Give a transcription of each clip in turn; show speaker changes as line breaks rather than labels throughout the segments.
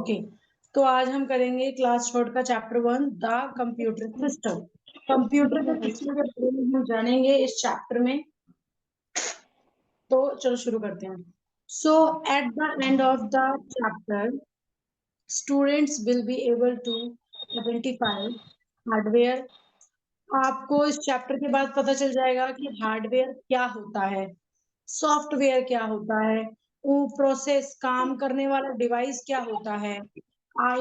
Okay, तो आज हम करेंगे क्लास थर्ड का chapter 1 the computer system. Computer के सिस्टम के बारे में हम जानेंगे इस चैप्टर में। तो चलो शुरू करते हैं। So at the end of the chapter students will be able to identify hardware. आपको इस चैप्टर के बाद पता चल जाएगा कि हार्डवेयर क्या होता है, सॉफ्टवेयर क्या होता है, वो प्रोसेस काम करने वाला डिवाइस क्या होता है,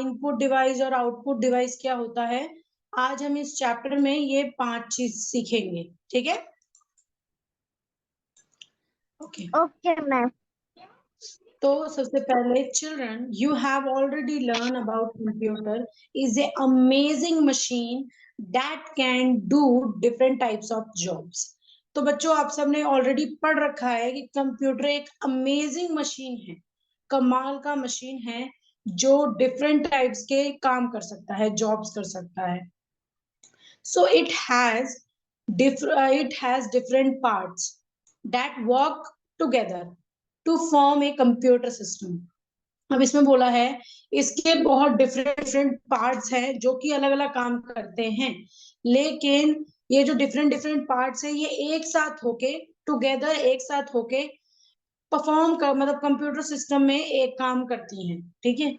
इनपुट डिवाइस और आउटपुट डिवाइस क्या होता है। आज हम इस चैप्टर में ये 5 चीज सीखेंगे, ठीक है। Okay
okay ma'am.
तो सबसे पहले children you have already learn about computer is a amazing machine that can do different types of jobs. तो बच्चों आप सबने ऑलरेडी पढ़ रखा है कि कंप्यूटर एक अमेजिंग मशीन है, कमाल का मशीन है जो डिफरेंट टाइप्स के काम कर सकता है, जॉब्स कर सकता है। सो it has different parts that work together to form a computer system। अब इसमें बोला है इसके बहुत डिफरेंट डिफरेंट पार्ट्स हैं जो कि अलग अलग काम करते हैं, लेकिन ये जो डिफरेंट डिफरेंट पार्ट्स हैं ये एक साथ होके टुगेदर, एक साथ होके परफॉर्म कर, मतलब कंप्यूटर सिस्टम में एक काम करती हैं, ठीक है।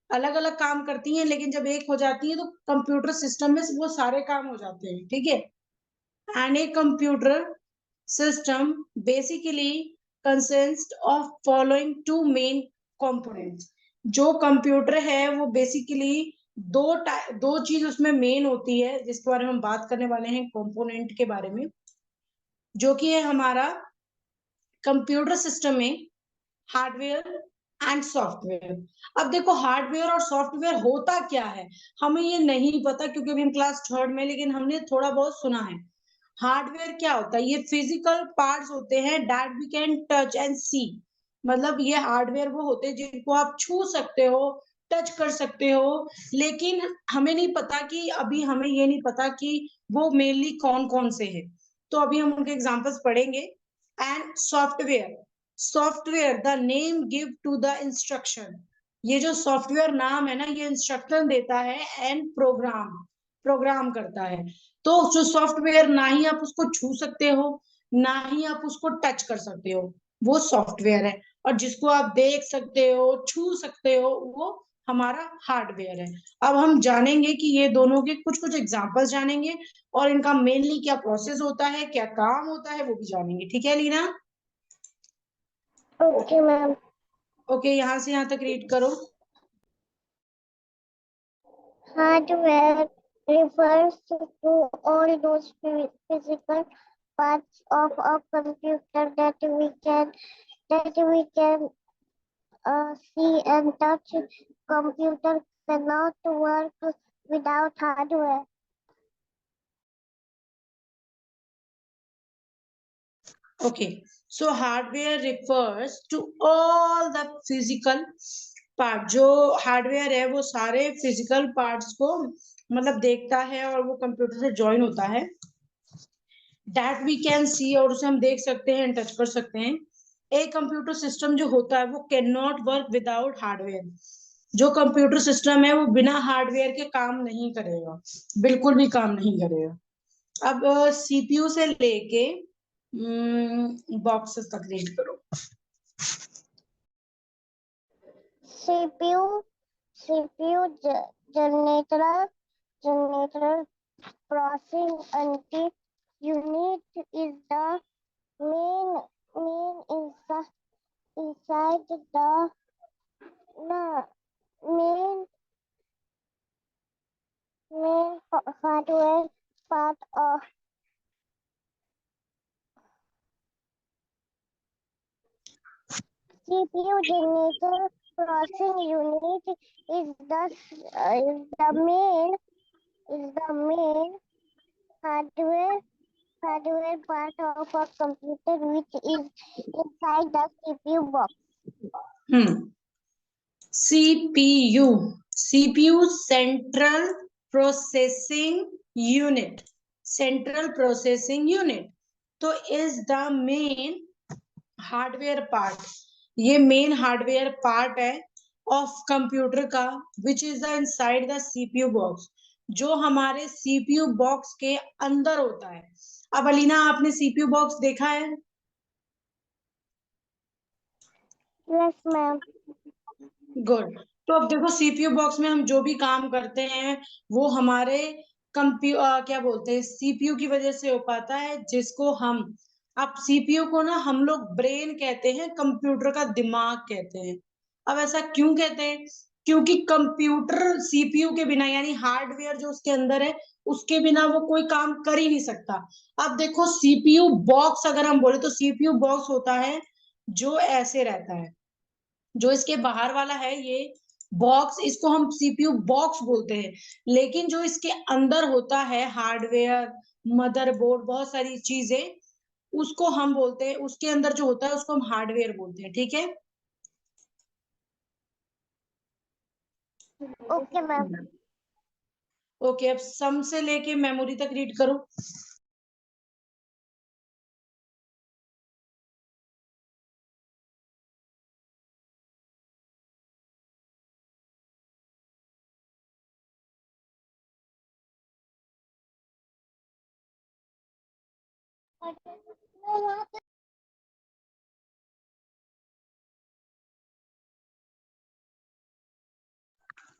अलग अलग काम करती हैं लेकिन जब एक हो जाती है तो कंप्यूटर सिस्टम में वो सारे काम हो जाते हैं, ठीक है। And a computer system basically consists of following two main components। जो कंप्यूटर है वो बेसिकली दो चीज उसमें मेन होती है जिसके बारे में हम बात करने वाले हैं, कंपोनेंट के बारे में, जो कि है हमारा कंप्यूटर सिस्टम में हार्डवेयर एंड सॉफ्टवेयर। अब देखो हार्डवेयर और सॉफ्टवेयर होता क्या है हमें ये नहीं पता क्योंकि अभी हम क्लास थर्ड में, लेकिन हमने थोड़ा बहुत सुना है। हार्डवेयर क्या होता है, ये फिजिकल पार्ट्स होते हैं that we can touch and see. मतलब ये हार्डवेयर वो होते हैं जिनको आप छू सकते हो, टच कर सकते हो, लेकिन हमें नहीं पता कि अभी हमें ये नहीं पता कि वो मेनली कौन कौन से है। तो अभी हम उनके एग्जांपल्स पढ़ेंगे। And software the name give to the instruction. ये जो सॉफ्टवेयर नाम है ना, ये इंस्ट्रक्शन देता है एंड प्रोग्राम करता है। तो जो सॉफ्टवेयर ना ही आप उसको छू सकते हो ना ही आप उसको टच कर सकते हो, वो सॉफ्टवेयर है। और जिसको आप देख सकते हो, छू सकते हो, वो हमारा हार्डवेयर है। अब हम जानेंगे कि ये दोनों के कुछ कुछ एग्जांपल्स जानेंगे और इनका मेनली क्या प्रोसेस होता है, क्या काम होता है, वो भी जानेंगे, ठीक है लीना।
Okay ma'am.
ओके, यहाँ से यहाँ तक रीड करो।
Hardware refers to all those physical parts of a computer that we can see and touch. Computer cannot work without hardware.
Okay, so hardware refers to all the physical part. जो hardware है वो सारे physical parts को मतलब देखता है और वो कंप्यूटर से ज्वाइन होता है। दैट वी कैन सी, और उसे हम देख सकते हैं, टच कर सकते हैं। एक कंप्यूटर सिस्टम जो होता है वो can not work without hardware. जो कंप्यूटर सिस्टम है वो बिना हार्डवेयर के काम नहीं करेगा, बिल्कुल भी काम नहीं करेगा। अब सीपीयू से लेके बॉक्सेस तक रीड करो।
CPU generator processing unit is the main inside the main hardware part of CPU generator processing unit is the main hardware part of a computer which is inside the CPU box.
CPU central processing unit तो is the main hardware part. ये main hardware part है of computer का which is the inside the CPU box, जो हमारे CPU box के अंदर होता है। अब अलीना, आपने सीपीयू बॉक्स देखा है?
Yes ma'am.
गुड। तो अब देखो, सीपीयू बॉक्स में हम जो भी काम करते हैं वो हमारे क्या बोलते हैं, सीपीयू की वजह से हो पाता है, जिसको हम, अब सीपीयू को ना हम लोग ब्रेन कहते हैं, कंप्यूटर का दिमाग कहते हैं। अब ऐसा क्यों कहते हैं? क्योंकि कंप्यूटर सीपीयू के बिना, यानी हार्डवेयर जो उसके अंदर है, उसके बिना वो कोई काम कर ही नहीं सकता। अब देखो, सीपीयू बॉक्स अगर हम बोले तो सीपीयू बॉक्स होता है जो ऐसे रहता है, जो इसके बाहर वाला है ये बॉक्स, इसको हम सीपीयू बॉक्स बोलते हैं। लेकिन जो इसके अंदर होता है हार्डवेयर, मदरबोर्ड, बहुत सारी चीजें, उसको हम बोलते हैं, उसके अंदर जो होता है उसको हम हार्डवेयर बोलते हैं। ठीक है?
Okay ma'am.
ओके, अब सम से लेके मेमोरी तक रीड करो।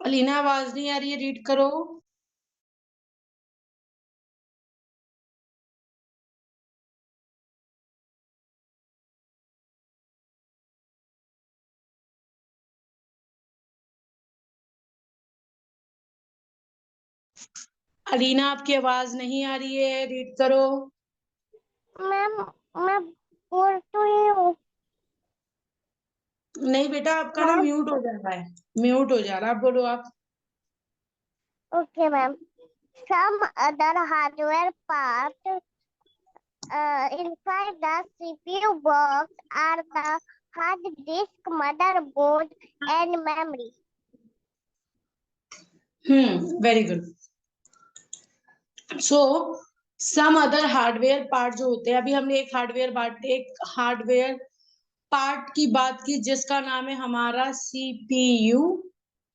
अलीना, आवाज नहीं आ रही है, रीड करो। अलीना, आपकी आवाज नहीं आ रही है, रीड करो।
मैम मैं बोल तो रही हूँ।
नहीं बेटा, आपका ना
मैम
म्यूट हो जा रहा है, म्यूट हो जा रहा है। आप बोलो आप।
Okay ma'am. Some other hardware parts inside the CPU box are the hard disk, motherboard, and memory.
Very good. So some other hardware part जो होते हैं, अभी हमने एक हार्डवेयर पार्ट की बात की जिसका नाम है हमारा सीपीयू,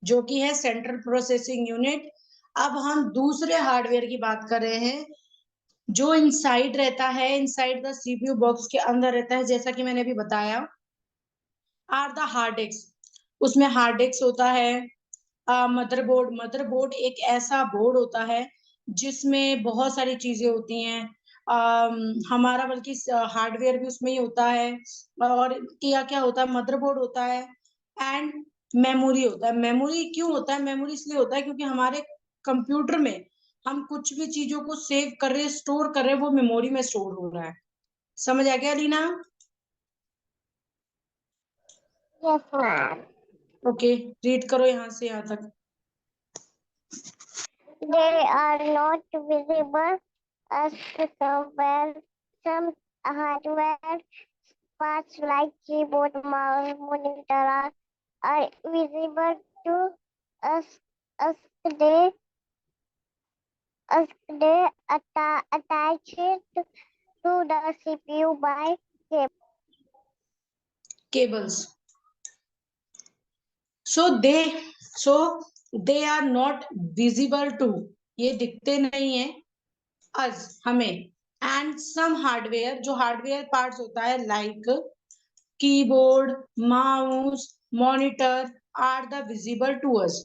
जो कि है सेंट्रल प्रोसेसिंग यूनिट। अब हम दूसरे हार्डवेयर की बात कर रहे हैं जो इनसाइड रहता है, इनसाइड द सीपीयू बॉक्स के अंदर रहता है, जैसा कि मैंने अभी बताया, आर द हार्ड डिस्क। उसमें हार्ड डिस्क होता है, मदरबोर्ड, मदरबोर्ड एक ऐसा बोर्ड होता है जिसमें बहुत सारी चीजें होती हैं। हमारा बल्कि हार्डवेयर भी उसमें ही होता है। और क्या क्या होता है, मदरबोर्ड होता है एंड मेमोरी होता है। मेमोरी क्यों होता है? मेमोरी इसलिए होता है क्योंकि हमारे कंप्यूटर में हम कुछ भी चीजों को सेव कर रहे हैं, स्टोर कर रहे हैं, वो मेमोरी में स्टोर हो रहा है। समझ आ गया Leena?
Yes, ma'am.
Okay, read करो यहाँ से यहाँ तक।
They are not visible as somewhere. Some hardware parts like keyboard, mouse, monitor are visible to us as they attach it to the CPU by cable.
Cables. So they so they are not visible to, ये दिखते नहीं है अज हमें। And some hardware, जो hardware parts होता है like keyboard, mouse, monitor, are the visible to us,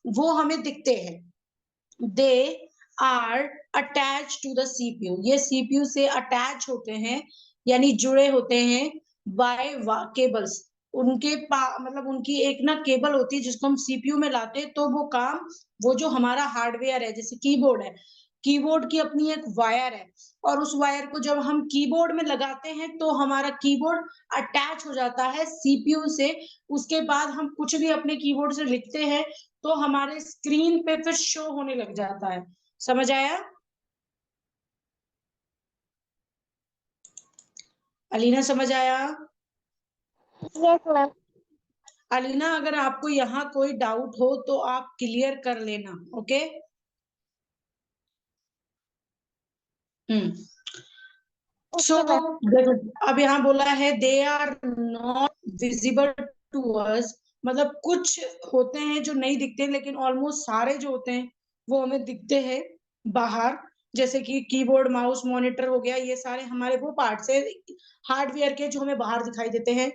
वो हमें दिखते हैं। They are attach to the CPU, ये सीपीयू से अटैच होते हैं, यानी जुड़े होते हैं बाय केबल्स। मतलब उनकी एक ना केबल होती है जिसको हम सीपीयू में लाते हैं, तो वो काम, वो जो हमारा हार्डवेयर है, जैसे कीबोर्ड है, कीबोर्ड की अपनी एक वायर है, और उस वायर को जब हम कीबोर्ड में लगाते हैं तो हमारा कीबोर्ड अटैच हो जाता है सीपीयू से। उसके बाद हम कुछ भी अपने कीबोर्ड से लिखते हैं तो हमारे स्क्रीन पे फिर शो होने लग जाता है। समझ आया? अलीना, समझ आया?
Yes, ma'am.
अलीना, अगर आपको यहाँ कोई डाउट हो तो आप क्लियर कर लेना। Okay? Hmm. So
Okay, ma'am.
अब यहाँ बोला है they are not visible to us मतलब कुछ होते हैं जो नहीं दिखते, लेकिन ऑलमोस्ट सारे जो होते हैं वो हमें दिखते हैं बाहर, जैसे कि कीबोर्ड, माउस, मॉनिटर हो गया, ये सारे हमारे वो पार्ट्स है हार्डवेयर के जो हमें बाहर दिखाई देते हैं।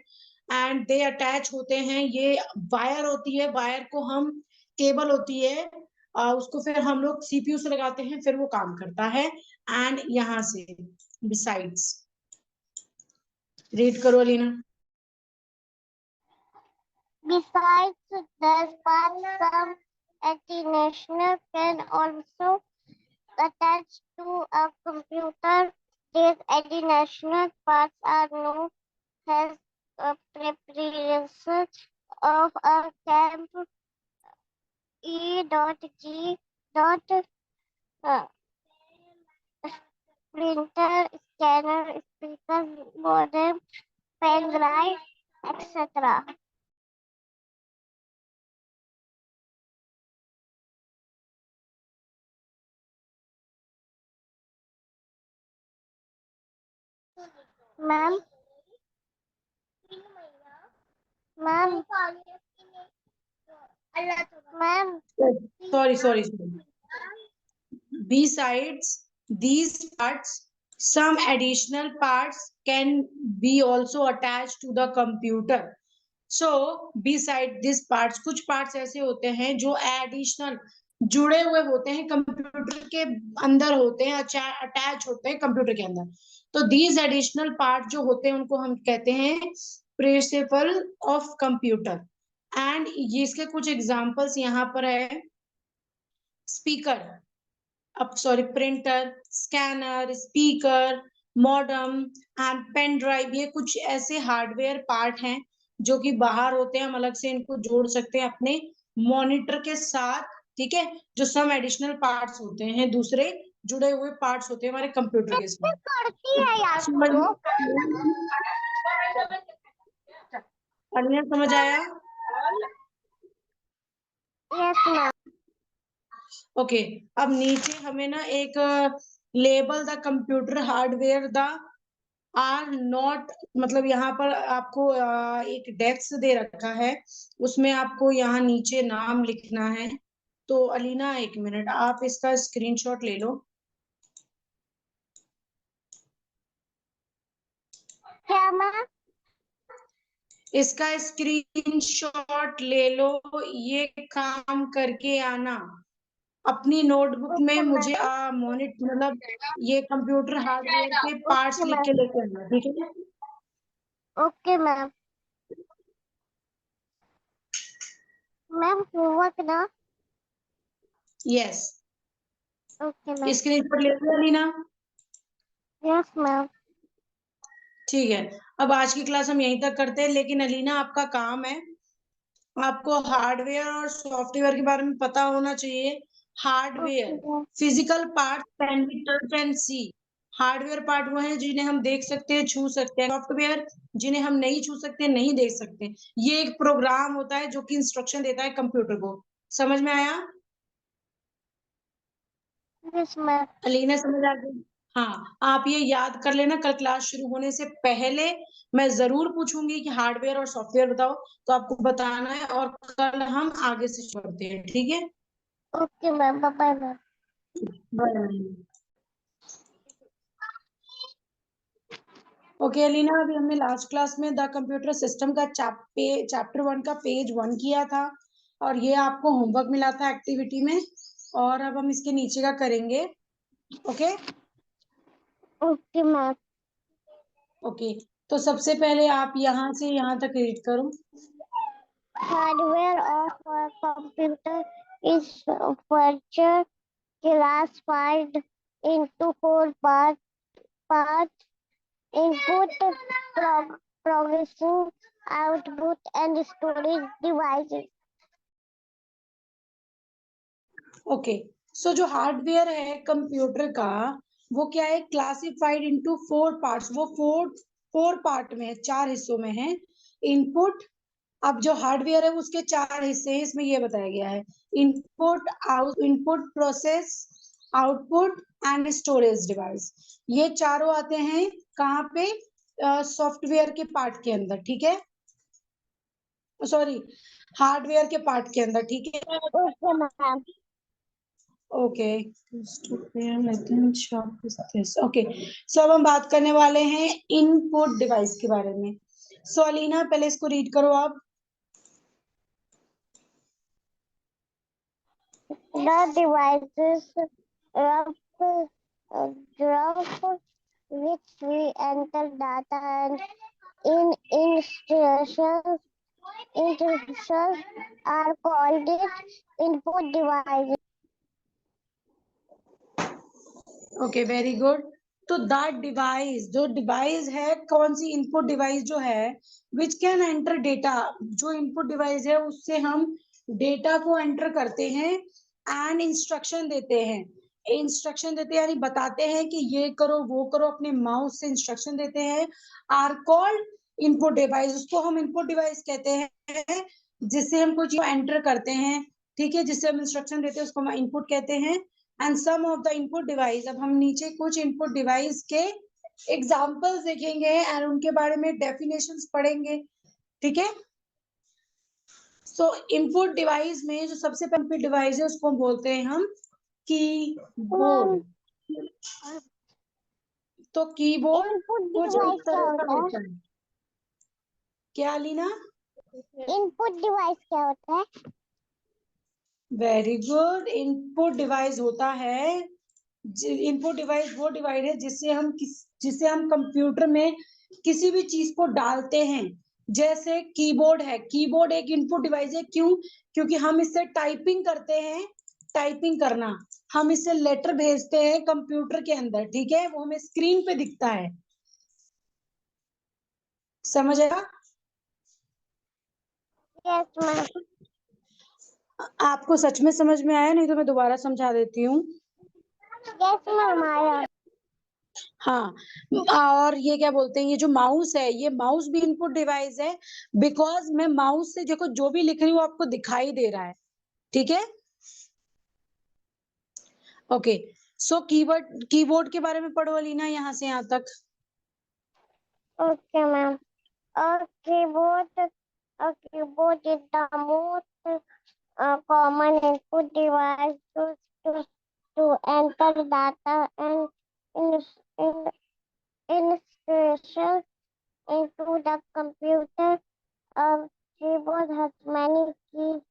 एंड दे अटैच होते हैं, ये वायर होती है, वायर को हम केबल होती है, उसको फिर हम लोग सीपीयू से लगाते हैं, फिर वो काम करता है। एंड यहाँ से बिसाइड्स, रीड करो Alina.
Besides this part, some antennas can also attach to a computer. These antenna parts are known as preparation of a camp E.G. Printer, scanner, speaker, modem, pen drive, etc. Ma'am, ma'am, ma'am.
Sorry. Besides these parts, some additional parts can be also attached to the computer. So beside these parts, कुछ parts ऐसे होते हैं जो additional जुड़े हुए होते हैं, computer के अंदर होते हैं, अटैच होते हैं कंप्यूटर के अंदर। तो these additional parts जो होते हैं उनको हम कहते हैं प्रिंसिपल ऑफ कंप्यूटर। एंड ये इसके कुछ एग्जांपल्स यहाँ पर है, स्पीकर, अब sorry printer, scanner, speaker, modem and pen drive, ये कुछ ऐसे हार्डवेयर पार्ट हैं जो कि बाहर होते हैं, हम अलग से इनको जोड़ सकते हैं अपने मॉनिटर के साथ, ठीक है। जो सम एडिशनल पार्ट्स होते हैं, दूसरे जुड़े हुए पार्ट्स होते हैं हमारे कंप्यूटर के साथ। समझ आया?
Yes, ma'am.
ओके, अब नीचे हमें ना एक label the computer hardware they are not, मतलब यहाँ पर आपको एक डेस्क दे रखा है, उसमें आपको यहाँ नीचे नाम लिखना है। तो अलीना एक मिनट, आप इसका स्क्रीनशॉट ले लो।
क्या मैम?
इसका स्क्रीनशॉट ले लो, ये काम करके आना अपनी नोटबुक में, मुझे मतलब ये कंप्यूटर हार्डवेयर के पार्ट्स लिख के लेके आना, ठीक है?
Okay ma'am. मैम होमवर्क ना?
Yes,
okay ma'am.
स्क्रीनशॉट ले लो अलीना।
Yes ma'am.
ठीक है, अब आज की क्लास हम यहीं तक करते हैं, लेकिन अलीना आपका काम है, आपको हार्डवेयर और सॉफ्टवेयर के बारे में पता होना चाहिए। Hardware physical part can be touch and see, hardware part वो है जिन्हें हम देख सकते हैं, छू सकते हैं। सॉफ्टवेयर जिन्हें हम नहीं छू सकते, नहीं देख सकते। ये एक प्रोग्राम होता है जो कि इंस्ट्रक्शन देता है कंप्यूटर को। समझ में आया?
Yes ma'am.
अलीना समझ आ गई? हाँ, आप ये याद कर लेना, कल क्लास शुरू होने से पहले मैं जरूर पूछूंगी कि हार्डवेयर और सॉफ्टवेयर बताओ, तो आपको बताना है, और कल हम आगे से बढ़ते हैं, ठीक है?
Okay ma'am, bye bye ma'am.
Okay Alina, अभी हमने लास्ट क्लास में द कंप्यूटर सिस्टम का चैप्टर 1 का पेज 1 किया था, और ये आपको होमवर्क मिला था एक्टिविटी में, और अब हम इसके नीचे का करेंगे। Okay
okay ma'am.
ओके, तो सबसे पहले आप यहाँ से यहाँ तक रीड करो।
Hardware of a computer is furniture classified into four parts: input, processing, output, and storage devices.
Okay, so जो हार्डवेयर है कंप्यूटर का, वो क्या है, क्लासिफाइड इनटू 4 पार्ट्स, वो फोर पार्ट में है, 4 हिस्सों में है। इनपुट, अब जो हार्डवेयर है उसके 4 हिस्से हैं, इसमें ये बताया गया है। Input process, output and storage device, ये चारों आते हैं कहाँ पे, सॉफ्टवेयर के पार्ट के अंदर, ठीक है? सॉरी, हार्डवेयर के पार्ट के अंदर, ठीक है।
Okay ma'am.
Okay okay, so अब हम बात करने वाले हैं इनपुट डिवाइस के बारे में। सो अलीना पहले इसको रीड करो आप।
The devices rough, rough which we enter data and in instructions are called input devices.
Okay very good. तो दैट डिवाइस, जो डिवाइस है, कौन सी इनपुट डिवाइस जो है, विच कैन एंटर डेटा, जो इनपुट डिवाइस है उससे हम डेटा को एंटर करते हैं एंड इंस्ट्रक्शन देते हैं। इंस्ट्रक्शन देते हैं यानी बताते हैं कि ये करो वो करो, अपने माउस से इंस्ट्रक्शन देते हैं, आर कॉल्ड इनपुट डिवाइस। उसको हम इनपुट डिवाइस कहते हैं जिससे हम कुछ एंटर करते हैं, ठीक है, जिससे हम इंस्ट्रक्शन देते हैं उसको हम इनपुट कहते हैं। And some of the input device, अब हम नीचे कुछ इनपुट डिवाइस के एग्जांपल्स देखेंगे एंड उनके बारे में डेफिनेशंस पढ़ेंगे, ठीक है। सो इनपुट डिवाइस में जो सबसे पहले डिवाइस है उसको बोलते हैं हम कीबोर्ड। तो कीबोर्ड
इनपुट
कुछ
डिवाइस
इस
क्या
तरह का
होता है?
होता है। क्या लीना?
इनपुट डिवाइस क्या होता है?
Very good. इनपुट डिवाइस होता है, इनपुट डिवाइस वो डिवाइस है जिससे हम कंप्यूटर में किसी भी चीज को डालते हैं। जैसे कीबोर्ड है, कीबोर्ड एक इनपुट डिवाइस है। क्यों? क्योंकि हम इससे टाइपिंग करते हैं, टाइपिंग करना, हम इससे लेटर भेजते हैं कंप्यूटर के अंदर, ठीक है, वो हमें स्क्रीन पे दिखता है। समझ आया?
Yes ma'am.
आपको सच में समझ में आया? नहीं तो मैं दोबारा समझा देती हूँ।
यस मैम आया।
हाँ, और ये क्या बोलते हैं, ये जो माउस है, ये माउस भी इनपुट डिवाइस है, बिकॉज मैं माउस से देखो जो भी लिख रही हूँ आपको दिखाई दे रहा है, ठीक है। ओके, सो कीबोर्ड के बारे में पढ़ो अलीना यहाँ से यहाँ तक।
Okay ma'am. A keyboard is the most common input device to enter data and in, instructions into the computer. A keyboard has many keys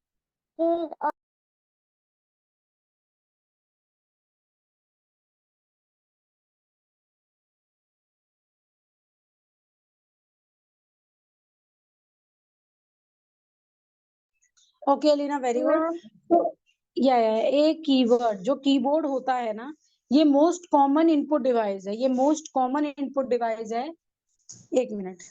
okay Alina very good.
Ma'am.
तो या एक कीवर्ड, जो कीबोर्ड होता है ना, ये मोस्ट कॉमन इनपुट डिवाइस है, ये मोस्ट कॉमन इनपुट डिवाइस है। एक मिनट।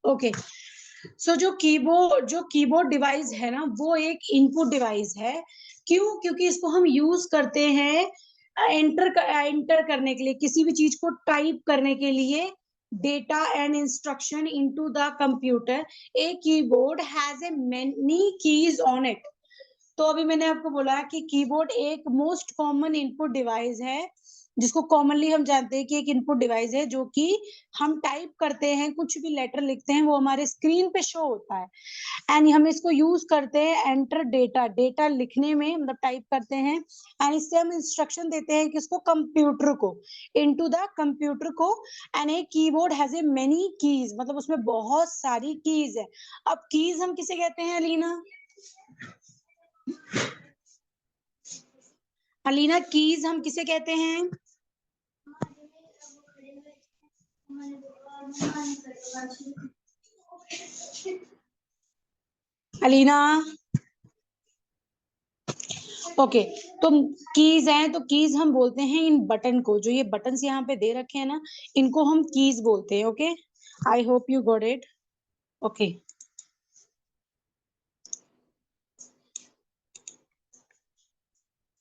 ओके, सो जो कीबोर्ड डिवाइस है ना, वो एक इनपुट डिवाइस है। क्यों? क्योंकि इसको हम यूज करते हैं एंटर करने के लिए, किसी भी चीज को टाइप करने के लिए, data and instruction into the computer. A keyboard has a many keys on it. तो अभी मैंने आपको बोला कि कीबोर्ड एक मोस्ट कॉमन इनपुट डिवाइस है, जिसको कॉमनली हम जानते हैं कि एक इनपुट डिवाइस है, जो कि हम टाइप करते हैं, कुछ भी लेटर लिखते हैं वो हमारे स्क्रीन पे शो होता है। एंड हम इसको यूज करते हैं एंटर डेटा, डेटा लिखने में, मतलब टाइप करते हैं, एंड इससे हम इंस्ट्रक्शन देते हैं किसको? कंप्यूटर को, इनटू द कंप्यूटर को। And a keyboard has a many keys, मतलब उसमें बहुत सारी कीज है। अब कीज हम किसे कहते हैं अलीना? अलीना कीज हम किसे कहते हैं? अलीना ओके, तो कीज हैं, तो कीज हम बोलते हैं इन बटन को, जो ये बटन्स यहाँ पे दे रखे हैं ना, इनको हम कीज बोलते हैं। Okay, I hope you got it. Okay,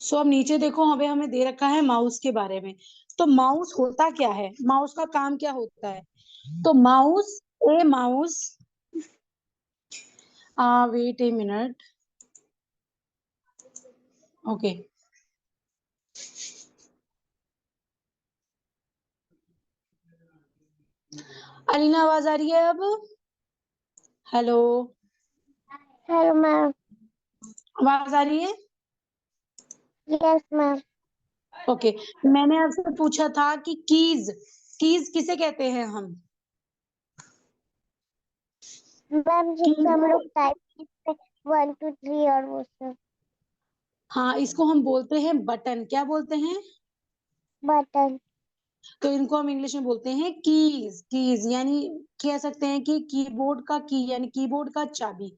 so अब नीचे देखो, हमें दे रखा है माउस के बारे में। तो माउस होता क्या है, माउस का काम क्या होता है? तो mouse wait a minute. Okay, Alina आवाज आ रही है अब? Hello,
hello ma'am.
आवाज आ रही है?
Yes ma'am.
ओके, मैंने आपसे पूछा था कि कीज कीज किसे कहते हैं हम?
मैम जिससे हम लोग टाइप करते 1 2 3 और वो सब।
हाँ, इसको हम बोलते हैं बटन। क्या बोलते हैं?
बटन।
तो इनको हम इंग्लिश में बोलते हैं कीज यानी कह सकते हैं कि कीबोर्ड का की यानी कीबोर्ड का चाबी।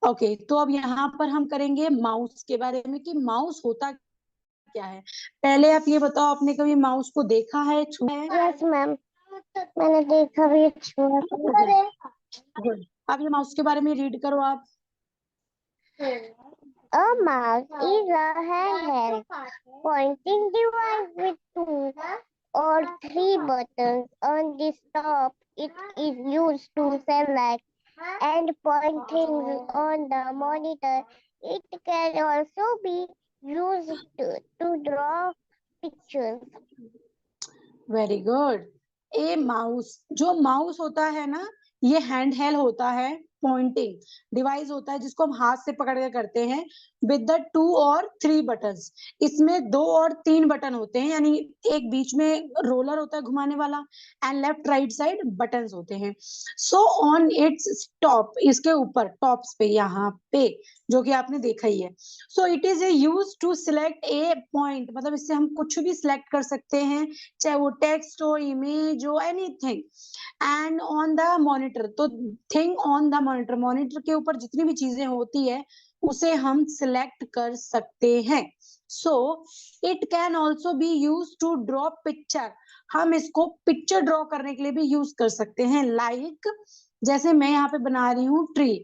ओके, तो अब यहाँ पर हम करेंगे माउस के बारे में कि माउस होता क्या है। पहले आप ये बताओ, आपने कभी माउस को देखा है, छुआ है?
यस मैम, मैंने देखा भी, छुआ भी।
गुड। अब ये माउस के बारे में रीड करो आप।
A mouse is a handheld pointing device with two or three buttons on the top. It is used to select and point things on the monitor. It can also be used to draw pictures.
Very good. A mouse, जो mouse होता है ना, ये hand held होता है, pointing device होता है जिसको हम हाथ से पकड़ के करते हैं, विद द 2 और 3 बटन्स। इसमें 2 और 3 बटन होते हैं, यानी एक बीच में रोलर होता है घुमाने वाला, and left right side buttons होते हैं। सो ऑन इट्स टॉप, इसके ऊपर टॉप्स पे, यहाँ पे, जो कि आपने देखा ही है। So it is a use to select a point, मतलब इससे हम कुछ भी सिलेक्ट कर सकते हैं, चाहे वो टेक्स्ट हो, इमेज हो, anything. And on the monitor, तो thing on the monitor, monitor के ऊपर जितनी भी चीजें होती है उसे हम सिलेक्ट कर सकते हैं। So it can also be use to draw picture, हम इसको पिक्चर ड्रॉ करने के लिए भी यूज कर सकते हैं। लाइक जैसे मैं यहाँ पे बना रही हूँ ट्री,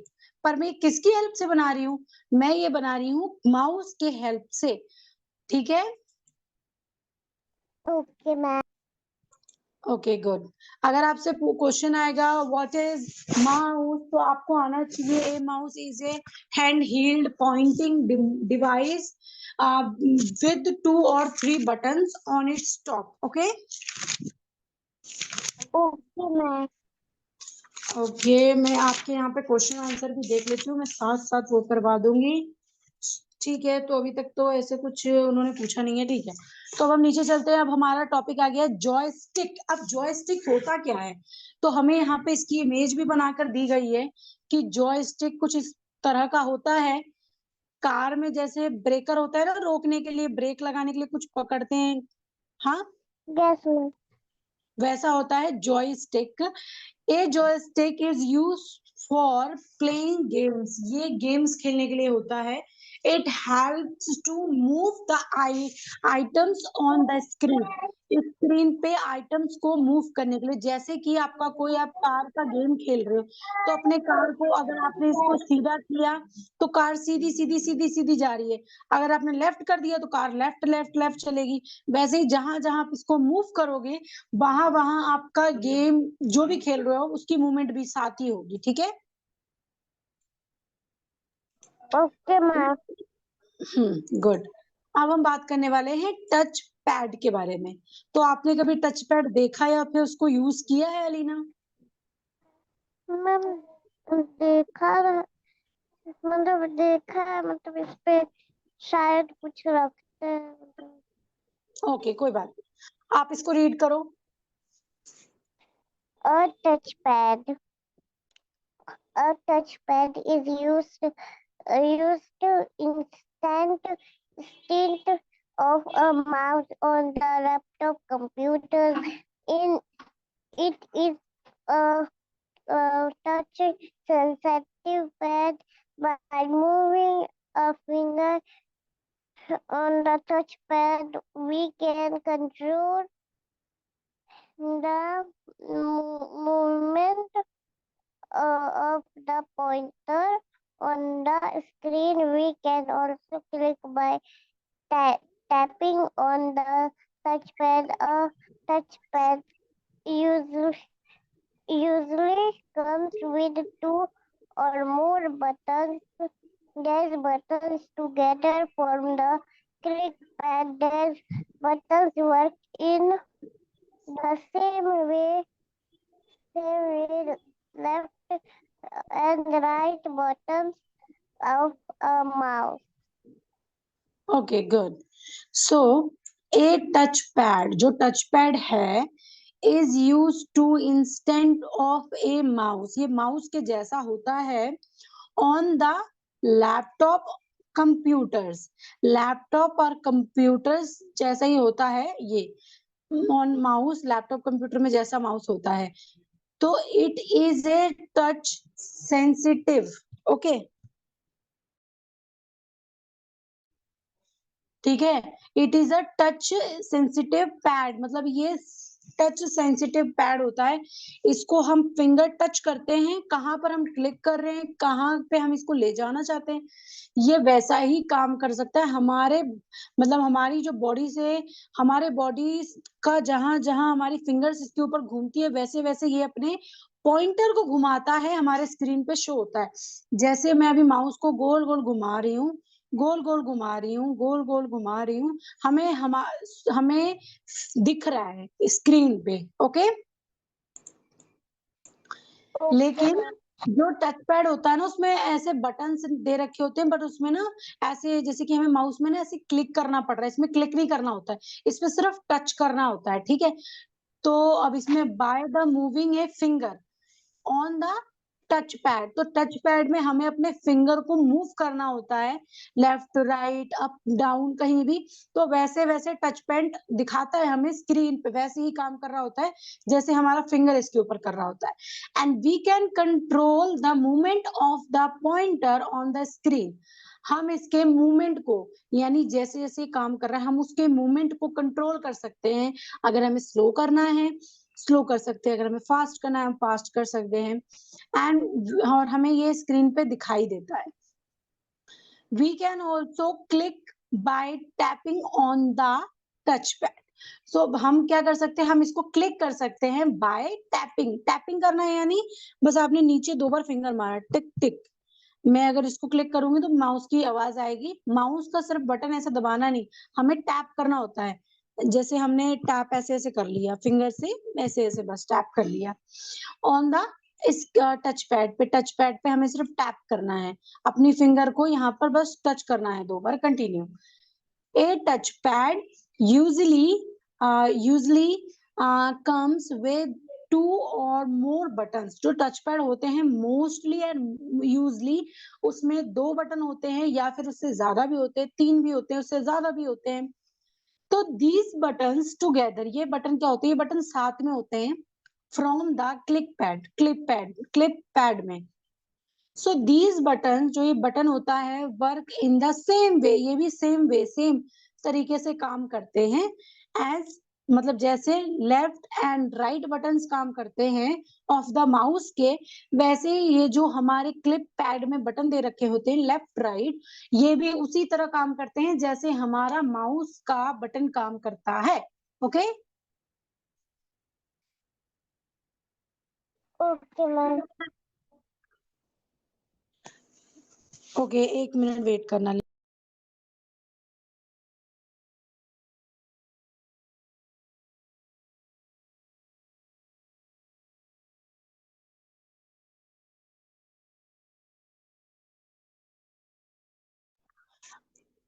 पर मैं किसकी हेल्प से बना रही हूँ? मैं ये बना रही हूँ माउस के हेल्प से। ठीक है?
Okay, ma'am.
Okay, good. अगर आपसे क्वेश्चन आएगा व्हाट इज माउस, तो आपको आना चाहिए ए mouse is a hand held pointing device with 2 और 3 buttons on its top. Okay
Okay, ma'am.
Okay, मैं आपके यहाँ पे क्वेश्चन आंसर भी देख लेती हूँ, मैं साथ साथ वो करवा दूंगी। ठीक है, तो अभी तक तो ऐसे कुछ उन्होंने पूछा नहीं है। ठीक है, तो अब हम नीचे चलते हैं। अब हमारा टॉपिक आ गया जॉयस्टिक। अब जॉयस्टिक होता क्या है? तो हमें यहाँ पे इसकी इमेज भी बनाकर दी गई है कि जॉयस्टिक कुछ इस तरह का होता है। कार में जैसे ब्रेकर होता है ना, रोकने के लिए, ब्रेक लगाने के लिए कुछ पकड़ते हैं, हाँ,
Yes, ma'am.
वैसा होता है joystick. A joystick is use for playing games, ये गेम्स खेलने के लिए होता है। It helps to move the items on the screen, screen पे आइटम्स को मूव करने के लिए। जैसे कि आपका कोई, आप कार का गेम खेल रहे हो, तो अपने कार को अगर आपने इसको सीधा किया तो कार सीधी सीधी सीधी सीधी जा रही है, अगर आपने लेफ्ट कर दिया तो कार लेफ्ट लेफ्ट लेफ्ट चलेगी। वैसे ही जहां जहां आप इसको मूव करोगे, वहां वहां आपका गेम जो भी खेल रहे हो उसकी मूवमेंट भी साथ ही होगी। ठीक है?
Okay, ma'am.
गुड। अब हम बात करने वाले हैं टच पैड के बारे में। तो आपने कभी टच पैड देखा या फिर उसको यूज किया है, अलीना?
मैम देखा, मतलब देखा है, मतलब इस पे शायद कुछ रखते हैं मतलब।
ओके, कोई बात नहीं, आप इसको रीड करो।
A touchpad. A touchpad is used to instead of a mouse on the laptop computer. In it is a, touch sensitive pad. By moving a finger on the touchpad, we can control the movement of the pointer on the screen. We can also click by tapping on the touchpad. A touchpad usually comes with 2 or more buttons. These buttons together form the click pad. These buttons work in the same way left and right buttons of a mouse.
Okay good. So a touch pad, जो touch pad है, is use to instant of a mouse. ये mouse के जैसा होता है on the laptop computers. Laptop और computers जैसा ही होता है ये ऑन माउस. लैपटॉप कंप्यूटर में जैसा माउस होता है. तो it is a touch sensitive. Okay, ठीक है. It is a touch sensitive pad, मतलब ये टच सेंसिटिव पैड होता है. इसको हम फिंगर टच करते हैं, कहाँ पर हम क्लिक कर रहे हैं, कहाँ पे हम इसको ले जाना चाहते हैं, ये वैसा ही काम कर सकता है. हमारे मतलब हमारी जो बॉडी से, हमारे बॉडी का जहां जहां हमारी फिंगर्स इसके ऊपर घूमती है, वैसे वैसे ये अपने पॉइंटर को घुमाता है, हमारे स्क्रीन पे शो होता है. जैसे मैं अभी माउस को गोल गोल घुमा रही हूँ, गोल गोल घुमा रही हूँ, गोल गोल घुमा रही हूँ, हमें दिख रहा है स्क्रीन पे. ओके, लेकिन जो टच पैड होता है ना, उसमें ऐसे बटन दे रखे होते हैं, बट उसमें ना ऐसे, जैसे कि हमें माउस में ना ऐसे क्लिक करना पड़ रहा है, इसमें क्लिक नहीं करना होता है, इसमें सिर्फ टच करना होता है. ठीक है. तो अब इसमें by the moving a finger on the touch pad, तो टच पैड में हमें अपने फिंगर को मूव करना होता है, लेफ्ट राइट अप डाउन कहीं भी. तो वैसे वैसे टच पैड दिखाता है हमें स्क्रीन पे, वैसे ही काम कर रहा होता है जैसे हमारा फिंगर इसके ऊपर कर रहा होता है. And we can control the movement of the pointer on the screen. हम इसके मूवमेंट को, यानी जैसे जैसे काम कर रहा है, हम उसके मूवमेंट को कंट्रोल कर सकते हैं. अगर हमें स्लो करना है, स्लो कर सकते हैं. अगर हमें फास्ट करना है, हम फास्ट कर सकते हैं. एंड और हमें ये स्क्रीन पे दिखाई देता है. We can also click by tapping on the touch pad. So हम क्या कर सकते हैं, हम इसको क्लिक कर सकते हैं बाय टैपिंग. टैपिंग करना है यानी बस आपने नीचे 2 बार फिंगर मारा, टिक टिक. मैं अगर इसको क्लिक करूंगी तो माउस की आवाज आएगी. माउस का सिर्फ बटन ऐसे दबाना नहीं, हमें टैप करना होता है. जैसे हमने टैप ऐसे ऐसे कर लिया फिंगर से, ऐसे ऐसे बस टैप कर लिया ऑन द इस टच पैड पे हमें सिर्फ टैप करना है. अपनी फिंगर को यहाँ पर बस टच करना है 2 बार. Continue. A touch pad usually comes with 2 और मोर बटन्स. जो टच पैड होते हैं मोस्टली एंड यूजली उसमें 2 बटन होते हैं, या फिर उससे ज्यादा भी होते हैं, 3 भी होते हैं, उससे ज्यादा भी होते हैं. तो दीज बटन्स टुगेदर, ये बटन क्या होते हैं, ये बटन साथ में होते हैं फ्रॉम द क्लिप पैड में. सो दीज बटन, जो ये बटन होता है, work in the same way, ये भी सेम तरीके से काम करते हैं एज, मतलब जैसे लेफ्ट एंड राइट बटन्स काम करते हैं ऑफ द माउस के, वैसे ये जो हमारे क्लिप पैड में बटन दे रखे होते हैं लेफ्ट राइट, ये भी उसी तरह काम करते हैं जैसे हमारा माउस का बटन काम करता है. Okay.
Okay ma'am.
Okay, 1 minute wait करना.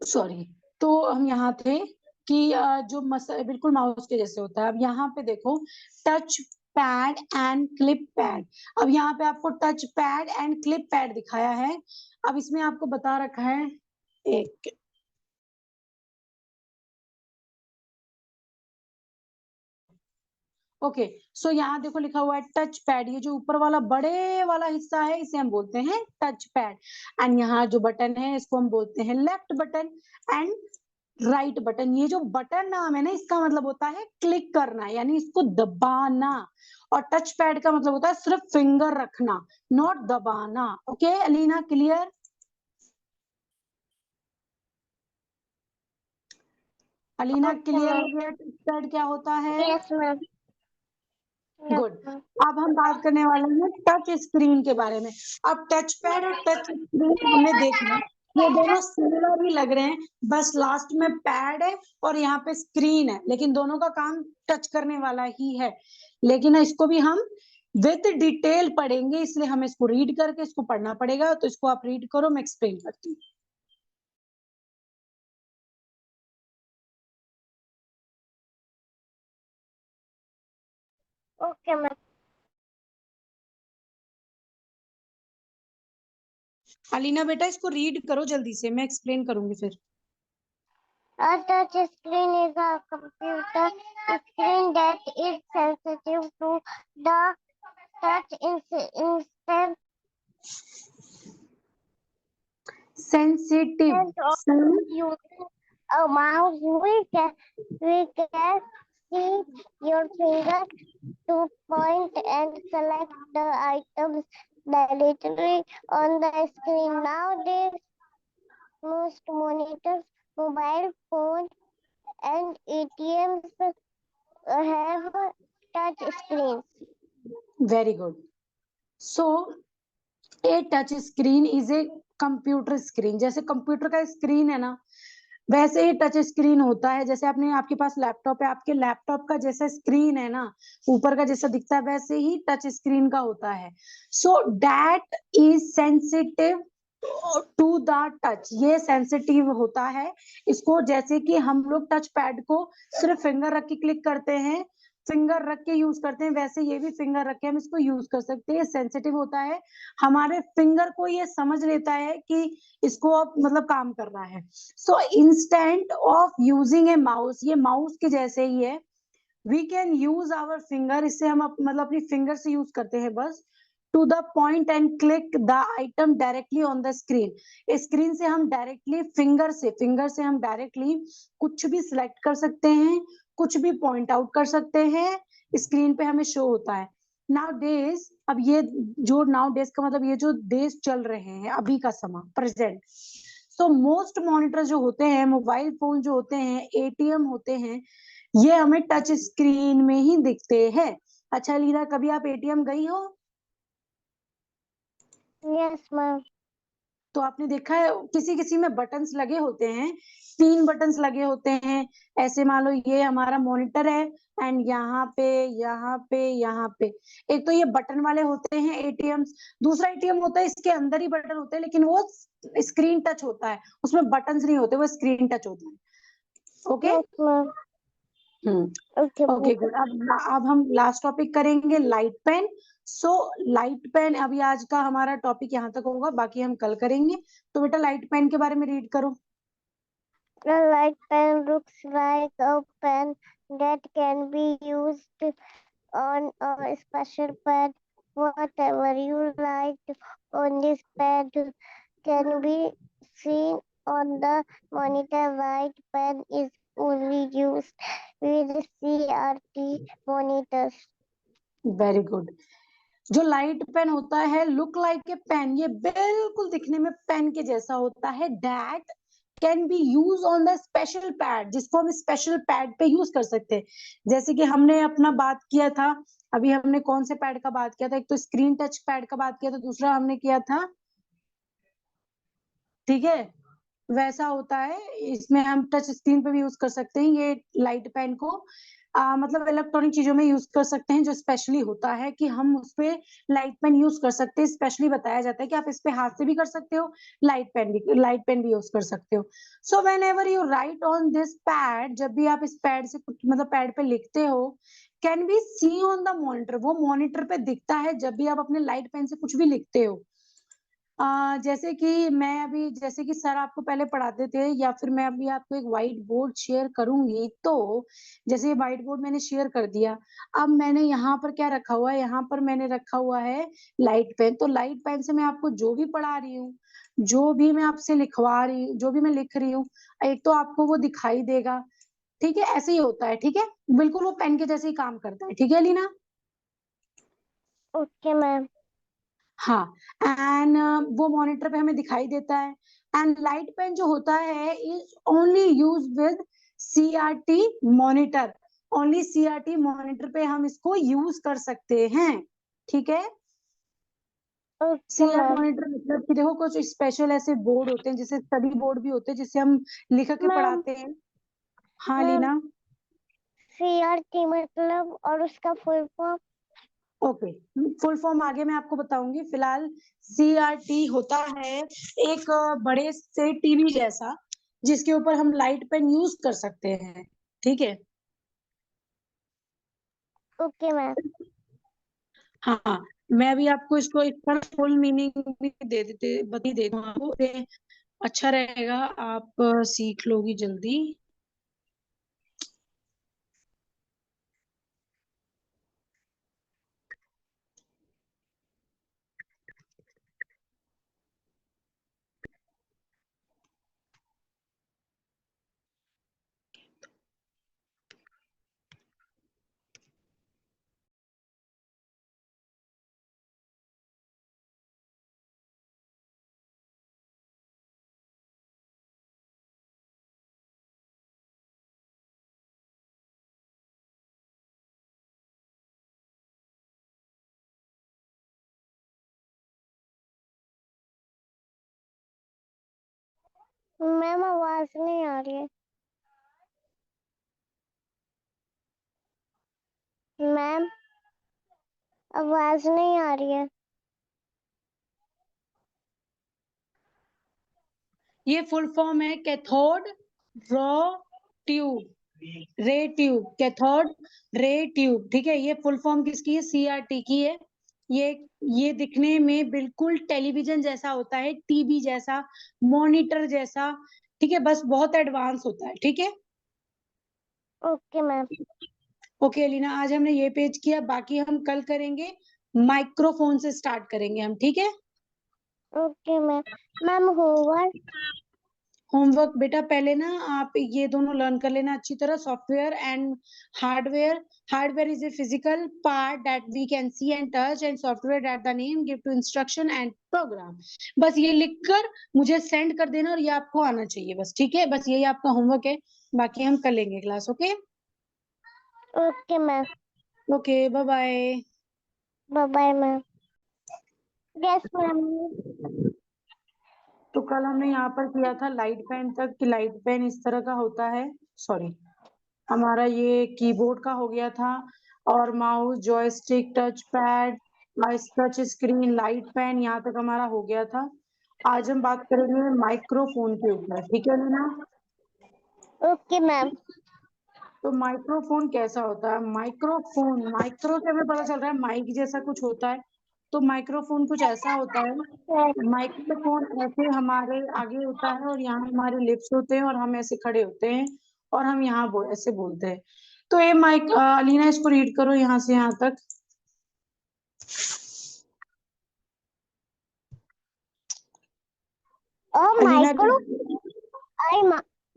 सॉरी. तो हम यहाँ थे कि जो बिल्कुल माउस के जैसे होता है. अब यहाँ पे देखो, touch pad and clip pad. अब यहाँ पे आपको touch pad and clip pad दिखाया है. अब इसमें आपको बता रखा है, एक ओके. सो यहाँ देखो लिखा हुआ है टच पैड. ये जो ऊपर वाला बड़े वाला हिस्सा है, इसे हम बोलते हैं टच पैड. एंड यहाँ जो बटन है, इसको हम बोलते हैं left button and right button. ये जो बटन नाम है ना, इसका मतलब होता है क्लिक करना, यानी इसको दबाना. और टच पैड का मतलब होता है सिर्फ फिंगर रखना, नॉट दबाना. Okay Alina, clear? Alina
Okay,
clear हो
ma'am.
गया टचपैड क्या होता है?
Yes, ma'am. Yes,
good.
ma'am.
अब हम बात करने वाले हैं टच स्क्रीन के बारे में। अब टच पैड और टच स्क्रीन हमने देखा, ये दोनों सिमिलर ही लग रहे हैं, बस लास्ट में पैड है और यहाँ पे स्क्रीन है, लेकिन दोनों का काम टच करने वाला ही है। लेकिन इसको भी हम विद डिटेल पढ़ेंगे, इसलिए हमें इसको रीड करके इसको पढ़ना पड़ेगा। तो इसको आप रीड करो, मैं एक्सप्लेन करती हूँ।
Okay, ma'am.
अलीना बेटा इसको रीड करो जल्दी से, मैं एक्सप्लेन करूंगी फिर।
A touch screen is a computer screen that is sensitive to the touch instead
sensitive
of using a mouse. We can see your finger to point and select the items directly on the screen. Nowadays, most monitors, mobile phones, and ATMs have touch screens.
Very good. So a touch screen is a computer screen. जैसे computer का screen है ना, वैसे ही touch screen होता है। जैसे आपने, आपके पास लैपटॉप है, आपके लैपटॉप का जैसा स्क्रीन है ना, ऊपर का जैसा दिखता है, वैसे ही टच स्क्रीन का होता है। So that is sensitive to the touch, ये सेंसिटिव होता है इसको। जैसे कि हम लोग टच पैड को सिर्फ फिंगर रख के क्लिक करते हैं, फिंगर रख के यूज करते हैं, वैसे ये भी फिंगर रख के हम इसको यूज कर सकते हैं। सेंसिटिव होता है, हमारे फिंगर को ये समझ लेता है कि इसको अब मतलब काम कर रहा है। So instant of using a mouse, ये माउस के जैसे ही है। We can use our finger, इससे हम मतलब अपनी फिंगर से यूज करते हैं बस। To the point and click the item directly on the screen, screen से हम डायरेक्टली फिंगर से हम डायरेक्टली कुछ भी सिलेक्ट कर सकते हैं, कुछ भी पॉइंट आउट कर सकते हैं, स्क्रीन पे हमें शो होता है। नाउ डेज, अब ये जो नाउ डेज का मतलब ये जो डेज चल रहे हैं, अभी का समय प्रेजेंट। सो मोस्ट मॉनिटर जो होते हैं, मोबाइल फोन जो होते हैं, एटीएम होते हैं, ये हमें टच स्क्रीन में ही दिखते हैं। अच्छा लीना, कभी आप एटीएम गई हो?
Yes, ma'am.
तो आपने देखा है किसी किसी में बटन्स लगे होते हैं, 3 बटन्स लगे होते हैं। ऐसे मान लो ये हमारा मॉनिटर है, एंड यहाँ पे, यहाँ पे, यहाँ पे एक तो ये बटन वाले होते हैं एटीएम्स। दूसरा एटीएम होता है, इसके अंदर ही बटन होते हैं, लेकिन वो स्क्रीन टच होता है, उसमें बटन्स नहीं होते, वो स्क्रीन टच होता है। Okay.
Yes, ma'am. Okay,
okay
ma'am.
Good. अब हम लास्ट टॉपिक करेंगे, light pen. So light pen अभी आज का हमारा टॉपिक यहाँ तक होगा, बाकी हम कल करेंगे। तो बेटा लाइट पेन के बारे में रीड करो।
The light pen looks like a pen that can be used on a special pad. Whatever you write on this pad can be seen on the monitor. Light pen is only used with CRT monitors.
Very good. जो light pen होता है, look like a pen, ये बिल्कुल दिखने में pen के जैसा होता है। That can be use on the special pad, जिसको हम स्पेशल पैड पे यूज कर सकते हैं। जैसे कि हमने अपना बात किया था, अभी हमने कौन से पैड का बात किया था, एक तो स्क्रीन टच पैड का बात किया था, दूसरा हमने किया था, ठीक है, वैसा होता है। इसमें हम टच स्क्रीन पे भी यूज कर सकते हैं ये लाइट पेन को। मतलब इलेक्ट्रॉनिक चीजों में यूज कर सकते हैं, जो स्पेशली होता है कि हम उस पे लाइट पेन यूज कर सकते हैं। स्पेशली बताया जाता है कि आप इस पे हाथ से भी कर सकते हो, लाइट पेन भी यूज कर सकते हो। So when ever you right on this pad, जब भी आप इस पैड से कुछ मतलब पैड पे लिखते हो, can be see on the monitor, वो मॉनिटर पे दिखता है जब भी आप अपने लाइट पेन से कुछ भी लिखते हो। जैसे कि मैं अभी, जैसे कि सर आपको पहले पढ़ाते थे, या फिर मैं अभी आपको एक व्हाइट बोर्ड शेयर करूंगी, तो जैसे ये व्हाइट बोर्ड मैंने शेयर कर दिया। अब मैंने यहाँ पर क्या रखा हुआ है, यहाँ पर मैंने रखा हुआ है लाइट पेन। तो लाइट पेन से मैं आपको जो भी पढ़ा रही हूँ, जो भी मैं आपसे लिखवा रही हूँ, जो भी मैं लिख रही हूँ, एक तो आपको वो दिखाई देगा। ठीक है, ऐसे ही होता है। ठीक है, बिल्कुल वो पेन के जैसे ही काम करता है। ठीक है लीना?
Okay, ma'am.
हाँ। एंड वो मॉनिटर पे हमें दिखाई देता है। एंड लाइट पेन जो होता है is only use with CRT monitor, only CRT monitor पे हम इसको यूज कर सकते हैं, ठीक है।
Okay
CRT
ma'am.
मॉनिटर मतलब कि देखो कुछ स्पेशल ऐसे बोर्ड होते हैं, जैसे स्टडी बोर्ड भी होते हैं जिससे हम लिख के
मैम
पढ़ाते हैं। हाँ
मैम
लीना।
CRT मतलब और उसका full form?
Okay, full form आगे मैं आपको बताऊंगी, फिलहाल CRT होता है एक बड़े से टीवी जैसा, जिसके ऊपर हम लाइट पेन यूज कर सकते हैं, ठीक है।
Okay ma'am.
हाँ, मैं भी आपको इसको इसका फुल मीनिंग भी बता देती हूँ आपको, ये अच्छा रहेगा, आप सीख लोगी जल्दी।
मैम आवाज नहीं आ रही है। मैम आवाज नहीं आ रही है।
ये फुल फॉर्म है cathode raw tube, ray tube, cathode ray tube, ठीक है। ये फुल फॉर्म किसकी है? CRT की है। ये ये दिखने में बिल्कुल टेलीविजन जैसा होता है, टीवी जैसा, मॉनिटर जैसा, ठीक है, बस बहुत एडवांस होता है, ठीक है।
Okay ma'am.
ओके लीना, आज हमने ये पेज किया, बाकी हम कल करेंगे, माइक्रोफोन से स्टार्ट करेंगे हम, ठीक है।
Okay ma'am. Ma'am homework?
Homework बेटा पहले ना आप ये दोनों लर्न कर लेना अच्छी तरह, software and hardware. Hardware is a physical part that we can see and touch, and software that the name give to instruction and program. बस ये लिखकर मुझे सेंड कर देना, और ये आपको आना चाहिए बस, ठीक है। बस यही आपका होमवर्क है, बाकी हम कर लेंगे class, okay.
Okay ma'am.
Okay, bye bye.
Bye bye ma'am. Yes ma'am.
तो कल हमने यहाँ पर किया था लाइट पेन तक, कि लाइट पेन इस तरह का होता है, सॉरी, हमारा ये कीबोर्ड का हो गया था, और mouse, joystick, touch pad, touch screen, light pen, यहाँ तक हमारा हो गया था। आज हम बात करेंगे माइक्रोफोन के ऊपर, ठीक है ना।
Okay ma'am.
तो माइक्रोफोन कैसा होता है? माइक्रोफोन, माइक्रो से हमें पता चल रहा है माइक जैसा कुछ होता है, तो माइक्रोफोन कुछ ऐसा होता है। माइक्रोफोन ऐसे हमारे आगे होता है, और यहाँ हमारे लिप्स होते हैं, और हम ऐसे खड़े होते हैं, और हम यहाँ ऐसे बोलते हैं। तो ये माइक, अलीना इसको रीड करो यहाँ से यहाँ तक। Alina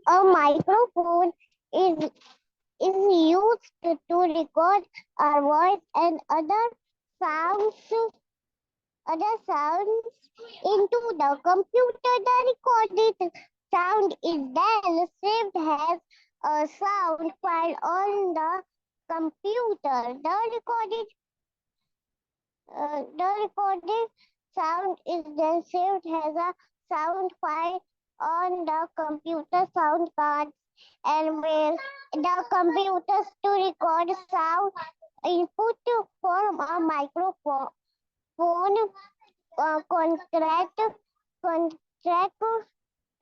A microphone is used to record our voice and sounds sounds into the computer. The recorded sound is then saved as a sound file on the computer. The recorded sound is then saved as a sound file on the computer sound card, and where the computers to record sound input from a microphone contract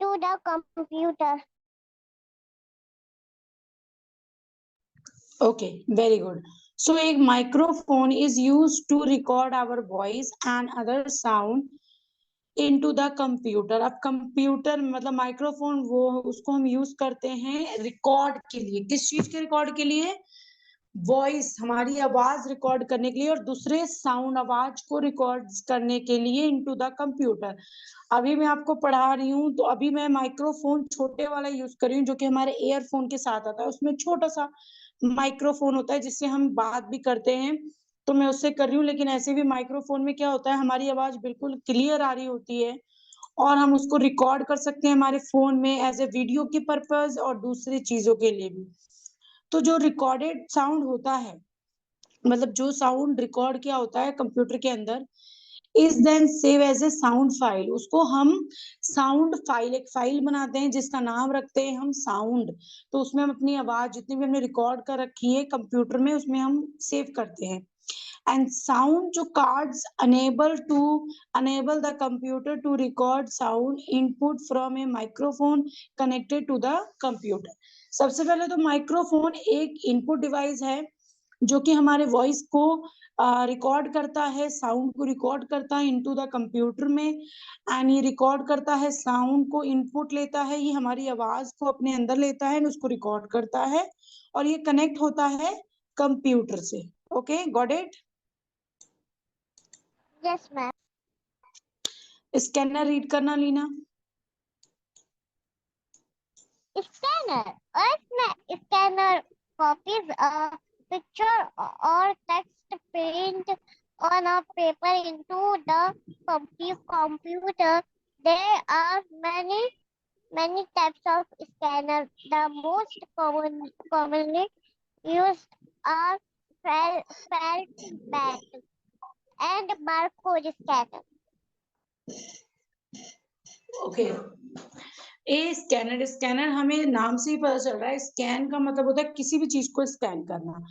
to the computer.
Okay, very good. So एक microphone is use to record our voice and other sound into the computer. अब computer मतलब microphone, वो उसको हम use करते हैं record के लिए। किस चीज के रिकॉर्ड के लिए? वॉइस, हमारी आवाज रिकॉर्ड करने के लिए, और दूसरे साउंड, आवाज को रिकॉर्ड करने के लिए इनटू द कंप्यूटर। अभी मैं आपको पढ़ा रही हूँ, तो अभी मैं माइक्रोफोन छोटे वाला यूज कर रही हूँ, जो कि हमारे ईयरफोन के साथ आता है। उसमें छोटा सा माइक्रोफोन होता है जिससे हम बात भी करते हैं, तो मैं उससे कर रही हूँ। लेकिन ऐसे भी माइक्रोफोन में क्या होता है, हमारी आवाज बिल्कुल क्लियर आ रही होती है, और हम उसको रिकॉर्ड कर सकते हैं हमारे फोन में एज ए वीडियो के पर्पज और दूसरी चीजों के लिए भी। तो जो रिकॉर्डेड साउंड होता है, मतलब जो साउंड रिकॉर्ड किया होता है कंप्यूटर के अंदर, is then save as a sound file. उसको हम साउंड फाइल, एक फाइल बनाते हैं जिसका नाम रखते हैं हम साउंड। तो उसमें हम अपनी आवाज जितनी भी हमने रिकॉर्ड कर रखी है कंप्यूटर में, उसमें हम सेव करते हैं। एंड साउंड जो cards enable the computer to record sound input from a microphone connected to the computer। सबसे पहले तो माइक्रोफोन एक इनपुट डिवाइस है जो कि हमारे वॉइस को रिकॉर्ड करता है, साउंड को रिकॉर्ड करता है इनटू द कंप्यूटर में। एंड ये रिकॉर्ड करता है साउंड को, इनपुट लेता है, ये हमारी आवाज को अपने अंदर लेता है, उसको रिकॉर्ड करता है, और ये कनेक्ट होता है कंप्यूटर से। Okay, got it?
Yes, ma'am.
Scanner read करना Leena.
Scanner. Scanner copies a picture or text print on a paper into the computer. There are many types of scanner. The most commonly used are felt bag and barcode scanner.
Okay, A scanner, scanner हमें नाम से ही पता चल रहा है, scan का मतलब होता है किसी भी चीज को स्कैन करना।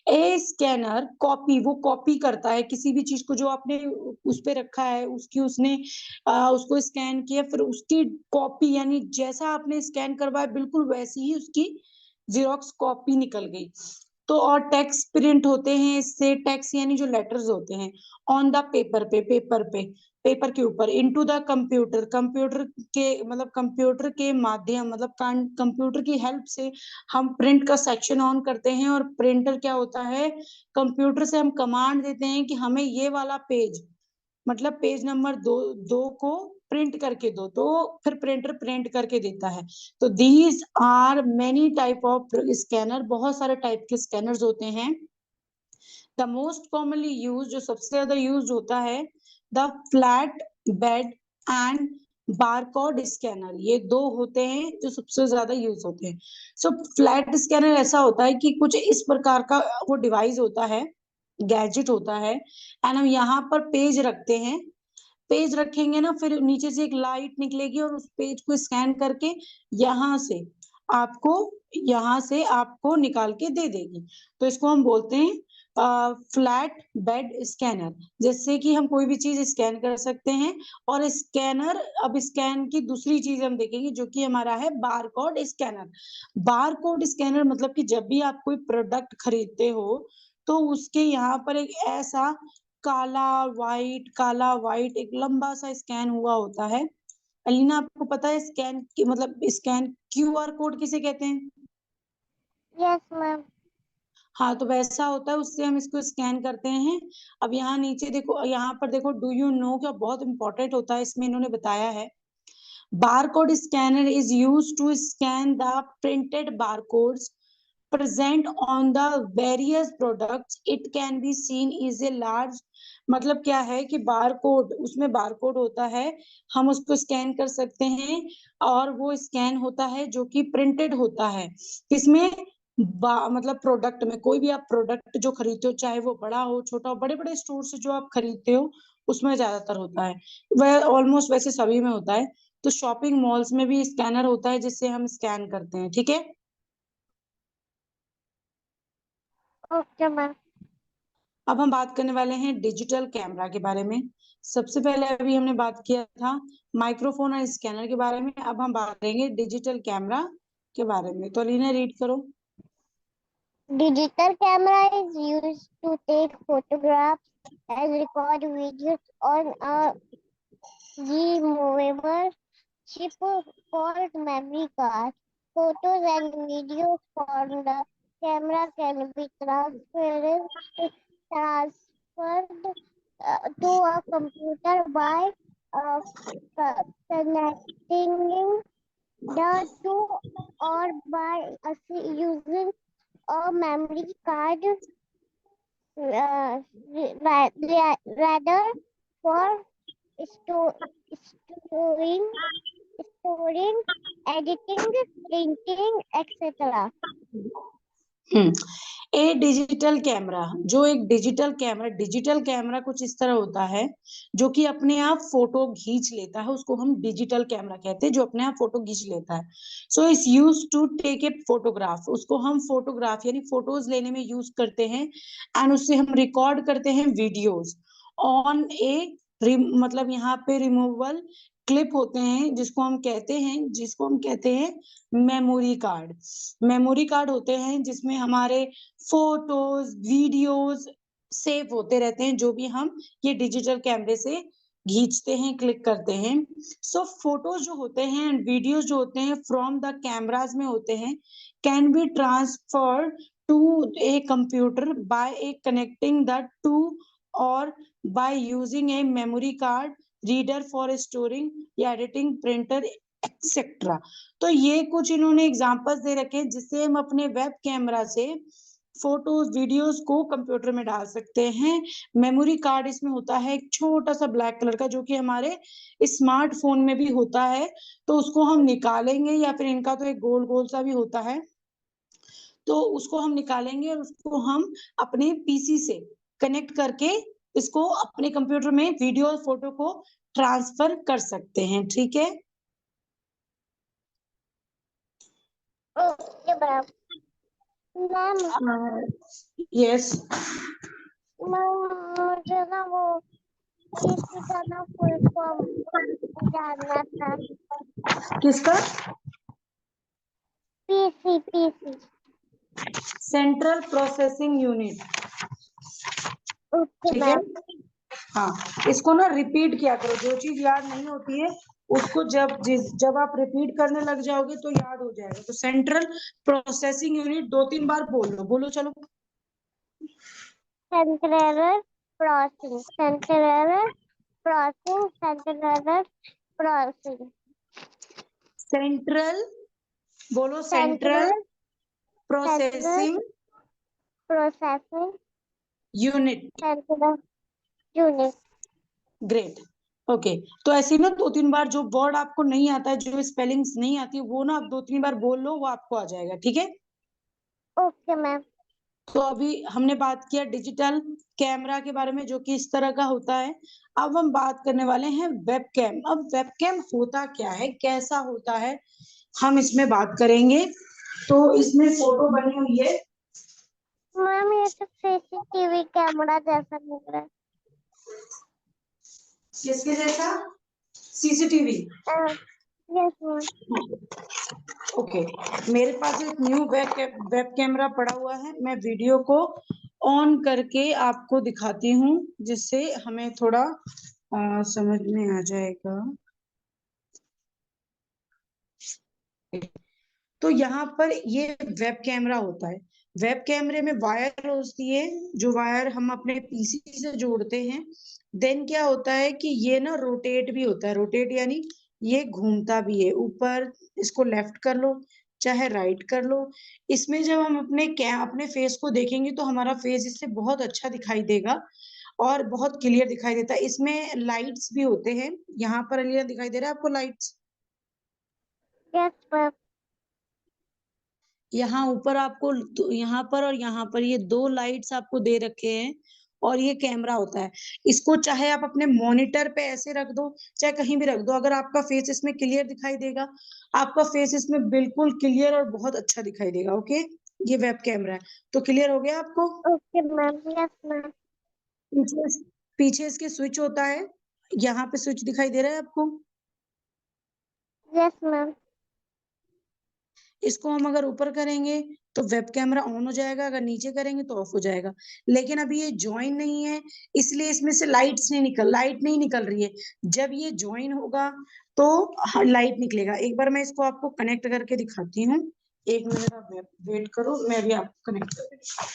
ए स्कैनर कॉपी, वो कॉपी करता है किसी भी चीज को जो आपने उस पे रखा है, उसकी उसने उसको स्कैन किया, फिर उसकी कॉपी, यानी जैसा आपने स्कैन करवाया बिल्कुल वैसी ही उसकी जीरोक्स कॉपी निकल गई। तो और टेक्स्ट प्रिंट होते हैं इससे, टेक्स्ट यानी जो लेटर्स होते हैं ऑन द पेपर पे, पेपर के ऊपर, इनटू द कंप्यूटर, कंप्यूटर के मतलब कंप्यूटर के माध्यम, मतलब कंप्यूटर की हेल्प से हम प्रिंट का सेक्शन ऑन करते हैं, और प्रिंटर क्या होता है, कंप्यूटर से हम कमांड देते हैं कि हमें ये वाला पेज, मतलब पेज नंबर 2 को प्रिंट करके दो, तो फिर प्रिंटर प्रिंट करके देता है। तो these are many type of scanner, बहुत सारे टाइप के स्कैनर्स होते हैं। द मोस्ट कॉमनली यूज, जो सबसे ज्यादा यूज होता है, the flat bed and barcode scanner, ये दो होते हैं जो सबसे ज्यादा यूज होते हैं। सो फ्लैट स्कैनर ऐसा होता है कि कुछ इस प्रकार का वो डिवाइस होता है, गैजेट होता है, एंड हम यहाँ पर पेज रखते हैं, पेज रखेंगे ना, फिर नीचे से एक लाइट निकलेगी और उस पेज को स्कैन करके यहाँ से आपको यहाँ से आपको निकाल के दे देगी। तो इसको हम बोलते हैं फ्लैट बेड स्कैनर, जिससे कि हम कोई भी चीज स्कैन कर सकते हैं। और स्कैनर, अब स्कैन की दूसरी चीज हम देखेंगे जो कि हमारा है बारकोड स्कैनर। बारकोड स्कैनर मतलब कि जब भी आप कोई प्रोडक्ट खरीदते हो तो उसके यहाँ पर एक ऐसा काला व्हाइट एक लंबा सा स्कैन हुआ होता है। अलीना, आपको पता है स्कैन की मतलब स्कैन क्यूआर कोड किसे कहते हैं?
Yes, ma'am.
हाँ, तो वैसा होता है, उससे हम इसको स्कैन करते हैं। अब यहाँ नीचे देखो, यहाँ पर देखो, डू यू नो, क्या बहुत इंपॉर्टेंट होता है इसमें, इन्होंने बताया है। Barcode scanner is use to scan the printed barcodes present on the various products, it can be seen is a large, मतलब क्या है कि बार कोड, उसमें बार कोड होता है, हम उसको स्कैन कर सकते हैं, और वो स्कैन होता है जो कि प्रिंटेड होता है किसमें, मतलब प्रोडक्ट में। कोई भी आप प्रोडक्ट जो खरीदते हो, चाहे वो बड़ा हो छोटा हो, बड़े बड़े स्टोर से जो आप खरीदते हो उसमें ज्यादातर होता है, वह ऑलमोस्ट वैसे सभी में होता है। तो शॉपिंग मॉल्स में भी स्कैनर होता है जिससे हम स्कैन करते हैं, ठीक है।
Okay, ma'am.
अब हम बात करने वाले हैं डिजिटल कैमरा के बारे में। सबसे पहले अभी हमने बात किया था माइक्रोफोन और स्कैनर के बारे में, अब हम बात करेंगे डिजिटल कैमरा के बारे में। तो अलीना, रीड करो।
Digital camera is used to take photographs and record videos on a removable chip called memory card. Photos and videos from the camera can be transferred to a computer by uh, connecting the two or by using a memory card rather for storing, editing, printing, etc.
A digital camera, जो एक digital camera कुछ इस तरह होता है जो कि अपने आप फोटो खींच लेता है, उसको हम डिजिटल कैमरा कहते हैं, जो अपने आप फोटो खींच लेता है। So is use to take a photograph, उसको हम फोटोग्राफ यानी फोटोज लेने में यूज करते हैं, एंड उससे हम रिकॉर्ड करते हैं वीडियोज ऑन ए, मतलब यहाँ पे रिमूवल क्लिप होते हैं जिसको हम कहते हैं मेमोरी कार्ड। मेमोरी कार्ड होते हैं जिसमें हमारे फोटोज वीडियोज सेव होते रहते हैं, जो भी हम ये डिजिटल कैमरे से खींचते हैं, क्लिक करते हैं। सो फोटोज जो होते हैं एंड वीडियोज जो होते हैं फ्रॉम द कैमराज में होते हैं, can be transfer to a computer by a connecting the two, और by using a memory card reader for storing या एडिटिंग प्रिंटर एक्सेट्रा। तो ये कुछ इन्होंने एग्जांपल्स दे रखे हैं जिससे हम अपने वेब कैमरा से फोटोज वीडियोस को कंप्यूटर में डाल सकते हैं। मेमोरी कार्ड इसमें होता है एक छोटा सा ब्लैक कलर का, जो कि हमारे स्मार्टफोन में भी होता है। तो उसको हम निकालेंगे, या फिर इनका तो एक गोल गोल सा भी होता है, तो उसको हम निकालेंगे और उसको हम अपने पीसी से कनेक्ट करके इसको अपने कंप्यूटर में वीडियो और फोटो को ट्रांसफर कर सकते हैं। ठीक है।
Okay, ma'am.
यस।
मुझे ना वो किसी का ना फुल फॉर्म जानना था।
किसका?
PC.
Central processing unit.
Okay
ठीक है।
मैम।
हाँ, इसको ना रिपीट किया करो, जो चीज याद नहीं होती है उसको जब आप रिपीट करने लग जाओगे तो याद हो जाएगा। तो सेंट्रल प्रोसेसिंग यूनिट 2-3 बार बोलो चलो।
सेंट्रल प्रोसेसिंग,
सेंट्रल, बोलो
central
central processing
processing
unit.
Central unit.
Great. Okay. तो ऐसे ना 2-3 बार जो वर्ड आपको नहीं आता है, जो स्पेलिंग्स नहीं आती, वो ना आप 2-3 बार बोल लो, वो आपको आ जाएगा। ठीक है।
Okay ma'am.
तो अभी हमने बात किया डिजिटल कैमरा के बारे में, जो कि इस तरह का होता है। अब हम बात करने वाले हैं वेब कैम। अब वेब कैम होता क्या है, कैसा होता है, हम इसमें बात करेंगे। तो इसमें फोटो बनी हुई है।
मैम ये तो सीसीटीवी कैमरा जैसा लग रहा
किसके जैसा? सीसीटीवी।
है। Yes ma'am.
ओके। मेरे पास एक न्यू वेब कैमरा पड़ा हुआ है, मैं वीडियो को ऑन करके आपको दिखाती हूँ, जिससे हमें थोड़ा समझ में आ जाएगा। तो यहाँ पर ये वेब कैमरा होता है। वेब कैमरे में वायर होती है, जो वायर हम अपने पीसी से जोड़ते हैं। देन क्या होता है कि ये ना रोटेट भी होता है। रोटेट यानी ये घूमता भी है ऊपर, इसको लेफ्ट कर लो चाहे राइट कर लो। इसमें जब हम अपने फेस को देखेंगे तो हमारा फेस इससे बहुत अच्छा दिखाई देगा और बहुत क्लियर दिखाई देता है। इसमें लाइट्स भी होते हैं, यहाँ पर क्लियर दिखाई दे रहा है आपको लाइट्स?
Yes ma'am.
यहाँ ऊपर आपको यहाँ पर और यहाँ पर ये 2 लाइट्स आपको दे रखे हैं, और ये कैमरा होता है। इसको चाहे आप अपने मॉनिटर पे ऐसे रख दो, चाहे कहीं भी रख दो, अगर आपका फेस इसमें क्लियर दिखाई देगा, आपका फेस इसमें बिल्कुल क्लियर और बहुत अच्छा दिखाई देगा। ओके। ये वेब कैमरा है। तो क्लियर हो गया आपको?
Okay ma'am. Yes ma'am.
पीछे पीछे इसके स्विच होता है, यहाँ पे स्विच दिखाई दे रहा है आपको?
Yes ma'am.
इसको हम अगर ऊपर करेंगे तो वेब कैमरा ऑन हो जाएगा, अगर नीचे करेंगे तो ऑफ हो जाएगा। लेकिन अभी ये ज्वाइन नहीं है, इसलिए इसमें से लाइट नहीं निकल रही है। जब ये ज्वाइन होगा तो लाइट निकलेगा। एक बार मैं इसको आपको कनेक्ट करके दिखाती हूँ। 1 मिनट आप वेट करो, मैं भी आपको कनेक्ट कर देती हूँ।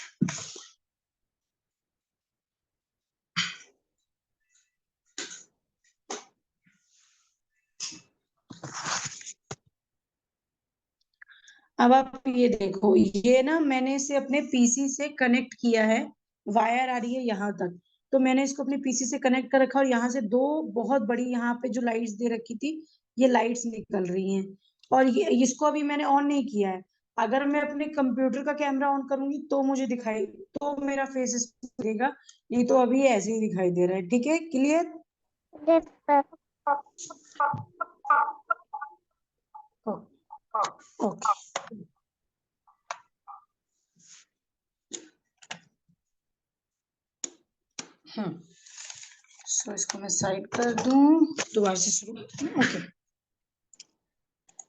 अब आप ये देखो, ये ना मैंने इसे अपने पीसी से कनेक्ट किया है, वायर आ रही है यहाँ तक। तो मैंने इसको अपने पीसी से कनेक्ट कर रखा और यहाँ से दो बहुत बड़ी यहाँ पे जो लाइट्स दे रखी थी, ये लाइट्स निकल रही हैं और ये इसको अभी मैंने ऑन नहीं किया है। अगर मैं अपने कंप्यूटर का कैमरा ऑन करूंगी तो मुझे दिखाई, तो मेरा फेस दिखेगा, नहीं तो अभी ऐसे ही दिखाई दे रहा है। ठीक है, क्लियर?
Yes, sir.
ओके, सो इसको मैं साइड कर दूं, दोबारा से शुरू। ओके,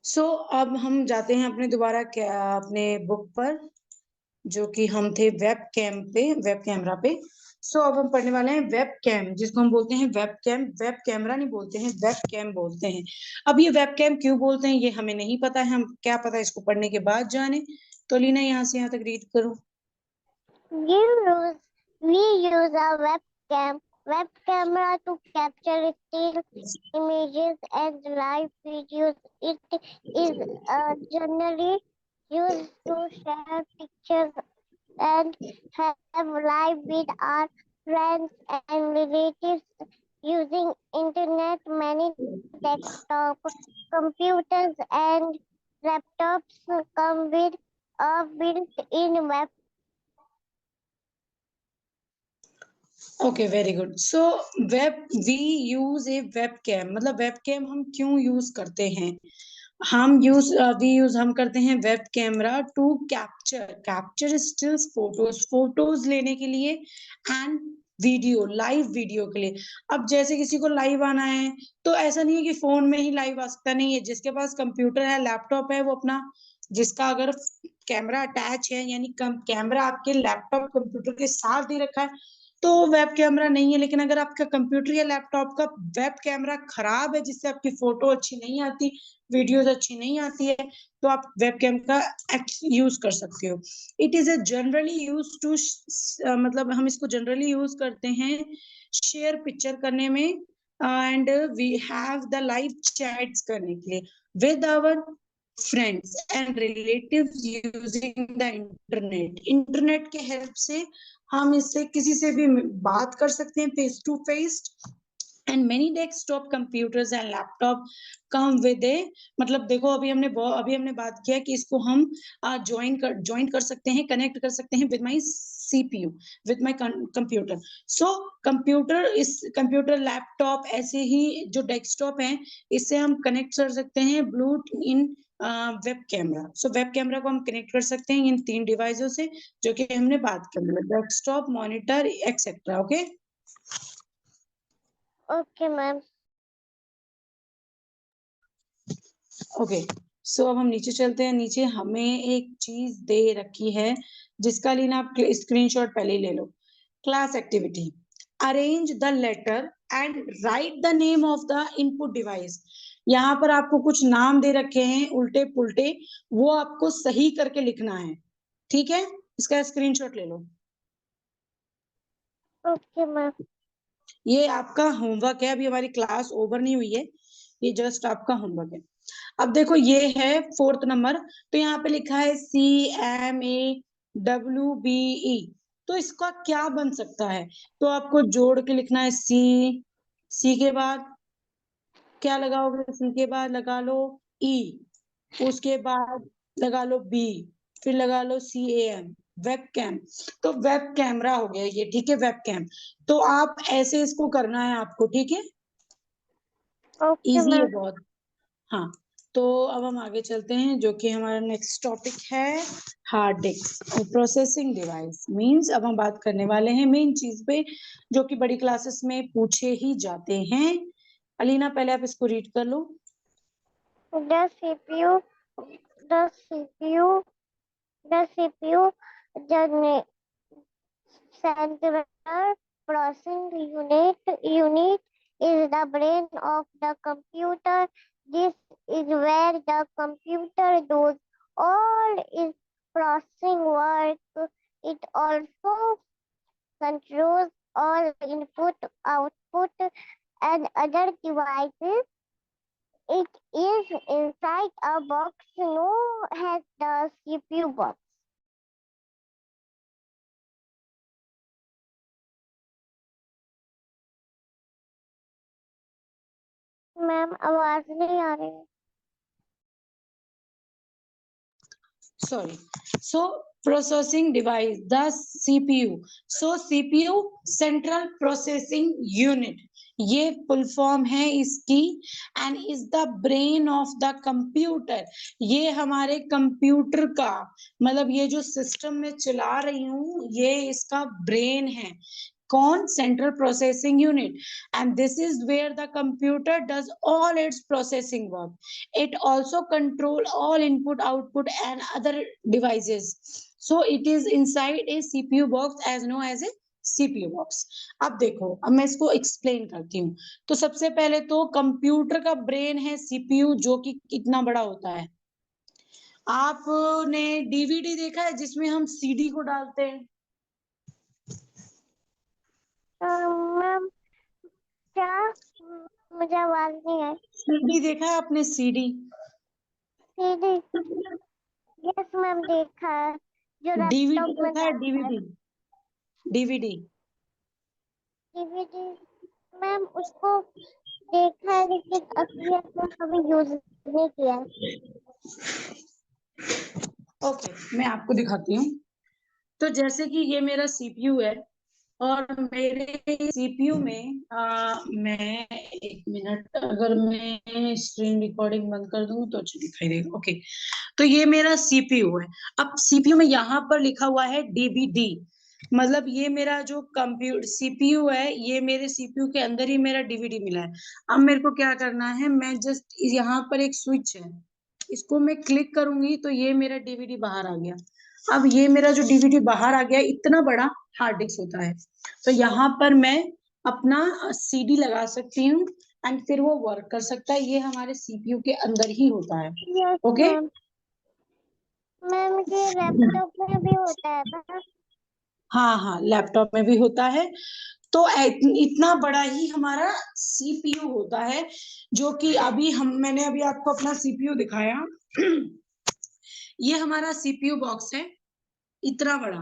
सो अब हम जाते हैं अपने दोबारा अपने बुक पर, जो कि हम थे वेब कैम पे, वेब कैमरा पे। सो अब हम पढ़ने वाले हैं वेब कैम, जिसको हम बोलते हैं वेब कैम। वेब कैमरा नहीं बोलते हैं, वेब कैम बोलते हैं। अब ये वेब कैम क्यों बोलते हैं ये हमें नहीं पता है, हम क्या पता इसको पढ़ने के बाद जाने। तो लीना यहाँ से यहाँ तक रीड करो।
We use a web camera to capture still images and live videos. It is generally used to share pictures and have live with our friends and relatives using internet. Many desktop computers and laptops come with a built-in web.
Okay, very good. So web we use a web cam, मतलब web cam हम क्यों use करते हैं? हम करते हैं web camera to capture stills, photos लेने के लिए, एंड वीडियो, लाइव वीडियो के लिए। अब जैसे किसी को लाइव आना है तो ऐसा नहीं है कि फोन में ही लाइव आ सकता, नहीं है। जिसके पास कंप्यूटर है, लैपटॉप है, वो अपना, जिसका अगर कैमरा अटैच है, यानी कैमरा आपके लैपटॉप कंप्यूटर के साथ दे रखा है, तो वेब कैमरा नहीं है। लेकिन अगर आपका कंप्यूटर या लैपटॉप का वेब कैमरा खराब है, जिससे आपकी फोटो अच्छी नहीं आती, वीडियोस अच्छी नहीं आती है, तो आप वेब कैम का यूज कर सकते हो। It is a generally use to, मतलब हम इसको जनरली यूज करते हैं शेयर पिक्चर करने में, and we have the live chats करने के लिए with our friends and relatives using the internet के हेल्प से हम इससे किसी से भी बात कर सकते हैं face to face. And many desktop computers and laptop come with a, मतलब देखो अभी हमने बात किया कि इसको हम ज्वाइन कर सकते हैं, कनेक्ट कर सकते हैं with my CPU, with my computer. So computer laptop ऐसे ही जो डेस्कटॉप है, इससे हम कनेक्ट कर सकते हैं bluetooth in web camera. So web camera को हम कनेक्ट कर सकते हैं इन 3 डिवाइसों से, जो कि हमने बात कर ली, desktop, monitor, etcetera. Okay,
Okay, ma'am.
Okay. So अब हम नीचे चलते हैं। नीचे हमें एक चीज दे रखी है, जिसका लीना आप स्क्रीनशॉट पहले ही ले लो। Class activity, arrange the letter and write the name of the input device. यहाँ पर आपको कुछ नाम दे रखे हैं उल्टे पुल्टे, वो आपको सही करके लिखना है। ठीक है, इसका स्क्रीनशॉट ले लो।
Okay, ma'am.
ये आपका होमवर्क है, अभी हमारी क्लास ओवर नहीं हुई है, ये जस्ट आपका होमवर्क है। अब देखो ये है 4th नंबर, तो यहाँ पे लिखा है CMAWBE, तो इसका क्या बन सकता है? तो आपको जोड़ के लिखना है सी के बाद क्या लगाओगे? सी के बाद लगा लो ई, उसके बाद लगा लो बी, फिर लगा लो CAM, वेब कैम। तो वेब कैमरा हो गया ये, ठीक है, वेब कैम। तो आप ऐसे इसको करना है आपको, ठीक है,
Okay,
इजी है
ma'am.
बहुत। हाँ, तो अब हम आगे चलते हैं, जो कि हमारा नेक्स्ट टॉपिक है hard disk processing device. Means अब हम बात करने वाले हैं मेन चीज पे, जो कि बड़ी क्लासेस में पूछे ही जाते हैं। अलीना, पहले आप इसको रीड कर लो।
The CPU, the CPU, the CPU, the central processing unit is the brain of the computer. This is where the computer does all its processing work. It also controls all input, output, and other devices. It is inside a box known as the CPU box. Ma'am आवाज नहीं आ रही।
Sorry. So processing device, the CPU. So CPU central processing unit, ये full form है इसकी, and is the brain of the computer. ये हमारे computer का मतलब ये जो सिस्टम में चला रही हूँ ये इसका ब्रेन है। कौन? Central processing unit. And this is where the computer does all its processing work. It also control all input, output and other devices. So it is inside a CPU box as known as a CPU box. अब देखो, अब मैं इसको explain करती हूँ। तो सबसे पहले तो कंप्यूटर का ब्रेन है CPU, जो कि कितना बड़ा होता है। आपने डीवीडी देखा है जिसमें हम सीडी को डालते हैं?
मैम क्या? मुझे आवाज नहीं आई।
सीडी देखा है आपने? CD
CD? यस मैम देखा है, जो
डीवीडी
लैपटॉप में
देखा है?
डालता है।
डीवीडी
डीवीडी मैम उसको देखा है, लेकिन असलियत में कभी यूज नहीं किया है।
ओके, मैं आपको दिखाती हूँ। तो जैसे कि ये मेरा सीपीयू है और मेरे सीपीयू में मैं एक मिनट, अगर मैं स्क्रीन रिकॉर्डिंग बंद कर दूं तो अच्छा दिखाई देगा। ओके, तो ये मेरा सीपीयू है। अब सीपीयू में यहाँ पर लिखा हुआ है डीवीडी, मतलब ये मेरा जो कंप्यूटर सीपीयू है, ये मेरे सीपीयू के अंदर ही मेरा डीवीडी मिला है। अब मेरे को क्या करना है, मैं जस्ट यहाँ पर एक स्विच है, इसको मैं क्लिक करूंगी तो ये मेरा डीवीडी बाहर आ गया। अब ये मेरा जो डीवीडी बाहर आ गया, इतना बड़ा हार्ड डिस्क होता है, तो यहाँ पर मैं अपना सीडी लगा सकती हूँ एंड फिर वो वर्क कर सकता है। ये हमारे सीपीयू के अंदर ही होता है।
Yes
okay,
ma'am. मैम ये लैपटॉप में भी होता है ना?
हाँ हाँ, लैपटॉप में भी होता है। तो इतना बड़ा ही हमारा सीपीयू होता है, जो कि अभी मैंने अभी आपको अपना सीपीयू दिखाया। ये हमारा सीपीयू बॉक्स है, इतना बड़ा।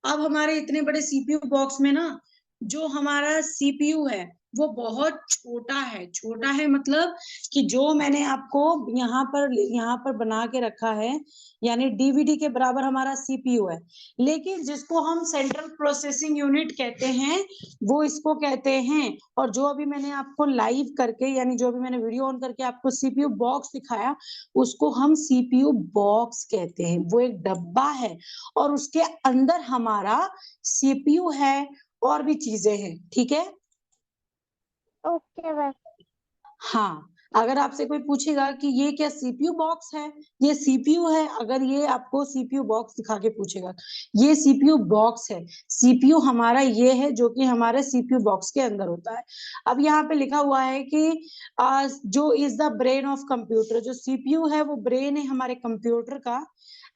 अब हमारे इतने बड़े सीपीयू बॉक्स में ना, जो हमारा सीपीयू है वो बहुत छोटा है। छोटा है मतलब कि जो मैंने आपको यहाँ पर बना के रखा है, यानी डीवीडी के बराबर हमारा सीपीयू है। लेकिन जिसको हम सेंट्रल प्रोसेसिंग यूनिट कहते हैं, वो इसको कहते हैं। और जो अभी मैंने आपको लाइव करके, यानी जो अभी मैंने वीडियो ऑन करके आपको सीपीयू बॉक्स दिखाया, उसको हम सीपीयू बॉक्स कहते हैं। वो एक डब्बा है और उसके अंदर हमारा सीपीयू है और भी चीजें हैं। ठीक है?
Okay ma'am.
हाँ, अगर आपसे कोई पूछेगा कि ये क्या सीपीयू बॉक्स है, ये सीपीयू है, अगर ये आपको सीपीयू बॉक्स दिखा के पूछेगा, ये सीपीयू बॉक्स है। सीपीयू हमारा ये है जो कि हमारे सीपीयू बॉक्स के अंदर होता है। अब यहाँ पे लिखा हुआ है कि जो is the brain of computer, जो सीपीयू है वो ब्रेन है हमारे कंप्यूटर का।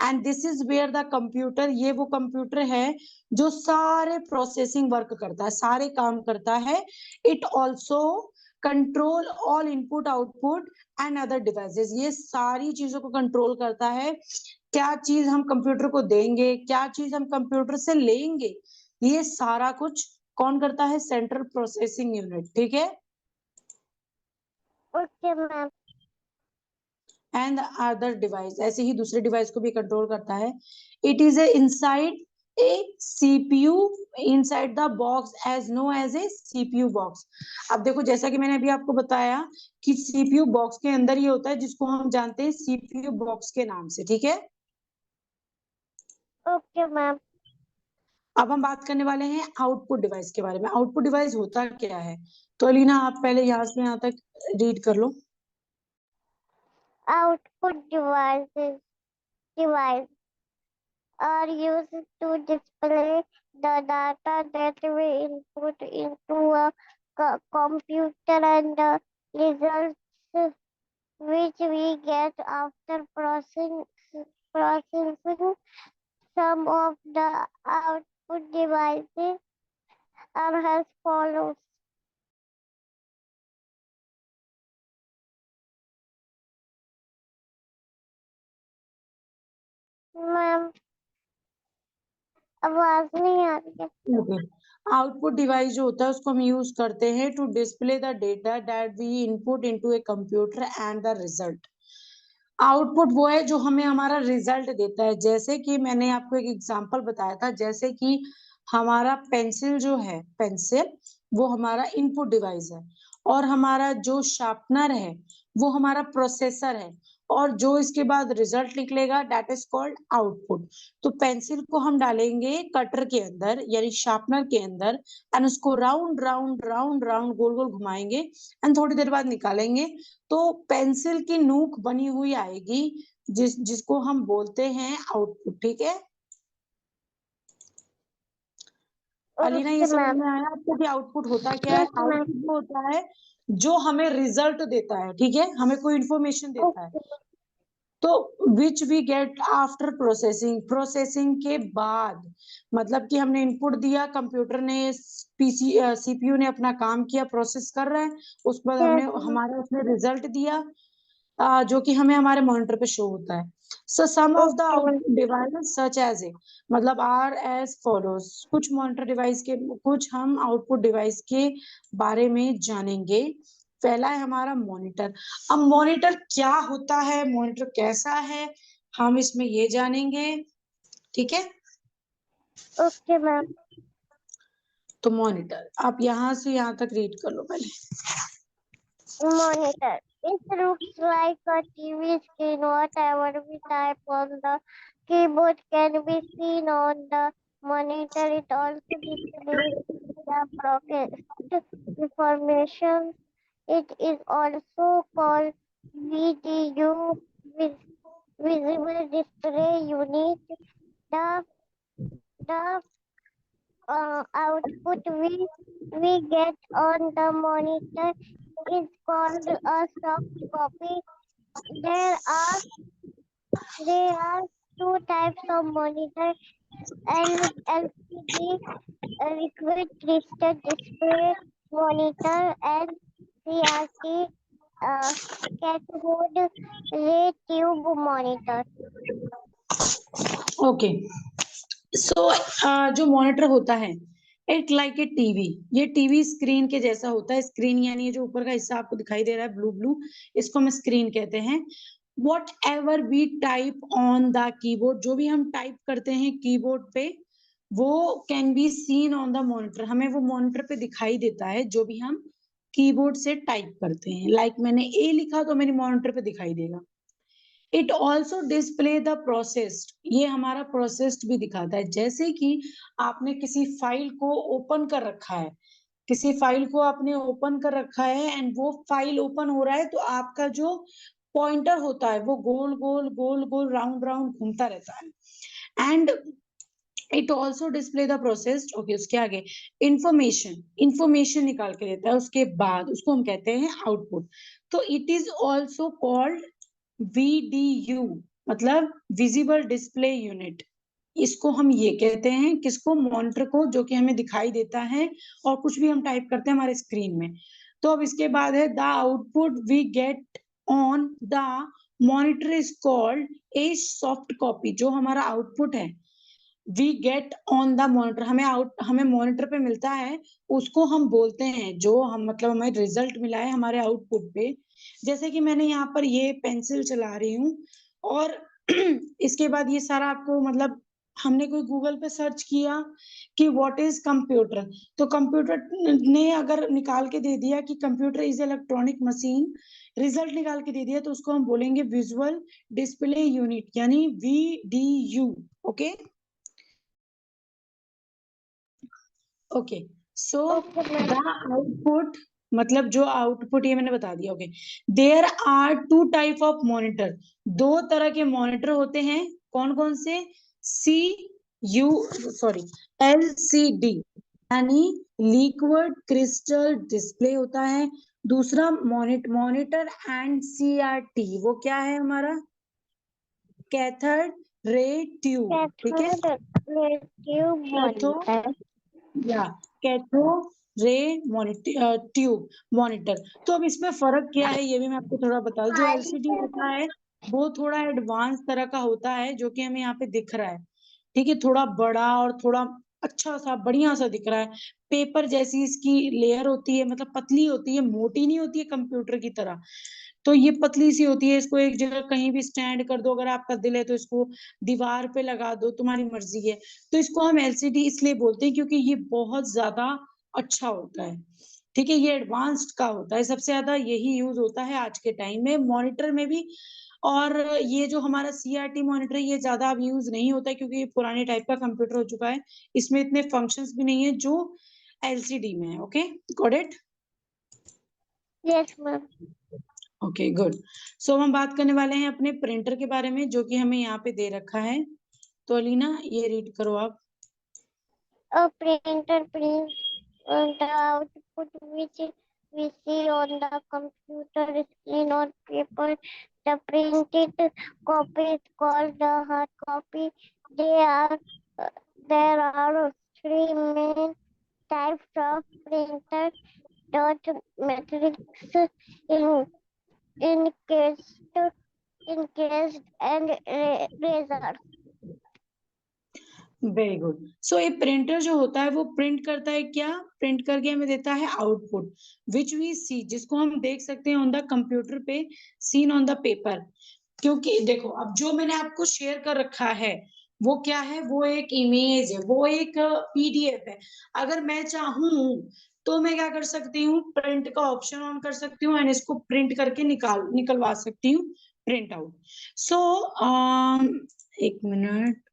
And this is where the computer, ये वो कंप्यूटर है जो सारे प्रोसेसिंग वर्क करता है, सारे काम करता है। It also control all input output and other devices, ये सारी चीजों को कंट्रोल करता है। क्या चीज हम कंप्यूटर को देंगे, क्या चीज हम कंप्यूटर से लेंगे, ये सारा कुछ कौन करता है? Central processing unit. ठीक है?
Okay ma'am.
And other device, ऐसे ही दूसरे डिवाइस को भी कंट्रोल करता है। It is a inside a CPU inside the box as known as a CPU box. अब देखो, जैसा कि मैंने अभी आपको बताया कि सीपीयू बॉक्स के अंदर ही होता है, जिसको हम जानते हैं सीपीयू बॉक्स के नाम से। ठीक है?
Okay ma'am.
अब हम बात करने वाले हैं आउटपुट डिवाइस के बारे में। आउटपुट डिवाइस होता क्या है? तो अलीना, आप पहले यहाँ से यहाँ तक रीड कर लो।
Output device are used to display the data that we input into a computer and the results which we get after processing. Some of the output devices are as follows. Ma'am आवाज नहीं आ रही है।
Okay, output device जो होता है उसको हम use करते हैं to display the data that we input into a computer and the result. Output वो है जो हमें हमारा रिजल्ट देता है। जैसे कि मैंने आपको एक एग्जांपल बताया था, जैसे कि हमारा पेंसिल जो है, पेंसिल वो हमारा इनपुट डिवाइस है, और हमारा जो शार्पनर है वो हमारा प्रोसेसर है, और जो इसके बाद रिजल्ट निकलेगा दैट इज कॉल्ड आउटपुट। तो पेंसिल को हम डालेंगे कटर के अंदर यानी शार्पनर के अंदर, एंड उसको राउंड राउंड राउंड राउंड गोल गोल घुमाएंगे एंड थोड़ी देर बाद निकालेंगे, तो पेंसिल की नोक बनी हुई आएगी जिसको हम बोलते हैं आउटपुट। ठीक है अलीना, ये
Okay,
समझ
ma'am.
में आया आपको कि आउटपुट होता क्या है?
Yes, ma'am.
आउटपुट वो होता है जो हमें रिजल्ट देता है, ठीक है, हमें कोई इंफॉर्मेशन देता है।
Okay.
तो which we get after processing, processing के बाद, मतलब कि हमने इनपुट दिया, कंप्यूटर ने पीसी सीपीयू ने अपना काम किया, प्रोसेस कर रहा है, उस पर
Yes,
हमने
ma'am.
हमारे उसने रिजल्ट दिया, जो कि हमें हमारे मॉनिटर पे शो होता है। So some of the
Okay, ma'am.
Output device such as a, मतलब आर एज फॉलोज, कुछ मॉनिटर डिवाइस के, कुछ हम आउटपुट डिवाइस के बारे में जानेंगे। पहला है हमारा मॉनिटर। अब मॉनिटर क्या होता है, मॉनिटर कैसा है, हम इसमें ये जानेंगे। ठीक है,
Okay, ma'am.
तो मॉनिटर आप यहाँ से यहाँ तक रीड कर लो पहले।
Monitor. It looks like a TV screen. Whatever we type on the keyboard can be seen on the monitor. It also displays the broadcast information. It is also called VDU, Visible Display Unit. The the output we get on the monitor is called a soft copy. There are there are two types of monitor: LCD, liquid crystal display monitor, and CRT, cathode ray tube monitor.
Okay, so जो monitor होता है, it like a TV, ये TV screen के जैसा होता है। Screen यानी ये जो ऊपर का हिस्सा आपको दिखाई दे रहा है ब्लू ब्लू, इसको हम स्क्रीन कहते हैं। Whatever we type on the keyboard, जो भी हम टाइप करते हैं कीबोर्ड पे, वो can be seen on the monitor, हमें वो मॉनिटर पे दिखाई देता है जो भी हम कीबोर्ड से टाइप करते हैं। लाइक मैंने ए लिखा तो मेरी मॉनिटर पे दिखाई देगा। It also display the processed, ये हमारा प्रोसेस्ड भी दिखाता है। जैसे कि आपने किसी फाइल को ओपन कर रखा है, किसी फाइल को आपने ओपन कर रखा है एंड वो फाइल ओपन हो रहा है, तो आपका जो पॉइंटर होता है वो गोल गोल गोल गोल राउंड राउंड घूमता रहता है। And it also display the processed, okay, उसके आगे इंफॉर्मेशन, इंफॉर्मेशन निकाल के देता है, उसके बाद उसको हम कहते हैं आउटपुट। तो it is also called VDU, मतलब विजिबल डिस्प्ले यूनिट। इसको हम ये कहते हैं किसको, मॉनिटर को, जो कि हमें दिखाई देता है और कुछ भी हम टाइप करते हैं हमारे स्क्रीन में। तो अब इसके बाद है the output we get on the monitor is called a soft copy. जो हमारा आउटपुट है we get on the monitor, हमें मॉनिटर पे मिलता है, उसको हम बोलते हैं, जो हम मतलब हमें रिजल्ट मिला है हमारे आउटपुट पे। जैसे कि मैंने यहाँ पर ये पेंसिल चला रही हूँ, और इसके बाद ये सारा आपको मतलब हमने कोई गूगल पे सर्च किया कि व्हाट इज कंप्यूटर, तो कंप्यूटर ने अगर निकाल के दे दिया कि computer is electronic machine, result निकाल के दे दिया, तो उसको हम बोलेंगे विजुअल डिस्प्ले यूनिट यानी VDU। Okay okay, so
Okay, ma'am.
The output, मतलब जो आउटपुट, ये मैंने बता दिया। Okay, there are two type of monitor, दो तरह के मॉनिटर होते हैं। कौन कौन से? सी यू सॉरी LCD यानी लिक्विड क्रिस्टल डिस्प्ले होता है। दूसरा मॉनिटर एंड CRT, वो क्या है हमारा? Cathode ray tube. ठीक है,
Cathode ray tube
कैथो
monitor.
या कैथो रे ट्यूब मॉनिटर। तो अब इसमें फर्क क्या है ये भी मैं आपको थोड़ा बता दूं। जो LCD होता है वो थोड़ा एडवांस तरह का होता है, जो कि हमें यहाँ पे दिख रहा है, ठीक है, थोड़ा बड़ा और थोड़ा अच्छा सा बढ़िया सा दिख रहा है, पेपर जैसी इसकी लेयर होती है, मतलब पतली होती है, मोटी नहीं होती है कंप्यूटर की तरह। तो ये पतली सी होती है, इसको एक जगह कहीं भी स्टैंड कर दो, अगर आपका दिल है तो इसको दीवार पे लगा दो, तुम्हारी मर्जी है। तो इसको हम एलसीडी इसलिए बोलते हैं क्योंकि ये बहुत ज्यादा अच्छा होता है। ठीक है, ये एडवांस्ड का होता है, सबसे ज्यादा यही यूज होता है आज के टाइम में, मॉनिटर में भी। और ये जो हमारा सीआरटी मॉनिटर है, ये ज्यादा अब यूज नहीं होता है क्योंकि ये पुराने टाइप का कंप्यूटर हो चुका है, इसमें इतने फंक्शंस भी नहीं है जो एलसीडी में है। Okay, got it?
Yes ma'am.
Okay, good. So हम बात करने वाले हैं अपने प्रिंटर के बारे में, जो कि हमें यहाँ पे दे रखा है। तो अलीना, ये रीड करो आप।
A printer prints the output which we see on the computer screen or paper. The printed copy is called the hard copy. They are there are three main types of printers: dot matrix, in encased, encased, and razor.
Very good. So ये printer जो होता है वो print करता है क्या? Print करके हमें देता है आउटपुट, विच वी सी, जिसको हम देख सकते हैं ऑन द कंप्यूटर पे, सीन ऑन द पेपर। क्योंकि देखो, अब जो मैंने आपको शेयर कर रखा है वो क्या है? वो एक इमेज है, वो एक पीडीएफ है। अगर मैं चाहूं तो मैं क्या कर सकती हूँ? प्रिंट का ऑप्शन ऑन कर सकती हूँ एंड इसको प्रिंट करके निकलवा सकती हूँ, प्रिंट आउट। सो एक मिनट।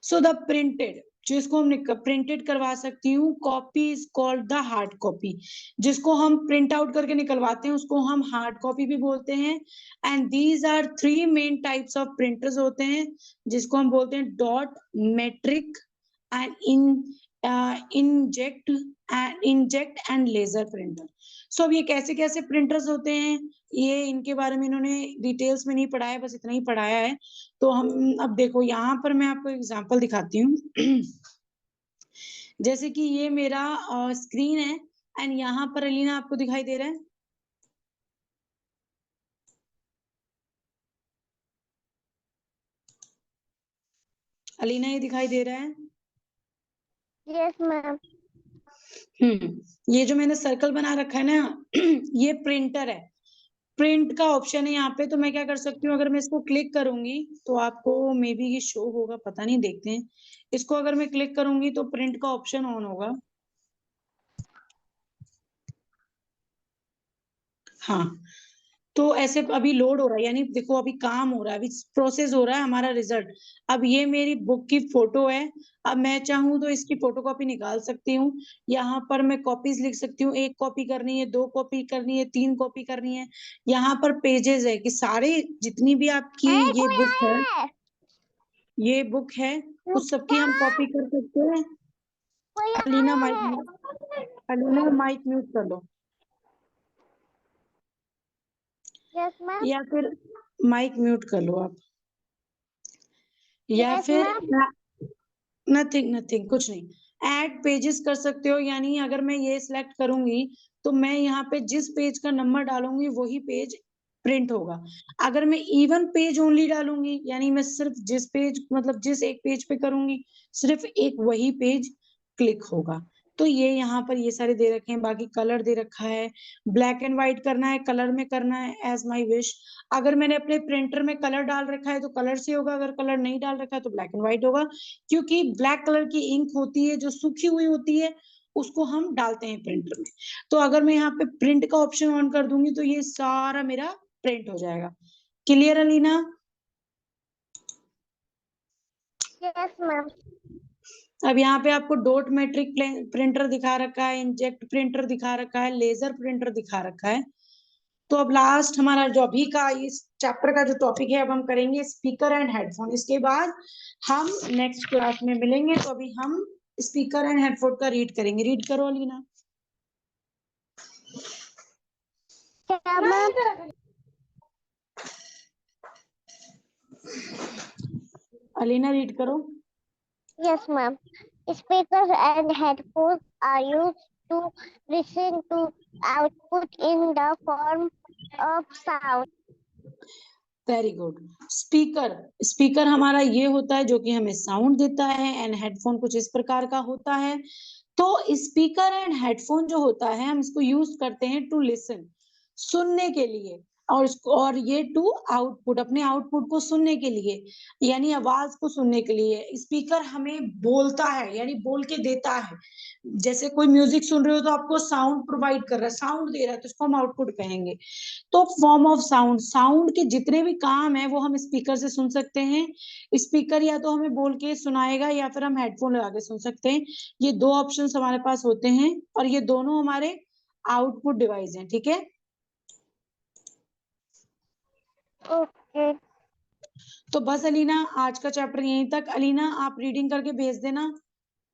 सो द प्रिंटेड, जिसको हम प्रिंटेड करवा सकती हूँ, copy is called the hard copy. जिसको हम प्रिंट आउट करके निकलवाते हैं उसको हम हार्ड कॉपी भी बोलते हैं। And these are three main types of printers होते हैं, जिसको हम बोलते हैं dot, matrix and inkjet and laser printer. So अब ये कैसे कैसे प्रिंटर्स होते हैं, ये इनके बारे में इन्होंने डिटेल्स में नहीं पढ़ाया, बस इतना ही पढ़ाया है। तो हम अब देखो, यहाँ पर मैं आपको एग्जांपल दिखाती हूँ। जैसे कि ये मेरा स्क्रीन है एंड यहाँ पर अलीना आपको दिखाई दे रहा है? अलीना, ये दिखाई दे रहा है?
Yes ma'am.
ये जो मैंने सर्कल बना रखा है ना, ये प्रिंटर है, प्रिंट का ऑप्शन है यहाँ पे। तो मैं क्या कर सकती हूँ, अगर मैं इसको क्लिक करूंगी तो आपको मे बी ये शो होगा, पता नहीं, देखते हैं। इसको अगर मैं क्लिक करूंगी तो प्रिंट का ऑप्शन ऑन होगा। हाँ, तो ऐसे अभी लोड हो रहा है, यानी देखो अभी काम हो रहा है, अभी प्रोसेस हो रहा है हमारा रिजल्ट। अब ये मेरी बुक की फोटो है, अब मैं चाहूँ तो इसकी फोटोकॉपी निकाल सकती हूँ। यहाँ पर मैं कॉपीज लिख सकती हूँ, एक कॉपी करनी है, दो कॉपी करनी है, तीन कॉपी करनी है। यहाँ पर पेजेस है कि सारे जितनी भी आपकी ये
कोई
बुक है,
आया है?
ये बुक है, उस सबकी
रुकता,
हम कॉपी कर सकते हैं।
कोई
अलीना
आया
माइक
है?
अलीना माइक म्यूट कर लो,
यस मैम।
या फिर माइक म्यूट कर लो आप, या
यस
फिर
मैम।
नथिंग नथिंग, कुछ नहीं। ऐड पेजेस कर सकते हो, यानी अगर मैं ये सिलेक्ट करूंगी तो मैं यहाँ पे जिस पेज का नंबर डालूंगी वही पेज प्रिंट होगा। अगर मैं इवन पेज ओनली डालूंगी, यानी मैं सिर्फ जिस पेज, मतलब जिस एक पेज पे करूंगी, सिर्फ एक वही पेज क्लिक होगा। तो ये यहाँ पर ये सारे दे रखे हैं, बाकी कलर दे रखा है, ब्लैक एंड व्हाइट करना है, कलर में करना है, एज माई विश। अगर मैंने अपने प्रिंटर में कलर डाल रखा है तो कलर से होगा, अगर कलर नहीं डाल रखा है तो ब्लैक एंड व्हाइट होगा। क्योंकि ब्लैक कलर की इंक होती है जो सूखी हुई होती है, उसको हम डालते हैं प्रिंटर में। तो अगर मैं यहाँ पे प्रिंट का ऑप्शन ऑन कर दूंगी तो ये सारा मेरा प्रिंट हो जाएगा। क्लियर अलीना?
Yes ma'am.
अब यहाँ पे आपको डॉट मेट्रिक प्रिंटर दिखा रखा है, इंजेक्ट प्रिंटर दिखा रखा है, लेजर प्रिंटर दिखा रखा है। तो अब लास्ट हमारा जो अभी का इस चैप्टर का जो टॉपिक है, अब हम करेंगे स्पीकर एंड हेडफोन। इसके बाद हम नेक्स्ट क्लास में मिलेंगे। तो अभी हम स्पीकर एंड हेडफोन का रीड करेंगे। रीड करो अलीना।
क्या मैम?
अलीना रीड करो।
Yes, ma'am. Speakers and headphones are used to listen to output in the form of sound.
Very good. Speaker, speaker हमारा ये होता है जो कि हमें साउंड देता है, एंड हेडफोन कुछ इस प्रकार का होता है। तो स्पीकर एंड हेडफोन जो होता है हम इसको यूज करते हैं टू लिसन, सुनने के लिए, और ये टू आउटपुट, अपने आउटपुट को सुनने के लिए, यानी आवाज को सुनने के लिए। स्पीकर हमें बोलता है, यानी बोल के देता है। जैसे कोई म्यूजिक सुन रहे हो तो आपको साउंड प्रोवाइड कर रहा है, साउंड दे रहा है, तो इसको हम आउटपुट कहेंगे। तो फॉर्म ऑफ साउंड, साउंड के जितने भी काम है वो हम स्पीकर से सुन सकते हैं। स्पीकर या तो हमें बोल के सुनाएगा या फिर हम हेडफोन लगा के सुन सकते हैं। ये दो ऑप्शंस हमारे पास होते हैं, और ये दोनों हमारे आउटपुट डिवाइस हैं। ठीक है,
ओके।
तो बस अलीना, आज का चैप्टर यहीं तक। अलीना आप रीडिंग करके भेज देना,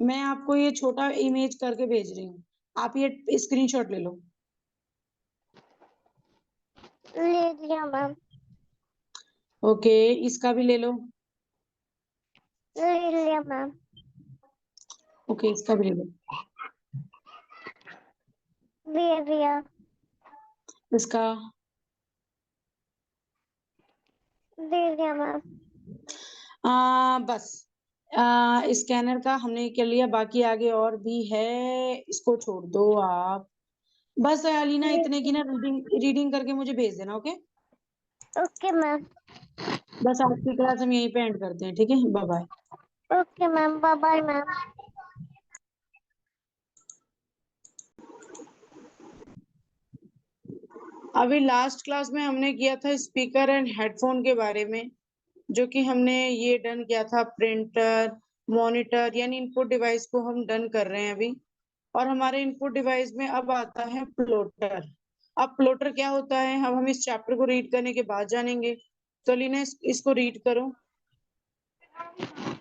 मैं आपको ये छोटा इमेज करके भेज रही हूँ, आप ये स्क्रीनशॉट ले लो।
ले लिया मैम।
ओके, इसका भी ले लो।
ले लिया मैम।
ओके, इसका भी ले लो।
ले लिया।
इसका
ले लिया मैम।
बस स्कैनर का हमने कर लिया, बाकी आगे और भी है, इसको छोड़ दो आप। बस अलीना इतने की ना रीडिंग रीडिंग करके मुझे भेज देना। Okay,
okay ma'am.
बस आज की क्लास हम यहीं पे एंड करते हैं। ठीक है, bye bye.
Okay ma'am, bye bye ma'am.
अभी लास्ट क्लास में हमने किया था स्पीकर एंड हेडफोन के बारे में, जो कि हमने ये डन किया था। प्रिंटर, मॉनिटर, यानी इनपुट डिवाइस को हम डन कर रहे हैं अभी। और हमारे इनपुट डिवाइस में अब आता है प्लॉटर। अब प्लॉटर क्या होता है अब हम इस चैप्टर को रीड करने के बाद जानेंगे। तो लीना इसको रीड करो।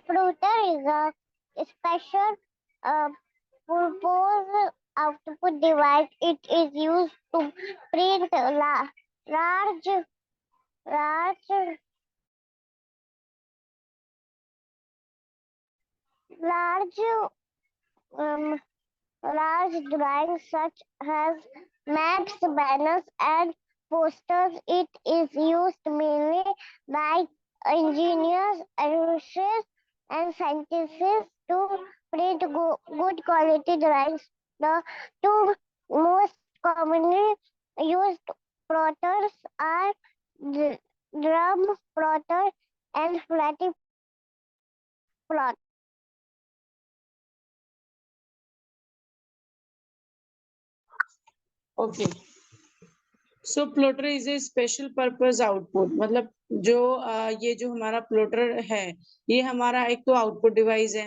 Plotter is a special purpose output device. It is used to print large, large, large, um, large drawings such as maps, banners, and posters. It is used mainly by engineers, artists, and scientists to print good quality drawings. The two most commonly used plotters are drum plotter and flatty plotter.
Okay, so plotter is a special purpose output, मतलब जो ये जो हमारा plotter है, ये हमारा एक तो आउटपुट डिवाइस है,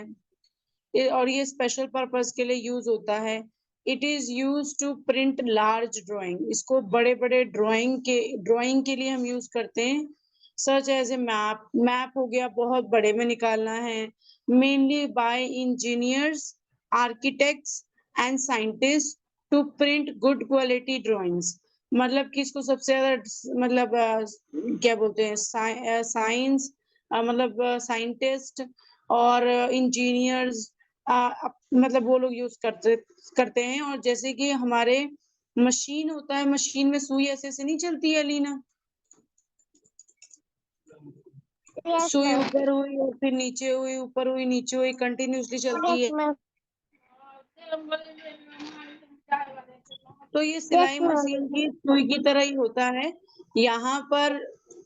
और ये स्पेशल पर्पस के लिए यूज होता है। It is use to print large drawing, इसको बड़े बड़े ड्राइंग के लिए हम यूज करते हैं। Such as a map, map हो गया, बहुत बड़े में निकालना है। Mainly by engineers, architects and scientist to print good quality drawings. मतलब कि इसको सबसे ज्यादा मतलब क्या बोलते हैं, साइंस, मतलब साइंटिस्ट और इंजीनियर्स, मतलब वो लोग यूज करते करते हैं। और जैसे कि हमारे मशीन होता है, मशीन में सुई ऐसे ऐसे नहीं चलती है अलीना,
Yes,
सुई
ma'am.
ऊपर हुई और फिर नीचे हुई, ऊपर हुई नीचे हुई, कंटिन्यूसली चलती
Yes,
है।
ma'am.
तो ये
Yes,
सिलाई
ma'am.
मशीन की सुई की तरह ही होता है। यहाँ पर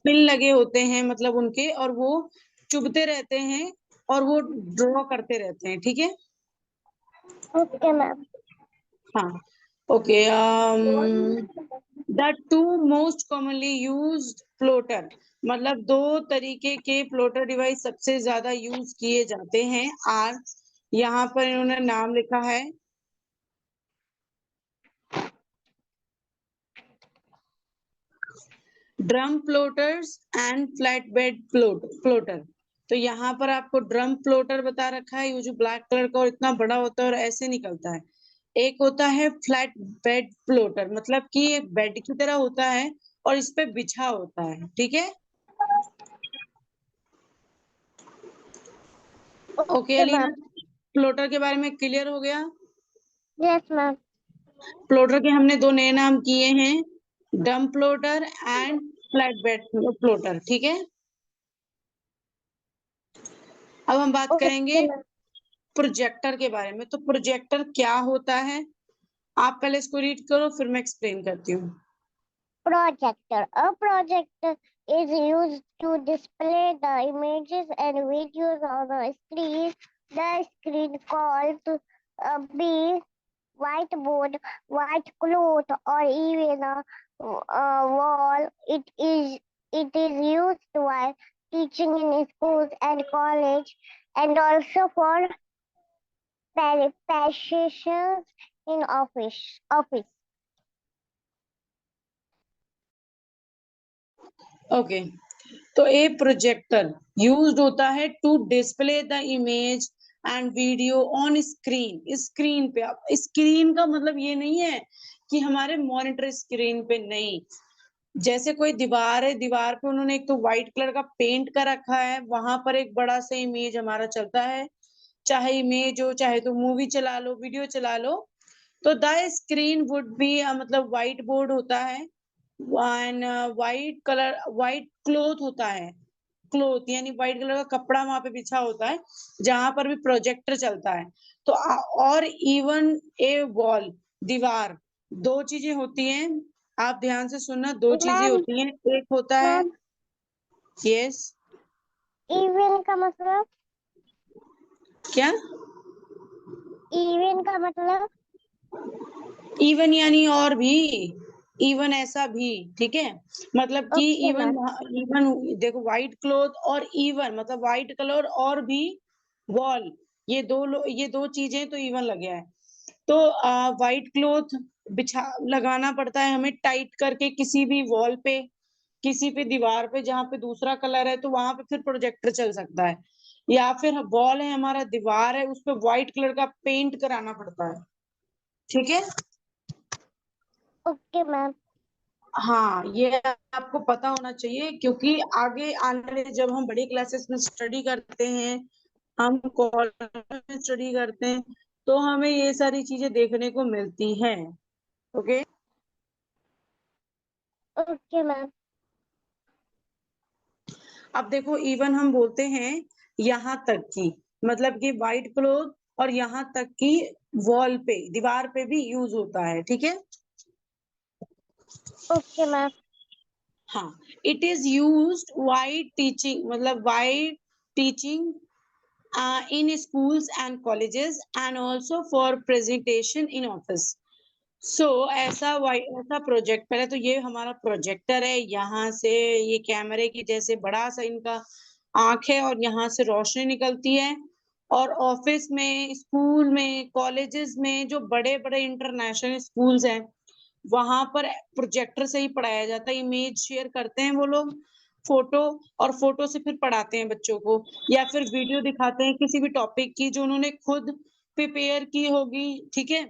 पिन लगे होते हैं, मतलब उनके, और वो चुभते रहते हैं और वो ड्रॉ करते रहते हैं। ठीक है,
Okay, ma'am.
हाँ, okay. The two most commonly used plotter, मतलब दो तरीके के प्लॉटर डिवाइस सबसे ज्यादा यूज किए जाते हैं। आर, यहाँ पर इन्होंने नाम लिखा है, drum plotters and flat bed plotter. तो यहाँ पर आपको ड्रम प्लॉटर बता रखा है, ये जो ब्लैक कलर का और इतना बड़ा होता है और ऐसे निकलता है। एक होता है फ्लैट बेड प्लॉटर, मतलब कि एक बेड की तरह होता है और इस पे बिछा होता है। ठीक है, okay
Okay,
Alina,
ma'am.
Plotter के बारे में क्लियर हो गया।
Yes, ma'am.
प्लॉटर के हमने दो नए नाम किए हैं, डम plotter and flat bed floater, ठीक है। अब हम बात करेंगे
Okay, ma'am.
प्रोजेक्टर के बारे में। तो प्रोजेक्टर क्या होता है, आप पहले इसको रीड करो, फिर मैं एक्सप्लेन करती हूँ।
Projector. A projector is used to display the images and videos on a screen. The screen called be whiteboard, white cloth, or even a wall. It is used while teaching in schools and college, and also for presentations in office.
Okay, तो a projector used होता है to display the image and video on screen. Screen पे, आप screen का मतलब ये नहीं है कि हमारे मॉनिटर स्क्रीन पे, नहीं। जैसे कोई दीवार है, दीवार पे उन्होंने एक तो व्हाइट कलर का पेंट कर रखा है, वहां पर एक बड़ा सा इमेज हमारा चलता है, चाहे इमेज हो, चाहे तो मूवी चला लो, वीडियो चला लो। तो द स्क्रीन वुड बी, मतलब व्हाइट बोर्ड होता है, and white colour, white cloth होता है। क्लोथ यानी व्हाइट कलर का कपड़ा वहां पे बिछा होता है, जहां पर भी प्रोजेक्टर चलता है। तो और इवन ए वॉल, दीवार, दो चीजें होती हैं, आप ध्यान से सुनना, दो चीजें
मैम
होती हैं। एक होता है,
मैम
यस,
इवन का मतलब
क्या,
इवन का मतलब
इवन यानी और भी, इवन ऐसा भी, ठीक है। मतलब कि
ओके
इवन,
मैम
इवन देखो, व्हाइट क्लोथ और इवन मतलब व्हाइट कलर और भी वॉल, ये दो चीजें तो इवन लगे हैं। तो व्हाइट क्लोथ बिछा लगाना पड़ता है हमें टाइट करके किसी भी वॉल पे, किसी पे दीवार पे जहां पे दूसरा कलर है, तो वहां पे फिर प्रोजेक्टर चल सकता है। या फिर वॉल है हमारा, दीवार है, उस पे व्हाइट कलर का पेंट कराना पड़ता है, ठीक है।
ओके मैम
हाँ, ये आपको पता होना चाहिए, क्योंकि आगे आने वाले जब हम बड़ी क्लासेस में स्टडी करते हैं, हम कॉलेज में स्टडी करते हैं, तो हमें ये सारी चीजें देखने को मिलती हैं। ओके,
ओके मैम
अब देखो, इवन हम बोलते हैं यहाँ तक की, मतलब कि व्हाइट क्लोथ और यहाँ तक की वॉल पे, दीवार पे भी यूज होता है, ठीक है।
ओके मैम
हाँ, it is used wide teaching, मतलब wide teaching in schools and colleges, and also for presentation in office. So ऐसा प्रोजेक्ट, पहले तो ये हमारा प्रोजेक्टर है, यहाँ से ये कैमरे की जैसे बड़ा सा इनका आंख है, और यहाँ से रोशनी निकलती है। और ऑफिस में, स्कूल में, कॉलेजेस में, जो बड़े बड़े इंटरनेशनल स्कूल्स हैं, वहां पर प्रोजेक्टर से ही पढ़ाया जाता है। इमेज शेयर करते हैं वो लोग, फोटो, और फोटो से फिर पढ़ाते हैं बच्चों को, या फिर वीडियो दिखाते हैं किसी भी टॉपिक की जो उन्होंने खुद प्रिपेयर की होगी, ठीक है।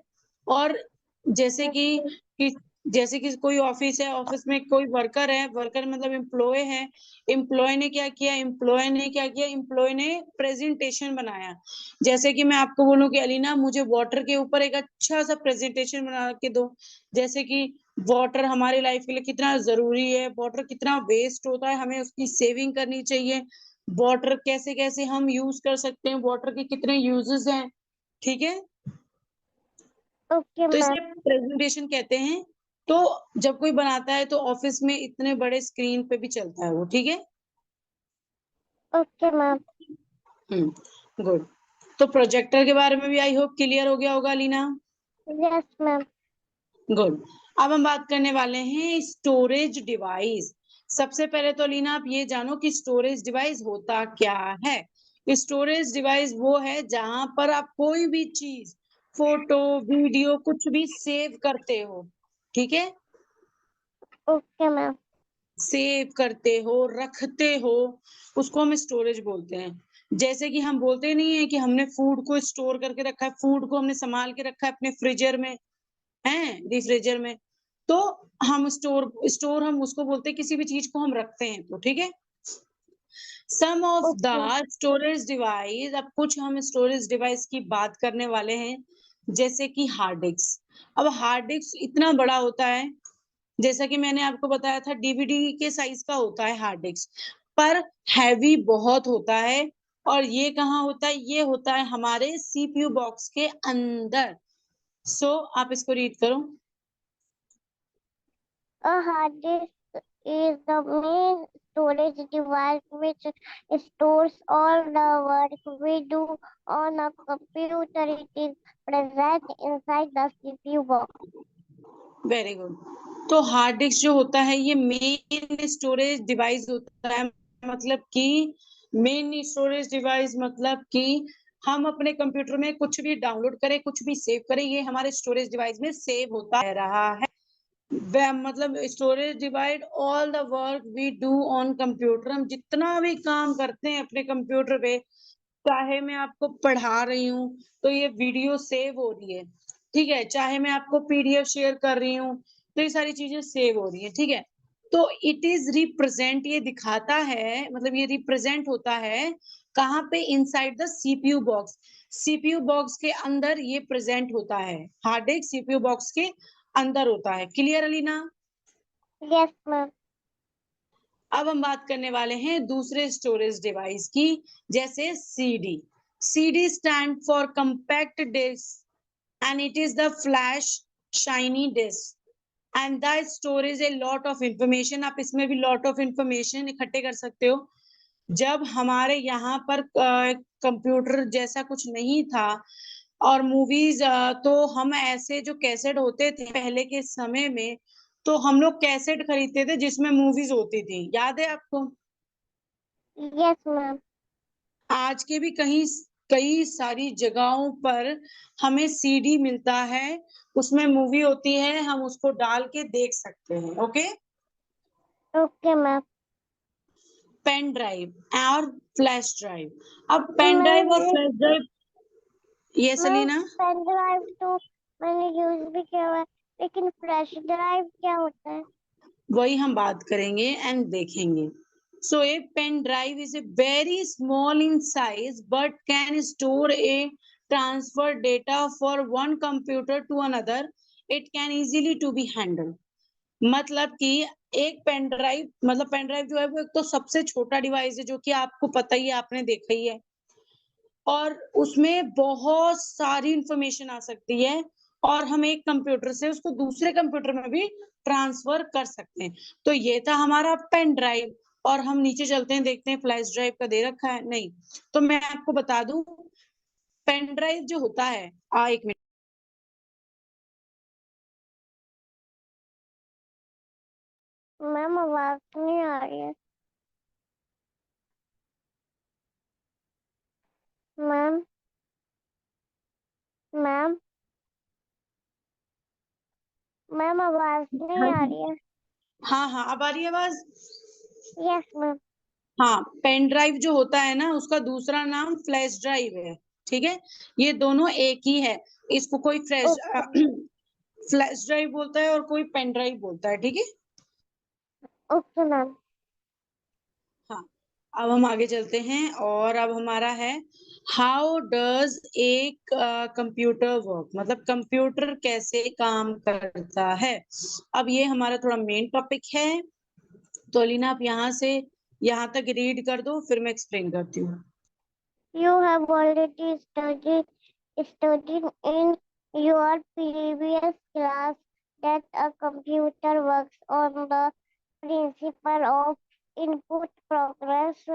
और जैसे
ओके
कि जैसे कि कोई ऑफिस है, ऑफिस में कोई वर्कर है, वर्कर मतलब एम्प्लॉय है, एम्प्लॉय ने क्या किया, एम्प्लॉय ने प्रेजेंटेशन बनाया। जैसे कि मैं आपको बोलूं कि अलीना, मुझे वाटर के ऊपर एक अच्छा सा प्रेजेंटेशन बना के दो। जैसे कि वाटर हमारी लाइफ के लिए कितना जरूरी है, वाटर कितना वेस्ट होता है, हमें उसकी सेविंग करनी चाहिए, वाटर कैसे कैसे हम यूज कर सकते हैं, वाटर के कितने यूजेस हैं, ठीक है।
ओके
तो
मैम
इसे प्रेजेंटेशन कहते हैं। तो जब कोई बनाता है तो ऑफिस में इतने बड़े स्क्रीन पे भी चलता है वो, ठीक है।
Okay ma'am
good. तो प्रोजेक्टर के बारे में भी आई होप क्लियर हो गया होगा लीना।
Yes ma'am
good. अब हम बात करने वाले हैं स्टोरेज डिवाइस। सबसे पहले तो लीना आप ये जानो कि स्टोरेज डिवाइस होता क्या है। स्टोरेज डिवाइस वो है जहां पर आप कोई भी चीज, फोटो, वीडियो, कुछ भी सेव करते हो, ठीक है।
ओके मैम
सेव करते हो, रखते हो, उसको हम स्टोरेज बोलते हैं। जैसे कि हम बोलते नहीं है कि हमने फूड को स्टोर करके रखा है, फूड को हमने संभाल के रखा है अपने फ्रीजर में, है, रिफ्रिजर में। तो हम स्टोर हम उसको बोलते हैं, किसी भी चीज को हम रखते हैं तो, ठीक है। Some of the
okay
storage device, अब कुछ हम स्टोरेज डिवाइस की बात करने वाले हैं, जैसे कि हार्ड डिस्क। अब हार्ड डिस्क इतना बड़ा होता है, जैसा कि मैंने आपको बताया था डीवीडी के साइज का होता है हार्ड डिस्क, पर हैवी बहुत होता है और ये कहाँ होता है? ये होता है हमारे सीपीयू बॉक्स के अंदर। आप इसको रीड करो।
A hard disk is the main storage device which stores all the work we do on a computer. It is present inside the CPU box.
Very good. तो हार्ड डिस्क जो होता है ये मेन स्टोरेज डिवाइस होता है, मतलब कि हम अपने कंप्यूटर में कुछ भी डाउनलोड करें, कुछ भी सेव करें, ये हमारे स्टोरेज डिवाइस में सेव होता रहा है। मतलब storage divide all the work we do on computer. हम जितना भी काम करते हैं अपने कंप्यूटर पे, चाहे मैं आपको पढ़ा रही हूँ तो ये वीडियो सेव हो रही है, ठीक है, चाहे मैं आपको पीडीएफ शेयर कर रही हूँ तो ये सारी चीजें सेव हो रही है, ठीक है। तो इट इज रिप्रेजेंट, ये दिखाता है, मतलब ये रिप्रेजेंट होता है कहाँ पे? Inside the CPU box. CPU box के अंदर ये प्रेजेंट होता है, हार्ड डिस्क सीपीयू बॉक्स के अंदर होता है। क्लियर अलीना?
Yes, ma'am.
अब हम बात करने वाले हैं दूसरे स्टोरेज डिवाइस की, जैसे CD. CD stand for compact disk and it is the flash shiny disk and the storage a lot of information. आप इसमें भी लॉट ऑफ इंफॉर्मेशन इकट्ठे कर सकते हो। जब हमारे यहाँ पर कंप्यूटर जैसा कुछ नहीं था और मूवीज, तो हम ऐसे जो कैसेट होते थे पहले के समय में, तो हम लोग कैसेट खरीदते थे जिसमें मूवीज होती थी, याद है आपको?
Yes, ma'am.
आज के भी कहीं कई सारी जगहों पर हमें सीडी मिलता है, उसमें मूवी होती है, हम उसको डाल के देख सकते हैं। Okay.
Okay, ma'am.
Pen drive और फ्लैश ड्राइव। अब पेन ड्राइव और
मैंने
फ्लैश ड्राइव, ये
मैम
सलीना,
पेन ड्राइव तो मैंने यूज भी किया हुआ है, लेकिन फ्लैश ड्राइव क्या होता है?
वही हम बात करेंगे एंड देखेंगे। So a pen drive is a very small in size but can store a transfer data for one computer to another. It can easily to be handle. मतलब कि एक पेन ड्राइव, मतलब पेन ड्राइव जो है वो एक तो सबसे छोटा डिवाइस है, जो कि आपको पता ही है, आपने देखा ही है, और उसमें बहुत सारी इंफॉर्मेशन आ सकती है और हम एक कंप्यूटर से उसको दूसरे कंप्यूटर में भी ट्रांसफर कर सकते हैं। तो ये था हमारा पेन ड्राइव। और हम नीचे चलते हैं, देखते हैं फ्लैश ड्राइव का दे रखा है नहीं। तो मैं आपको बता दूं, पेन ड्राइव जो होता है, एक मिनट,
मैम आवाज नहीं आ रही है। मैम मैम मैम आवाज नहीं आ रही है।
हाँ हाँ, अब आ रही है आवाज।
Yes ma'am.
हाँ, पेन ड्राइव जो होता है ना, उसका दूसरा नाम फ्लैश ड्राइव है, ठीक है। ये दोनों एक ही है। इसको कोई फ्लैश
ओके
फ्लैश ड्राइव बोलता है और कोई पेन ड्राइव बोलता है, ठीक है।
Okay ma'am.
हाँ, अब हम आगे चलते हैं और अब हमारा है, हाउ डज एक कंप्यूटर वर्क, मतलब कंप्यूटर कैसे काम करता है। अब ये हमारा थोड़ा मेन टॉपिक है, तो अलीना आप यहाँ से यहाँ तक रीड कर दो, फिर मैं एक्सप्लेन करती हूँ।
You have already studied in your previous class that a computer works on the principle of input progress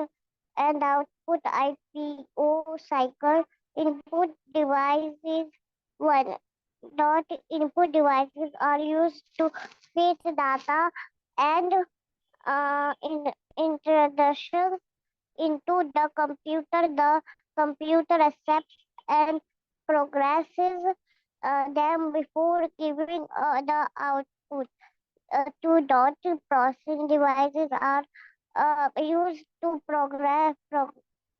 and output IPO cycle. Input devices one. Dot input devices are used to feed data and in introduction into the computer. The computer accepts and progresses them before giving the output. Two dot processing devices are used to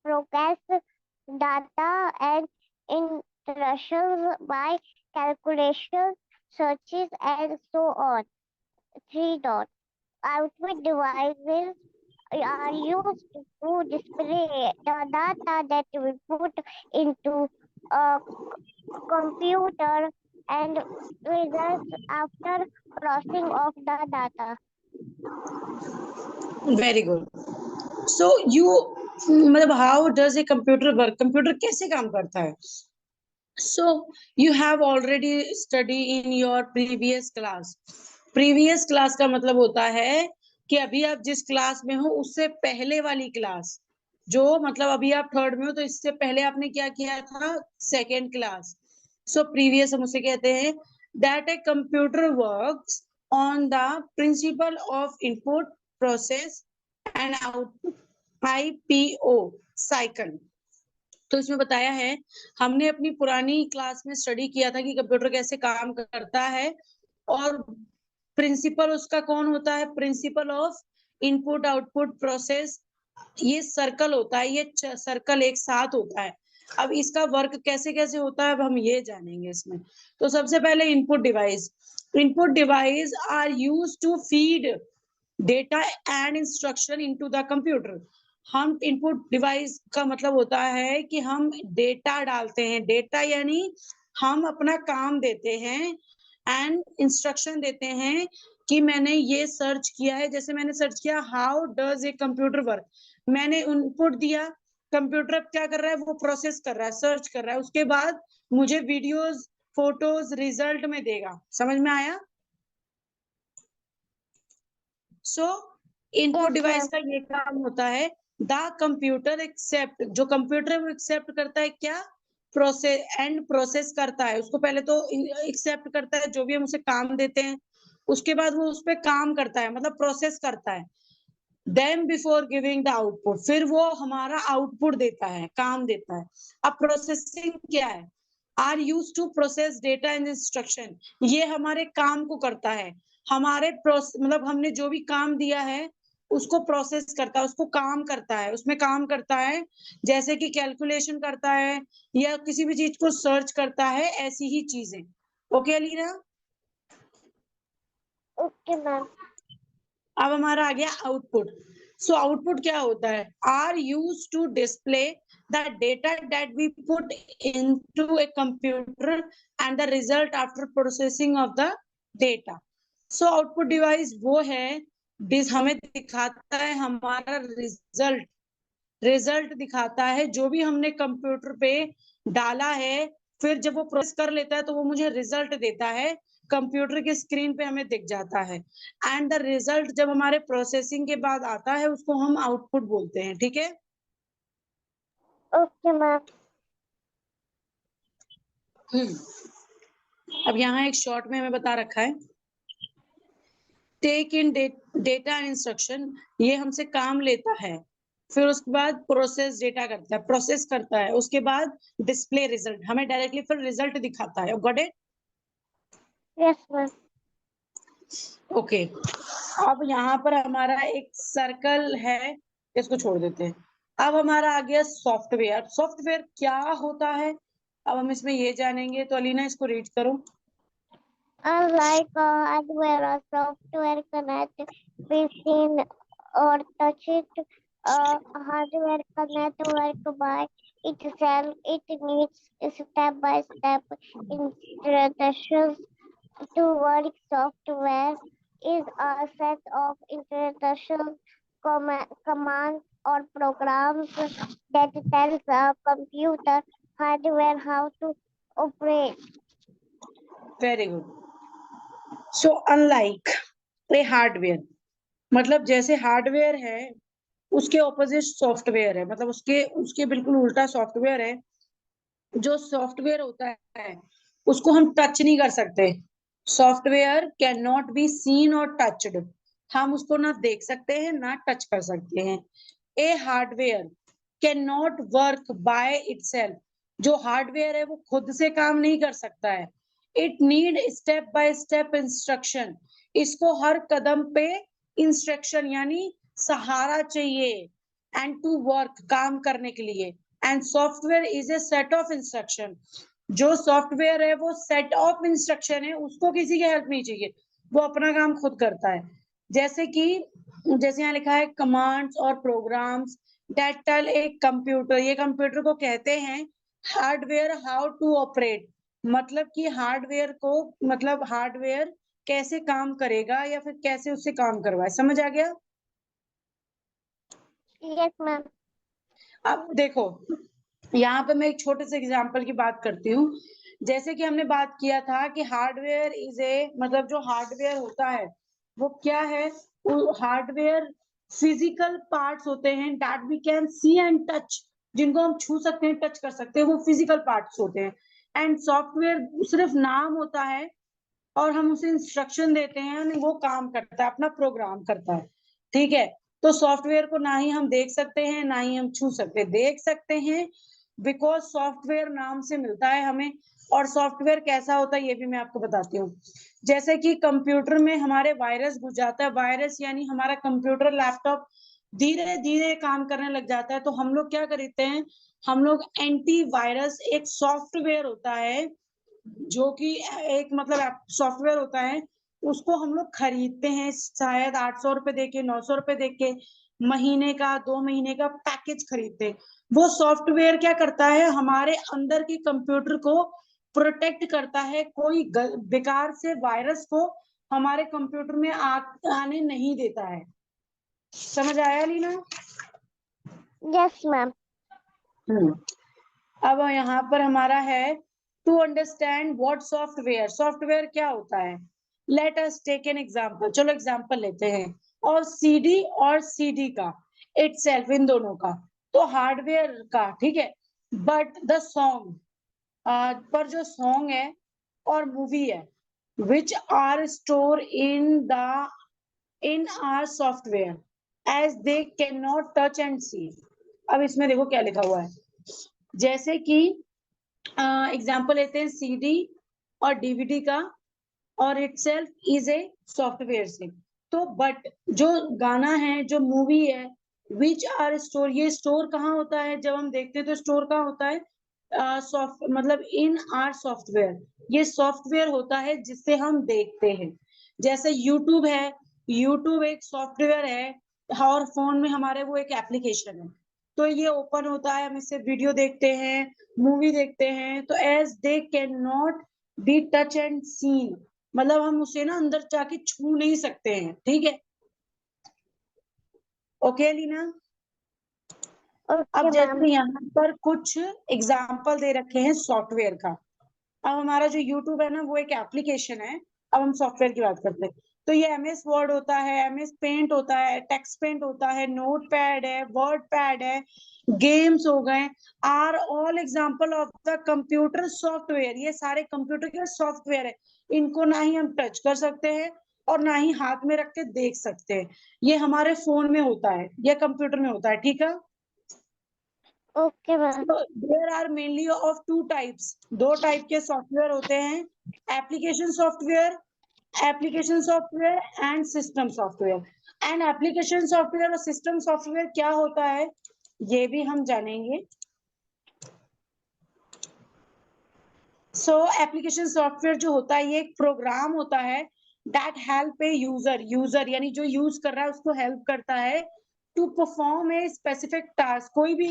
process data and instructions by calculations, searches, and so on. Three dot output devices are used to display the data that we put into a computer and results after processing of the data.
Very good. So you मतलब how does a computer work, computer कैसे काम करता है. So you have already study in your previous class. previous class का मतलब होता है कि अभी आप जिस क्लास में हो उससे पहले वाली क्लास, जो मतलब अभी आप थर्ड में हो तो इससे पहले आपने क्या किया था, सेकेंड क्लास. सो प्रीवियस हम उसे कहते हैं that a computer works on the principle of input process and output, IPO cycle. तो इसमें बताया है, हमने अपनी पुरानी क्लास में स्टडी किया था कि कंप्यूटर कैसे काम करता है और प्रिंसिपल उसका कौन होता है, principle of input output process. ये सर्कल होता है, ये सर्कल एक साथ होता है. अब इसका वर्क कैसे कैसे होता है अब हम ये जानेंगे इसमें. तो सबसे पहले input device are use to feed data and instruction into the computer. हम इनपुट डिवाइस का मतलब होता है कि हम डेटा डालते हैं, डेटा यानी हम अपना काम देते हैं एंड इंस्ट्रक्शन देते हैं कि मैंने ये सर्च किया है. जैसे मैंने सर्च किया how does a computer work, मैंने इनपुट दिया, कंप्यूटर क्या कर रहा है, वो प्रोसेस कर रहा है, सर्च कर रहा है, उसके बाद मुझे वीडियोस फोटोज रिजल्ट में देगा. समझ में आया. सो इनपुट डिवाइस का ये काम होता है, द कंप्यूटर एक्सेप्ट, जो कंप्यूटर है वो एक्सेप्ट करता है क्या, प्रोसेस एंड प्रोसेस करता है. उसको पहले तो एक्सेप्ट करता है जो भी हम उसे काम देते हैं, उसके बाद वो उस पर काम करता है मतलब प्रोसेस करता है. Then before giving the output, फिर वो हमारा आउटपुट देता है, काम देता है. अब प्रोसेसिंग क्या है, are use to process data and instruction, ये हमारे काम को करता है, हमारे मतलब हमने जो भी काम दिया है उसको प्रोसेस करता है, उसको काम करता है, उसमें काम करता है. जैसे कि कैलकुलेशन करता है या किसी भी चीज को सर्च करता है, ऐसी ही चीजें. ओके अलीना.
Okay ma'am.
अब हमारा आ गया आउटपुट. सो आउटपुट क्या होता है, are use to display the data that we put into a computer and the result after processing of the data. So output device वो है हमें दिखाता है हमारा रिजल्ट, रिजल्ट दिखाता है जो भी हमने कंप्यूटर पे डाला है. फिर जब वो प्रोसेस कर लेता है तो वो मुझे रिजल्ट देता है, कंप्यूटर की स्क्रीन पे हमें दिख जाता है. एंड द रिजल्ट जब हमारे प्रोसेसिंग के बाद आता है उसको हम आउटपुट बोलते हैं. ठीक है.
Okay ma'am.
अब यहाँ एक शॉर्ट में हमें बता रखा है, take in data and instruction, ये हमसे काम लेता है, फिर उसके बाद प्रोसेस डेटा करता है, प्रोसेस करता है, उसके बाद डिस्प्ले रिजल्ट, हमें डायरेक्टली फिर रिजल्ट दिखाता है. Got it.
Yes ma'am.
Okay. अब यहाँ पर हमारा एक सर्कल है, इसको छोड़ देते हैं. अब हमारा आ गया सॉफ्टवेयर. सॉफ्टवेयर क्या होता है अब हम इसमें ये जानेंगे. तो अलीना इसको रीड करो.
Unlike hardware or software cannot be seen or touched, hardware cannot work by itself. It needs step-by-step instructions to work. Software is a set of instructions, commands, or programs that tells a computer hardware how to operate.
Very good. So unlike A hardware, मतलब जैसे hardware है उसके opposite software है, मतलब उसके उसके बिल्कुल उल्टा सॉफ्टवेयर है. जो सॉफ्टवेयर होता है उसको हम टच नहीं कर सकते. Software can not be seen और टचड, हम उसको ना देख सकते हैं ना टच कर सकते हैं. ए hardware can not work by itself, जो हार्डवेयर है वो खुद से काम नहीं कर सकता है. It need step by step instruction, इसको हर कदम पे इंस्ट्रक्शन यानी सहारा चाहिए. एंड टू वर्क, काम करने के लिए. And software is a set of instruction, जो सॉफ्टवेयर है वो सेट ऑफ इंस्ट्रक्शन है, उसको किसी की हेल्प नहीं चाहिए, वो अपना काम खुद करता है. जैसे कि जैसे यहाँ लिखा है कमांड्स और programs that tell a computer, ये कंप्यूटर को कहते हैं हार्डवेयर हाउ टू ऑपरेट, मतलब कि हार्डवेयर को, मतलब हार्डवेयर कैसे काम करेगा या फिर कैसे उससे काम करवाए, समझ आ गया?
Yes ma'am.
अब देखो, यहाँ पे मैं एक छोटे से एग्जांपल की बात करती हूँ। जैसे कि हमने बात किया था कि हार्डवेयर इज ए, मतलब जो हार्डवेयर होता है वो क्या है, वो हार्डवेयर फिजिकल पार्ट्स होते हैं that we can see and touch, जिनको हम छू सकते हैं, टच कर सकते हैं, वो फिजिकल पार्ट्स होते हैं। एंड सॉफ्टवेयर सिर्फ नाम होता है और हम उसे इंस्ट्रक्शन देते हैं, वो काम करता है, अपना प्रोग्राम करता है। ठीक है, तो सॉफ्टवेयर को ना ही हम देख सकते हैं ना ही हम छू सकते, देख सकते हैं बिकॉज सॉफ्टवेयर नाम से मिलता है हमें। और सॉफ्टवेयर कैसा होता है ये भी मैं आपको बताती हूँ। जैसे कि कंप्यूटर में हमारे वायरस घुस जाता है, वायरस यानी हमारा कंप्यूटर लैपटॉप धीरे धीरे काम करने लग जाता है, तो हम लोग क्या करते हैं, हम लोग एंटी वायरस, एक सॉफ्टवेयर होता है जो कि एक मतलब सॉफ्टवेयर होता है, उसको हम लोग खरीदते हैं शायद 800 रुपए देके, 900 रुपए देके, महीने का 2 महीने का पैकेज खरीदते हैं। वो सॉफ्टवेयर क्या करता है, हमारे अंदर के कंप्यूटर को प्रोटेक्ट करता है, कोई बेकार से वायरस को हमारे कंप्यूटर में आने नहीं देता है। समझ आया लीना?
Yes ma'am.
अब यहाँ पर हमारा है to understand what software, software क्या होता है। Let us take an example, चलो एग्जांपल लेते हैं, और सीडी और सीडी का इटसेल्फ, इन दोनों का, तो हार्डवेयर का, ठीक है। बट द सॉन्ग, पर जो सॉन्ग है और मूवी है which are store in our software as they can not touch and see. अब इसमें देखो क्या लिखा हुआ है, जैसे कि एग्जाम्पल लेते हैं सीडी और डीवीडी का, और इटसेल्फ इज ए सॉफ्टवेयर से। तो बट जो गाना है, जो मूवी है, विच आर स्टोर, ये स्टोर कहाँ होता है, जब हम देखते हैं तो स्टोर कहाँ होता है, सॉफ्ट मतलब इन आर सॉफ्टवेयर, ये सॉफ्टवेयर होता है जिससे हम देखते हैं। जैसे यूट्यूब है, यूट्यूब एक सॉफ्टवेयर है, और फोन में हमारे वो एक एप्लीकेशन है, तो ये ओपन होता है, हम इससे वीडियो देखते हैं, मूवी देखते हैं, तो as they can not be touch and seen, मतलब हम उसे ना अंदर जाके छू नहीं सकते हैं, ठीक है। ओके लीना? अब
ओके मैम।
जैसे यहाँ पर कुछ एग्जाम्पल दे रखे हैं सॉफ्टवेयर का। अब हमारा जो यूट्यूब है ना वो एक एप्लीकेशन है, अब हम सॉफ्टवेयर की बात करते हैं। तो ये एमएस वर्ड होता है, एमएस पेंट होता है, टेक्स्ट पेंट होता है, नोट पैड है, वर्ड पैड है, गेम्स हो गए, are all example of the computer software, ये सारे कंप्यूटर के सॉफ्टवेयर है। इनको ना ही हम टच कर सकते हैं और ना ही हाथ में रख के देख सकते हैं, ये हमारे फोन में होता है या कंप्यूटर में होता है, ठीक है।
Okay ma'am.
So there are mainly of two types, दो टाइप के सॉफ्टवेयर होते हैं, application software, application software and system software. And application software और सिस्टम सॉफ्टवेयर क्या होता है ये भी हम जानेंगे। सो एप्लीकेशन सॉफ्टवेयर जो होता है ये एक प्रोग्राम होता है that help a user, user यानी जो यूज कर रहा है उसको हेल्प करता है to perform a specific task, कोई भी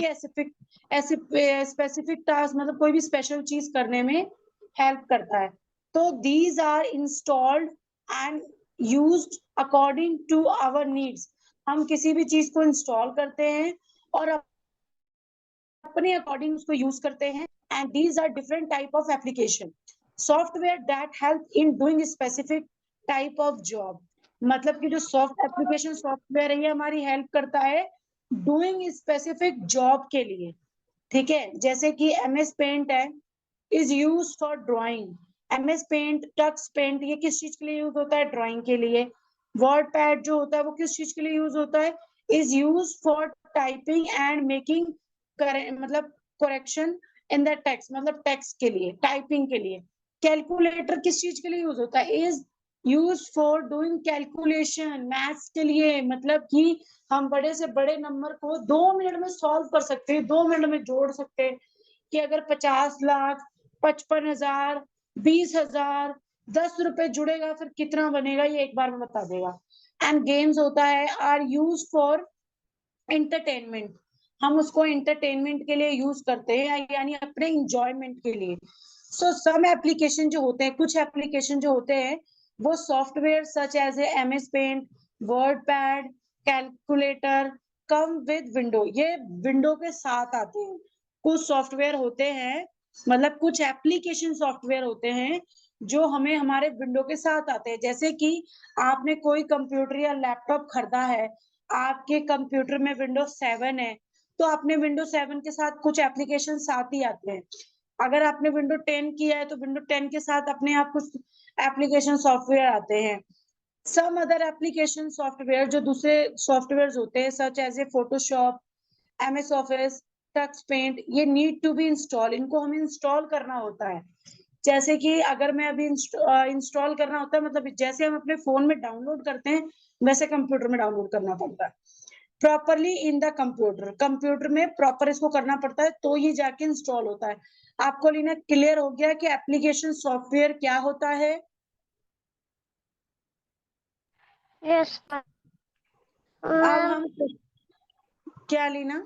स्पेसिफिक टास्क, मतलब कोई भी स्पेशल चीज करने में हेल्प करता है। तो these are installed and used according to our needs, हम किसी भी चीज को इंस्टॉल करते हैं और अपने अकॉर्डिंग उसको यूज करते हैं। And these are different type of application software that help in doing specific type of job, मतलब कि जो सॉफ्ट एप्लीकेशन सॉफ्टवेयर है ये हमारी हेल्प करता है डूइंग स्पेसिफिक जॉब के लिए, ठीक है। जैसे कि एमएस पेंट है, is use for drawing, MS Paint, Tux Paint, ये किस चीज के लिए यूज होता है, ड्राइंग के लिए। वर्ड पैड जो होता है वो किस चीज के लिए यूज होता है, is use for typing and making मतलब करेक्शन इन द टेक्स्ट, मतलब टेक्स्ट के लिए, टाइपिंग के लिए। कैलकुलेटर किस चीज के लिए यूज होता है, is use for doing calculation, maths के लिए, मतलब कि हम बड़े से बड़े नंबर को 2 मिनट में सॉल्व कर सकते हैं, 2 मिनट में जोड़ सकते हैं, कि अगर 50 लाख, 55 हजार, 20 हजार, 10 रुपए जुड़ेगा फिर कितना बनेगा ये एक बार में बता देगा। एंड गेम्स होता है आर यूज फॉर एंटरटेनमेंट, हम उसको एंटरटेनमेंट के लिए यूज करते हैं, यानी अपने इंजॉयमेंट के लिए। सो सम एप्लीकेशन जो होते हैं, कुछ एप्लीकेशन जो होते हैं वो software such as MS Paint, WordPad, calculator come with window, ये विंडो के साथ आते हैं। कुछ सॉफ्टवेयर होते हैं, मतलब कुछ एप्लीकेशन सॉफ्टवेयर होते हैं जो हमें हमारे विंडो के साथ आते हैं। जैसे कि आपने कोई कंप्यूटर या लैपटॉप खरीदा है, आपके कंप्यूटर में विंडोज 7 है, तो आपने विंडोज 7 के साथ कुछ एप्लीकेशन साथ ही आते हैं। अगर आपने विंडो 10 किया है तो विंडो 10 के साथ अपने आप कुछ एप्लीकेशन सॉफ्टवेयर आते हैं। सम अदर एप्लीकेशन सॉफ्टवेयर जो दूसरे सॉफ्टवेयर होते हैं such as a Photoshop, MS Office, touch paint, ये नीड टू बी इंस्टॉल, इनको हमें इंस्टॉल करना होता है। जैसे कि अगर मैं अभी इंस्टॉल करना होता है, मतलब जैसे हम अपने फोन में डाउनलोड करते हैं वैसे कंप्यूटर में डाउनलोड करना पड़ता है properly in the computer. Computer में प्रॉपर इसको करना पड़ता है तो ये जाके इंस्टॉल होता है। आपको लीना क्लियर हो गया कि एप्लीकेशन सॉफ्टवेयर क्या होता है?
यस
अब
मैम।
हम क्या लीना?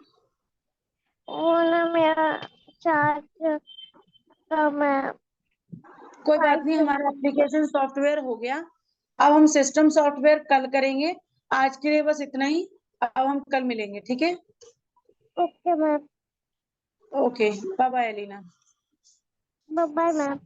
वो ना मेरा चार्ज कम है।
कोई बात नहीं, हमारा एप्लीकेशन सॉफ्टवेयर हो गया। अब हम सिस्टम सॉफ्टवेयर कल करेंगे। आज के लिए बस इतना ही। अब हम कल मिलेंगे, ठीक है?
Okay ma'am.
Okay, bye bye Elina.
Bye ma'am.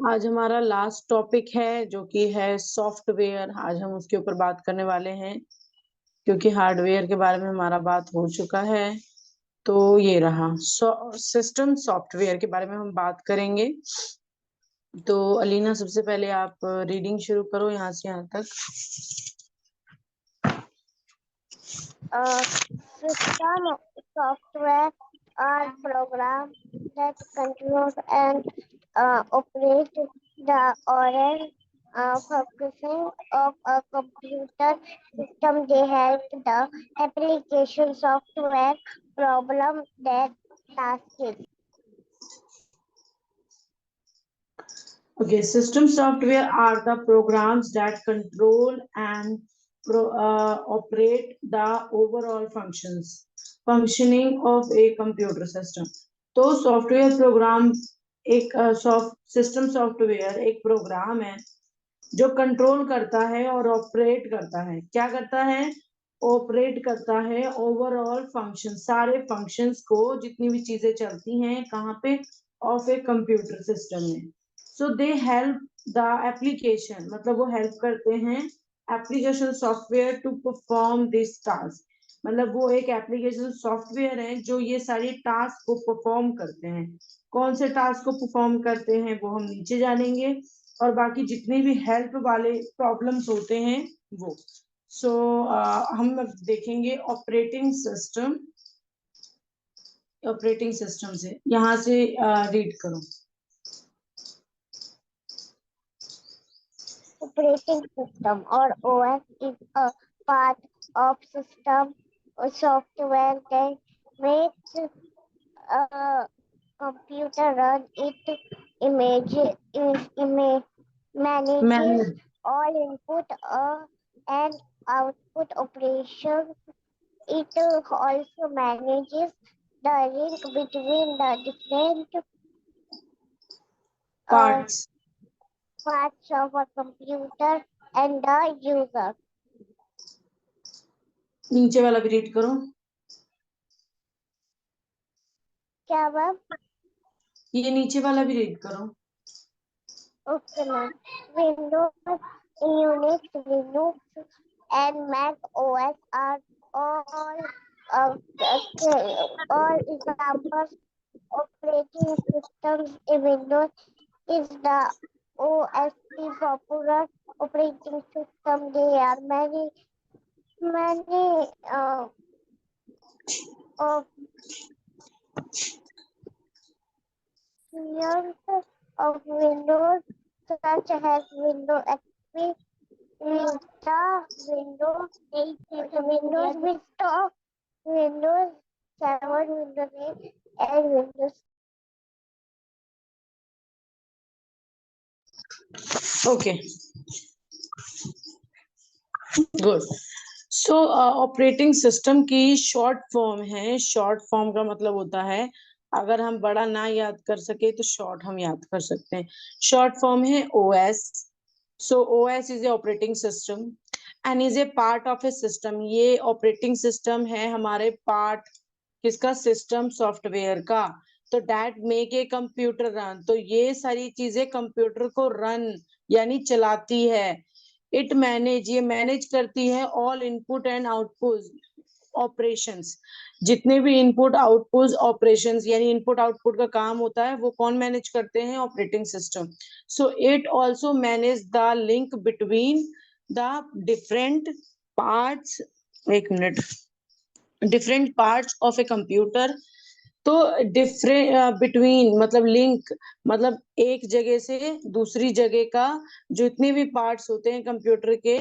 आज हमारा लास्ट टॉपिक है जो कि है सॉफ्टवेयर। आज हम उसके ऊपर बात करने वाले हैं क्योंकि हार्डवेयर के बारे में हमारा बात हो चुका है। तो ये रहा सिस्टम सॉफ्टवेयर के बारे में हम बात करेंगे। तो अलीना सबसे पहले आप रीडिंग शुरू करो यहाँ से यहाँ तक।
System software are programs that control and operate the overall functioning of a computer system. They help the application software problem that tasks.
Okay, system software are the programs that control and operate the overall functioning of a computer system. तो software program एक system software एक programme है जो control करता है और operate करता है। क्या करता है? ऑपरेट करता है ओवरऑल फंक्शन, सारे फंक्शंस को, जितनी भी चीजें चलती हैं कहाँ पे, ऑफ ए कंप्यूटर सिस्टम में। So they help the application, मतलब वो हेल्प करते हैं application software to perform this task. मतलब वो एक एप्लीकेशन सॉफ्टवेयर है जो ये सारी टास्क को परफॉर्म करते हैं। कौन से टास्क को परफॉर्म करते हैं वो हम नीचे जानेंगे, और बाकी जितने भी हेल्प वाले प्रॉब्लम्स होते हैं वो। सो हम देखेंगे ऑपरेटिंग सिस्टम से, यहाँ से रीड करो।
Operating system or OS is a part of system or software that makes a computer run. It manages
manage
all input and output operations. It also manages the link between the different uh,
parts.
parts of a computer and the user.
नीचे वाला भी read करो।
क्या ma'am?
ये नीचे वाला भी read करो।
Okay ma'am. Windows, Unix, Linux, and Mac OS are all examples of operating systems. Windows is the OSP popular operating system. There are many options of Windows such as Windows XP, Vista, Windows 8, Windows Vista, Windows 7, Windows 8, and Windows.
Okay, good. So operating system की short form है। Short form का मतलब होता है, अगर हम बड़ा ना याद कर सके तो शॉर्ट हम याद कर सकते हैं। शॉर्ट फॉर्म है OS. So OS is a operating system and is a part of A system. ये ऑपरेटिंग सिस्टम है हमारे पार्ट किसका, सिस्टम सॉफ्टवेयर का। तो that make a computer run, तो ये सारी चीजें कंप्यूटर को रन यानी चलाती है। इट मैनेज, ये मैनेज करती है all input and output operations. जितने भी इनपुट आउटपुट ऑपरेशंस यानी इनपुट आउटपुट का काम होता है वो कौन मैनेज करते हैं, operating system. So it also manage the link between the different parts, एक minute, different parts of a computer. तो डिफरेंट बिटवीन मतलब लिंक, मतलब एक जगह से दूसरी जगह का जितने भी पार्ट्स होते हैं कंप्यूटर के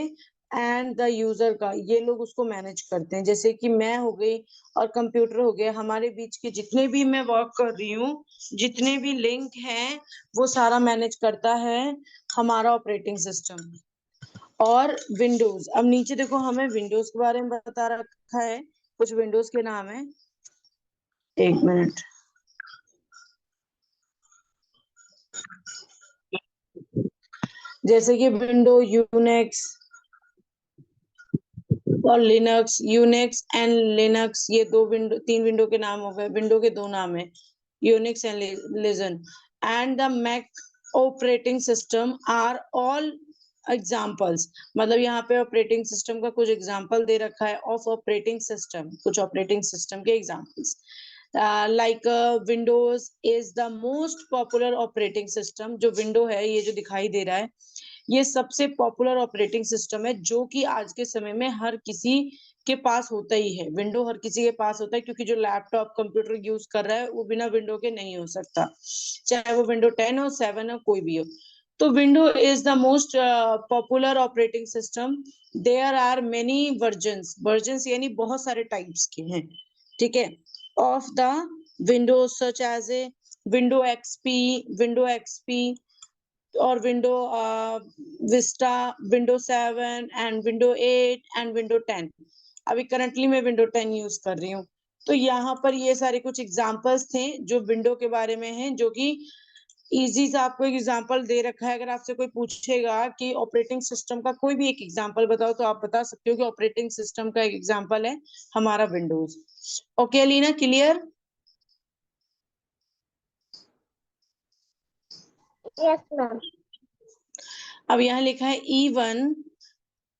एंड द यूजर का, ये लोग उसको मैनेज करते हैं। जैसे कि मैं हो गई और कंप्यूटर हो गया, हमारे बीच के जितने भी मैं वर्क कर रही हूँ, जितने भी लिंक हैं, वो सारा मैनेज करता है हमारा ऑपरेटिंग सिस्टम। और विंडोज, अब नीचे देखो हमें विंडोज के बारे में बता रखा है, कुछ विंडोज के नाम है, एक मिनट। जैसे कि विंडो, यूनेक्स और लिनक्स। यूनिक्स एंड लिनक्स ये दो विंडो, तीन विंडो के नाम हो गए। विंडो के दो नाम है, यूनिक्स एंड लिजन। And the Mac operating system are all examples. मतलब यहाँ पे ऑपरेटिंग सिस्टम का कुछ एग्जाम्पल दे रखा है ऑफ ऑपरेटिंग सिस्टम, कुछ ऑपरेटिंग सिस्टम के examples. Like Windows is the most popular operating system. जो विंडो है, ये जो दिखाई दे रहा है, ये सबसे पॉपुलर ऑपरेटिंग सिस्टम है जो कि आज के समय में हर किसी के पास होता ही है। विंडो हर किसी के पास होता है, क्योंकि जो लैपटॉप कंप्यूटर यूज कर रहा है वो बिना विंडो के नहीं हो सकता, चाहे वो विंडो 10 हो, 7 हो, कोई भी हो। तो Window is the most popular operating system. There are many versions, versions यानी बहुत सारे टाइप्स के हैं, ठीक है, of the Windows such as a Window XP, Window XP और Window Vista, Window 7 and Window 8 and Window 10। अभी करंटली मैं विंडो 10 यूज कर रही हूँ। तो यहाँ पर ये सारे कुछ एग्जांपल्स थे जो विंडो के बारे में हैं, जो कि इजी सा आपको एक एग्जांपल दे रखा है। अगर आपसे कोई पूछेगा कि ऑपरेटिंग सिस्टम का कोई भी एक एग्जांपल बताओ, तो आप बता सकते हो कि ऑपरेटिंग सिस्टम का एक एग्जांपल है हमारा Windows. Okay Alina, clear?
Yes, ma'am.
अब यहाँ लिखा है even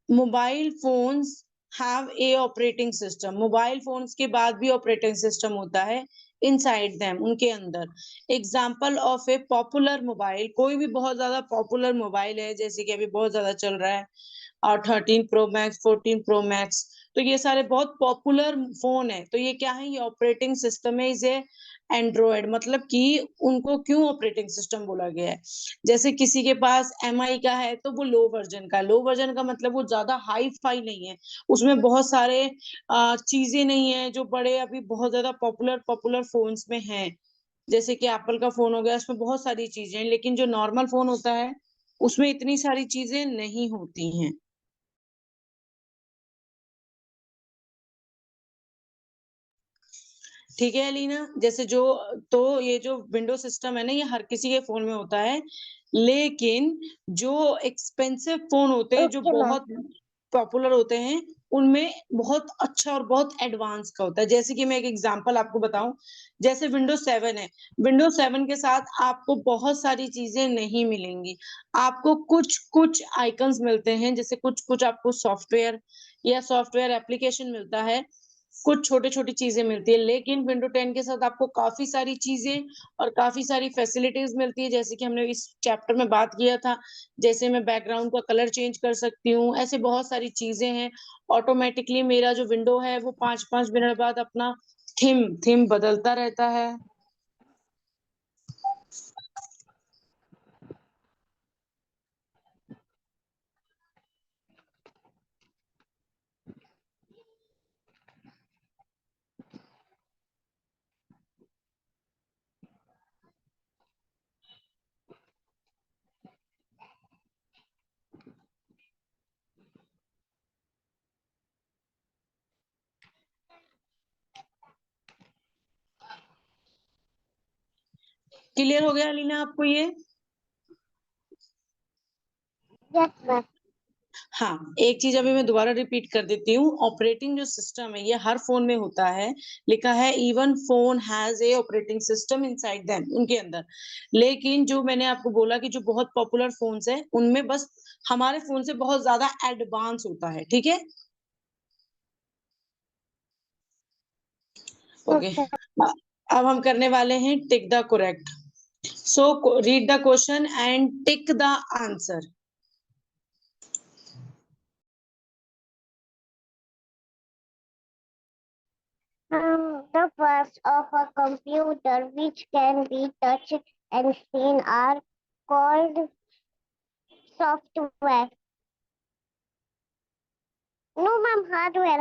mobile phones have a operating system. Mobile phones के बाद भी ऑपरेटिंग सिस्टम होता है इनसाइड देम, उनके अंदर। Example of A popular mobile, कोई भी बहुत ज्यादा पॉपुलर मोबाइल है, जैसे कि अभी बहुत ज्यादा चल रहा है और 13 प्रो मैक्स, 14 प्रो मैक्स, तो ये सारे बहुत पॉपुलर फोन है। तो ये क्या है, ये ऑपरेटिंग सिस्टम है, इसे एंड्रॉयड, मतलब कि उनको क्यों ऑपरेटिंग सिस्टम बोला गया है। जैसे किसी के पास MI का है तो वो लो वर्जन का, लो वर्जन का मतलब वो ज्यादा हाई फाई नहीं है, उसमें बहुत सारे चीजें नहीं है जो बड़े अभी बहुत ज्यादा पॉपुलर पॉपुलर फोन्स में है। जैसे कि एप्पल का फोन हो गया, उसमें बहुत सारी चीजें हैं, लेकिन जो नॉर्मल फोन होता है उसमें इतनी सारी चीजें नहीं होती हैं। ठीक है अलीना, जैसे जो, तो ये जो विंडो सिस्टम है ना, ये हर किसी के फोन में होता है, लेकिन जो एक्सपेंसिव फोन होते हैं, जो
Okay,
बहुत
ma'am.
पॉपुलर होते हैं, उनमें बहुत अच्छा और बहुत एडवांस का होता है। जैसे कि मैं एक एग्जांपल आपको बताऊं, जैसे विंडो 7 है, विंडो 7 के साथ आपको बहुत सारी चीजें नहीं मिलेंगी। आपको कुछ कुछ आइकन्स मिलते हैं, जैसे कुछ कुछ आपको सॉफ्टवेयर या सॉफ्टवेयर एप्लीकेशन मिलता है, कुछ छोटी छोटी चीजें मिलती है। लेकिन विंडो 10 के साथ आपको काफी सारी चीजें और काफी सारी फैसिलिटीज मिलती है, जैसे कि हमने इस चैप्टर में बात किया था। जैसे मैं बैकग्राउंड का कलर चेंज कर सकती हूँ, ऐसे बहुत सारी चीजें हैं। ऑटोमेटिकली मेरा जो विंडो है वो 5-5 मिनट बाद अपना थीम थीम बदलता रहता है। क्लियर हो गया अलीना आपको ये?
Yes, ma'am.
हाँ, एक चीज अभी मैं दोबारा रिपीट कर देती हूँ। ऑपरेटिंग जो सिस्टम है ये हर फोन में होता है, लिखा है even phone has a operating system inside them, उनके अंदर। लेकिन जो मैंने आपको बोला कि जो बहुत पॉपुलर फोन्स है उनमें बस हमारे फोन से बहुत ज्यादा एडवांस होता है, ठीक है? ओके।
Okay.
अब हम करने वाले हैं tick the correct. So read the question and tick the answer.
The parts of a computer which can be touched and seen are called software. No, ma'am, hardware.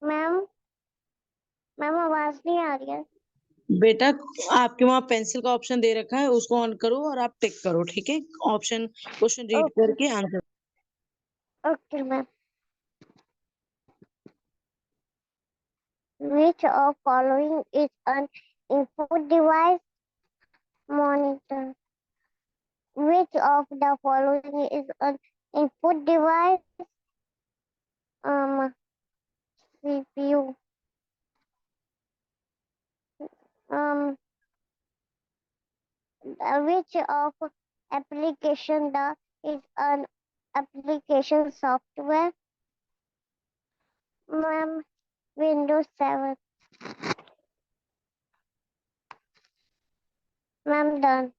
Ma'am आवाज नहीं आ रही है।
बेटा आपके वहां पेंसिल का ऑप्शन दे रखा है, उसको ऑन करो और आप टिक करो, ठीक है? ऑप्शन क्वेश्चन रीड
Okay,
करके answer.
okay, ma'am. Which of following is an input device? Monitor. Which of the following is an input device? CPU. Which of application is an application software? Ma'am, Windows 7. Ma'am, done.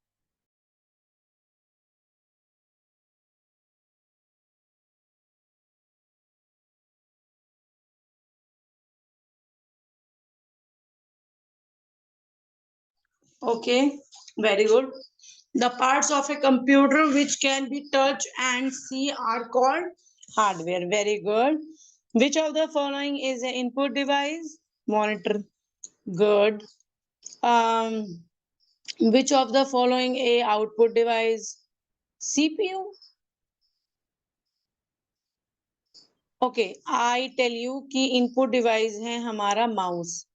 Okay, very good. The parts of a computer which can be touched and see are called hardware. Very good. Which of the following is an input device? Monitor. Good. Um, which of the following a output device? CPU. Okay, I tell you कि input device है हमारा mouse.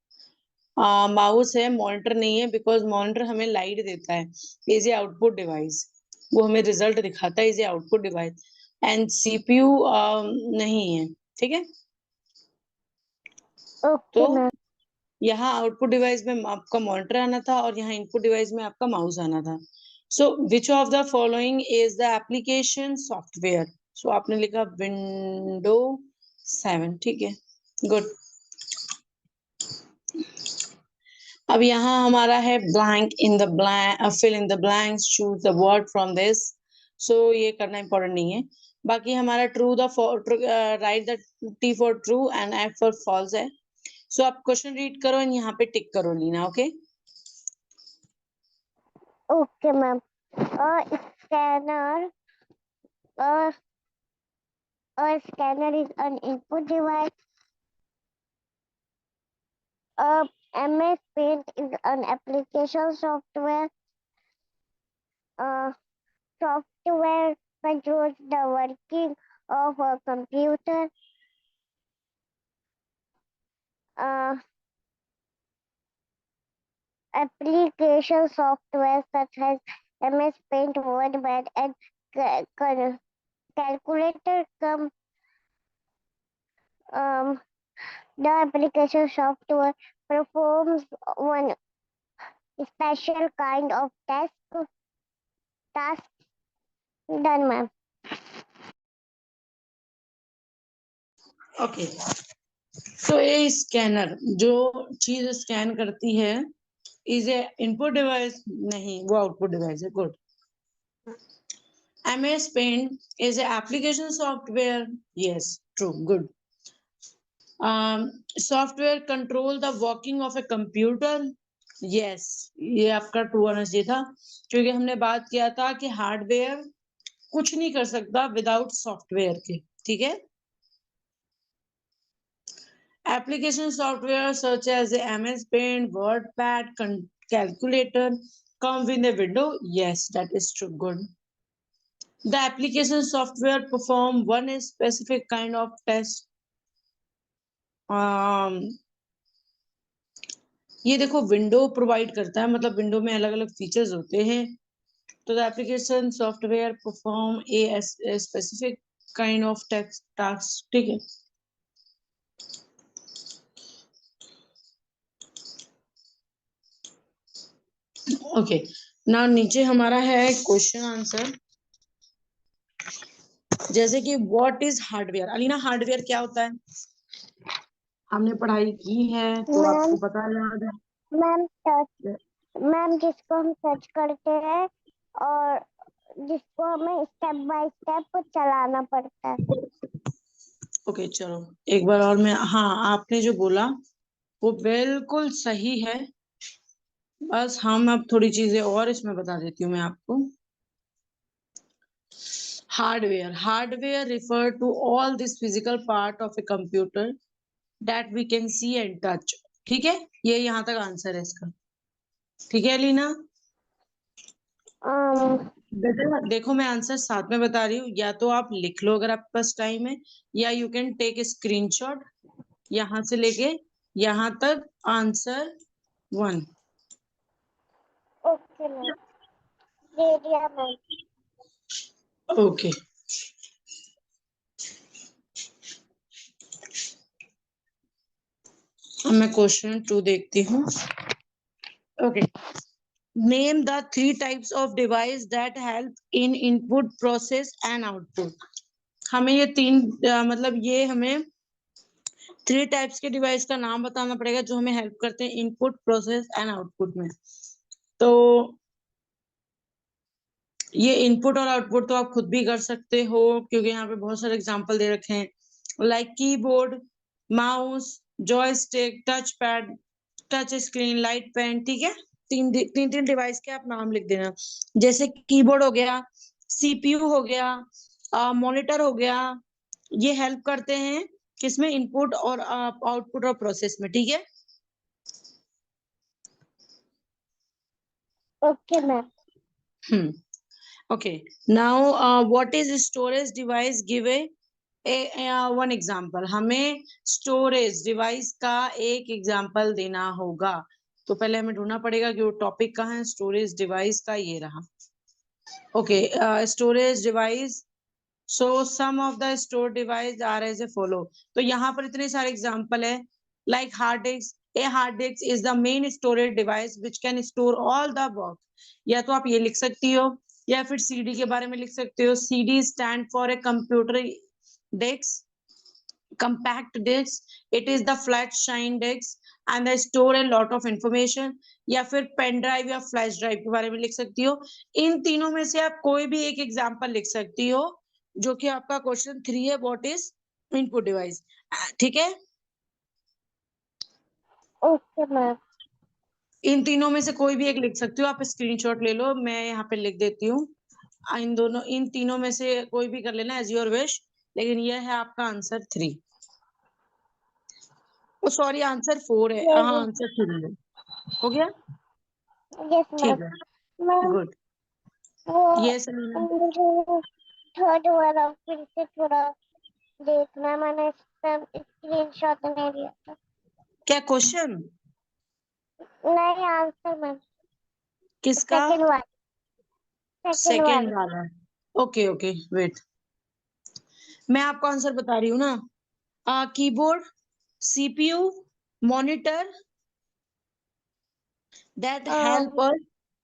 Mouse है, monitor नहीं है, because monitor हमें light देता है, is a output device. वो हमें रिजल्ट दिखाता है, is a output device. And CPU नहीं है, ठीक है?
Okay,
तो
ma'am.
यहाँ आउटपुट डिवाइस में आपका मॉनिटर आना था और यहाँ इनपुट डिवाइस में आपका माउस आना था। So which of the following is the application software? So आपने लिखा विंडो 7, ठीक है, गुड। अब यहाँ हमारा है blank in the blank, fill in the blanks, choose the word from this. So ये करना इंपॉर्टेंट नहीं है। बाकी हमारा true the write the T for true and F for false है। सो आप क्वेश्चन रीड करो एंड यहाँ पे टिक करो Leena, okay?
Okay, ma'am. Scanner. A scanner is an input device. MS Paint is an application software. Software controls the working of a computer. Application software such as MS Paint, WordPad, and calculator come. The application software performs one special kind of task. Done, ma'am.
Okay, so ये scanner जो चीज scan करती है is a input device? नहीं, वो output device है, good. MS Paint is an application software? Yes, true, good. Software control the working of a computer? Yes, ये आपका ट्रू होना चाहिए था, क्योंकि हमने बात किया था कि हार्डवेयर कुछ नहीं कर सकता विदाउट सॉफ्टवेयर के, ठीक है? Application software such as MS Paint, WordPad, calculator come with a window? Yes, that is true, good. The application software perform one specific kind of test. ये देखो विंडो प्रोवाइड करता है, मतलब विंडो में अलग अलग फीचर्स होते हैं। तो the application software perform a specific kind of task, ठीक है। ओके, ना नीचे हमारा है क्वेश्चन आंसर। जैसे कि what is hardware, Alina hardware क्या होता है? हमने पढ़ाई की है तो
मैम
आपको पता याद है।
मैम मैम जिसको हम सर्च करते हैं और जिसको हमें स्टेप बाय स्टेप चलाना पड़ता है।
ओके चलो, एक बार और मैं, हाँ आपने जो बोला वो बिल्कुल सही है। बस हम अब थोड़ी चीजें और इसमें बता देती हूँ मैं आपको। Hardware refer to all this physical part of a computer that we can see and touch। ठीक है, ये यहाँ तक आंसर है इसका। ठीक है लीना, बेटा देखो मैं आंसर साथ में बता रही हूँ, या तो आप लिख लो अगर आपके पास टाइम है, या you can take a screenshot यहाँ से लेके यहाँ तक आंसर 1।
ओके मैम, दे दिया मैम।
ओके, अब मैं क्वेश्चन 2 देखती हूँ। Okay, name the 3 types of device that help in input process and output. हमें ये मतलब ये हमें 3 टाइप्स के डिवाइस का नाम बताना पड़ेगा जो हमें हेल्प करते हैं इनपुट प्रोसेस एंड आउटपुट में। तो ये इनपुट और आउटपुट तो आप खुद भी कर सकते हो, क्योंकि यहाँ पे बहुत सारे एग्जांपल दे रखे हैं, like keyboard, mouse, joystick, touch pad, touch screen, light pen. ठीक है, तीन डिवाइस के आप नाम लिख देना। जैसे कीबोर्ड हो गया, सीपीयू हो गया, मॉनिटर हो गया, ये हेल्प करते हैं किसमें, इनपुट और आउटपुट और प्रोसेस में। ठीक है,
okay ma'am.
Okay. Now, what is storage device? Give one example। हमें स्टोरेज डिवाइस का एक एग्जांपल देना होगा। तो पहले हमें ढूंढना पड़ेगा कि वो टॉपिक कहाँ है। स्टोरेज डिवाइस का ये रहा। Okay, storage device. So some of the store device are as a follow. तो यहाँ पर इतने सारे एग्जांपल है, like hard disk. A hard disk is the main storage device which can store all the work. या तो आप ये लिख सकती हो, या फिर सीडी के बारे में लिख सकते हो। CD stand for a computer disk, compact disk, it is the flat shine disk and they store a lot of information। या फिर पेन ड्राइव या फ्लैश ड्राइव के बारे में लिख सकती हो। इन तीनों में से आप कोई भी एक एग्जांपल लिख सकती हो, जो कि आपका क्वेश्चन 3 है, व्हाट इज इनपुट डिवाइस। ठीक है,
ओके मैम।
इन तीनों में से कोई भी एक लिख सकती हो। आप स्क्रीनशॉट ले लो, मैं यहाँ पे लिख देती हूँ। इन तीनों में से कोई भी कर लेना एज योर विश, लेकिन यह है आपका आंसर 3। ओ सॉरी, आंसर 4 है। हाँ, आंसर 3 है। हो गया,
यस मैम।
ठीक है,
मैम
गुड।
वो
ये सलीना,
थर्ड वाला फिर से थोड़ा देखना, मैंने सब स्क्रीनशॉट नहीं लिया था।
क्या क्वेश्चन?
नहीं, आंसर मैम।
किसका?
सेकंड वाला, सेकंड
सेकेंड
वाला।
वाला? ओके ओके, वेट, मैं आपको आंसर बता रही हूँ ना। Keyboard, CPU, monitor, that help us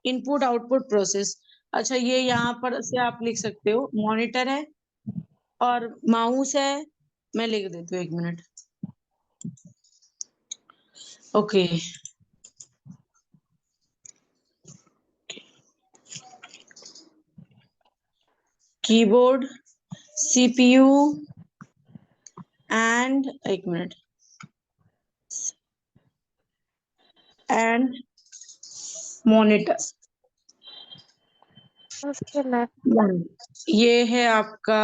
input output process. अच्छा, ये यहाँ पर से आप लिख सकते हो, मॉनिटर है और माउस है। मैं लिख देती हूँ, 1 minute. Okay, keyboard, CPU and, 1 minute, and monitor.
Okay ma'am.
ये है आपका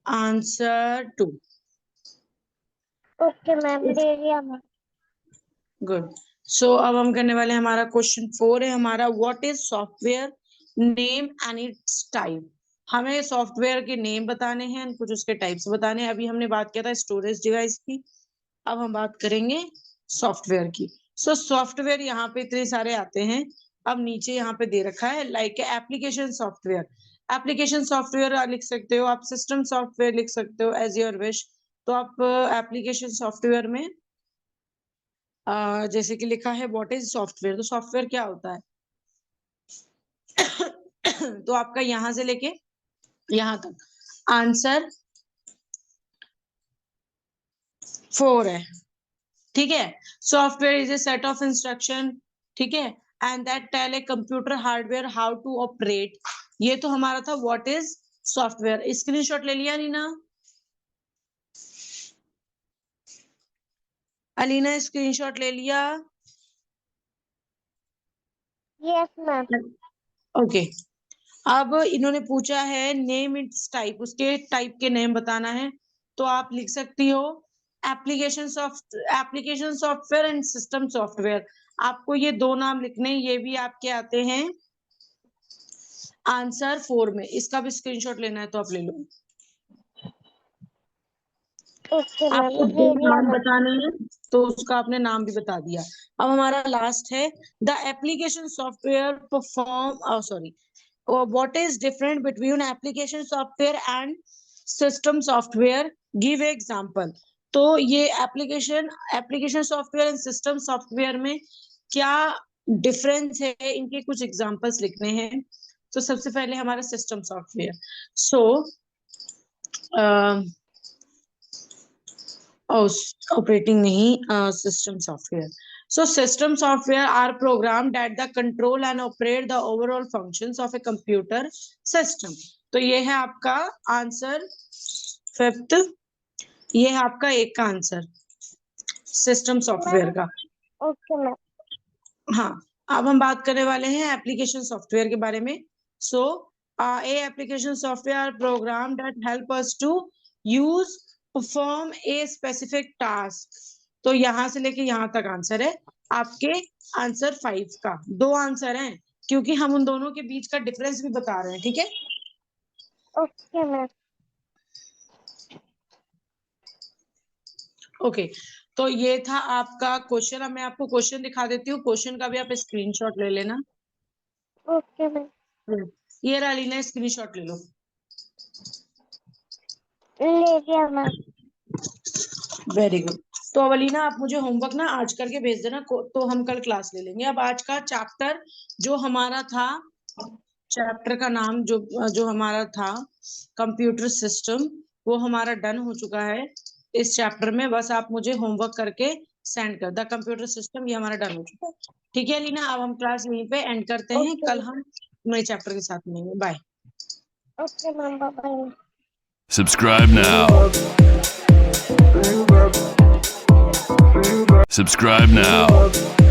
आंसर 2।
ओके मैम, दे दिया मैम।
गुड। सो अब हम करने वाले हैं, हमारा क्वेश्चन 4 है हमारा, what is software name and it's type. हमें सॉफ्टवेयर के नेम बताने हैं, कुछ उसके टाइप्स बताने हैं। अभी हमने बात किया था स्टोरेज डिवाइस की, अब हम बात करेंगे सॉफ्टवेयर की। सो सॉफ्टवेयर यहाँ पे इतने सारे आते हैं। अब नीचे यहाँ पे दे रखा है like application software. Application software लिख सकते हो आप, सिस्टम सॉफ्टवेयर लिख सकते हो, एज योर विश। तो आप एप्लीकेशन सॉफ्टवेयर में जैसे कि लिखा है व्हाट इज सॉफ्टवेयर, तो सॉफ्टवेयर क्या होता है। तो आपका यहां से लेके यहां तक आंसर 4 है, ठीक है। Software is a set of instruction, ठीक है, and that tell a computer hardware how to operate. ये तो हमारा था व्हाट इज सॉफ्टवेयर। स्क्रीनशॉट ले लिया नीना? अलीना स्क्रीनशॉट ले लिया?
Yes ma'am.
ओके। अब इन्होंने पूछा है नेम इट्स टाइप, उसके टाइप के नेम बताना है। तो आप लिख सकती हो application software and system software. आपको ये दो नाम लिखने, ये भी आपके आते हैं आंसर 4 में। इसका भी स्क्रीनशॉट लेना है तो आप ले लो।
ओके मैम,
आपको
ले
दो
लिया
नाम
मैम।
बताने हैं तो उसका आपने नाम भी बता दिया। अब हमारा लास्ट है the application software perform what is different between application software and system software, give example। तो ये application software and system software में क्या डिफरेंस है, इनके कुछ एग्जांपल्स लिखने हैं। तो सबसे पहले हमारा सिस्टम सॉफ्टवेयर। सो ऑपरेटिंग नहीं, system software. So system software are programmed that the control and operate the overall functions of a computer system। तो ये है आपका आंसर 5th, ये है आपका 1 का आंसर सिस्टम सॉफ्टवेयर का।
Okay ma'am.
हाँ, अब हम बात करने वाले हैं एप्लीकेशन सॉफ्टवेयर के बारे में। So a application software program that help us to use perform a specific task. तो यहां से लेके यहां तक आंसर है आपके आंसर 5 का। 2 आंसर हैं क्योंकि हम उन दोनों के बीच का डिफरेंस भी बता रहे हैं, ठीक है।
Okay ma'am.
ओके, तो ये था आपका क्वेश्चन। अब मैं आपको क्वेश्चन दिखा देती हूँ, क्वेश्चन का भी आप स्क्रीनशॉट ले लेना।
ओके मैम,
ये रहा, लीना स्क्रीनशॉट ले लो।
ले लिया मैम।
Very good. तो अवलीना आप मुझे होमवर्क ना आज करके भेज देना, तो हम कल क्लास ले लेंगे। अब आज का चैप्टर जो हमारा था, चैप्टर का नाम जो हमारा था कंप्यूटर सिस्टम, वो हमारा डन हो चुका है इस चैप्टर में। बस आप मुझे होमवर्क करके सेंड कर, द कंप्यूटर सिस्टम, ये हमारा डन हो चुका है। ठीक है लीना, अब हम क्लास यहीं पे एंड करते हैं।
ओके
कल हम नए चैप्टर के साथ मिलेंगे। Bye.
Okay ma'am, bye bye.
Subscribe now. Subscribe now.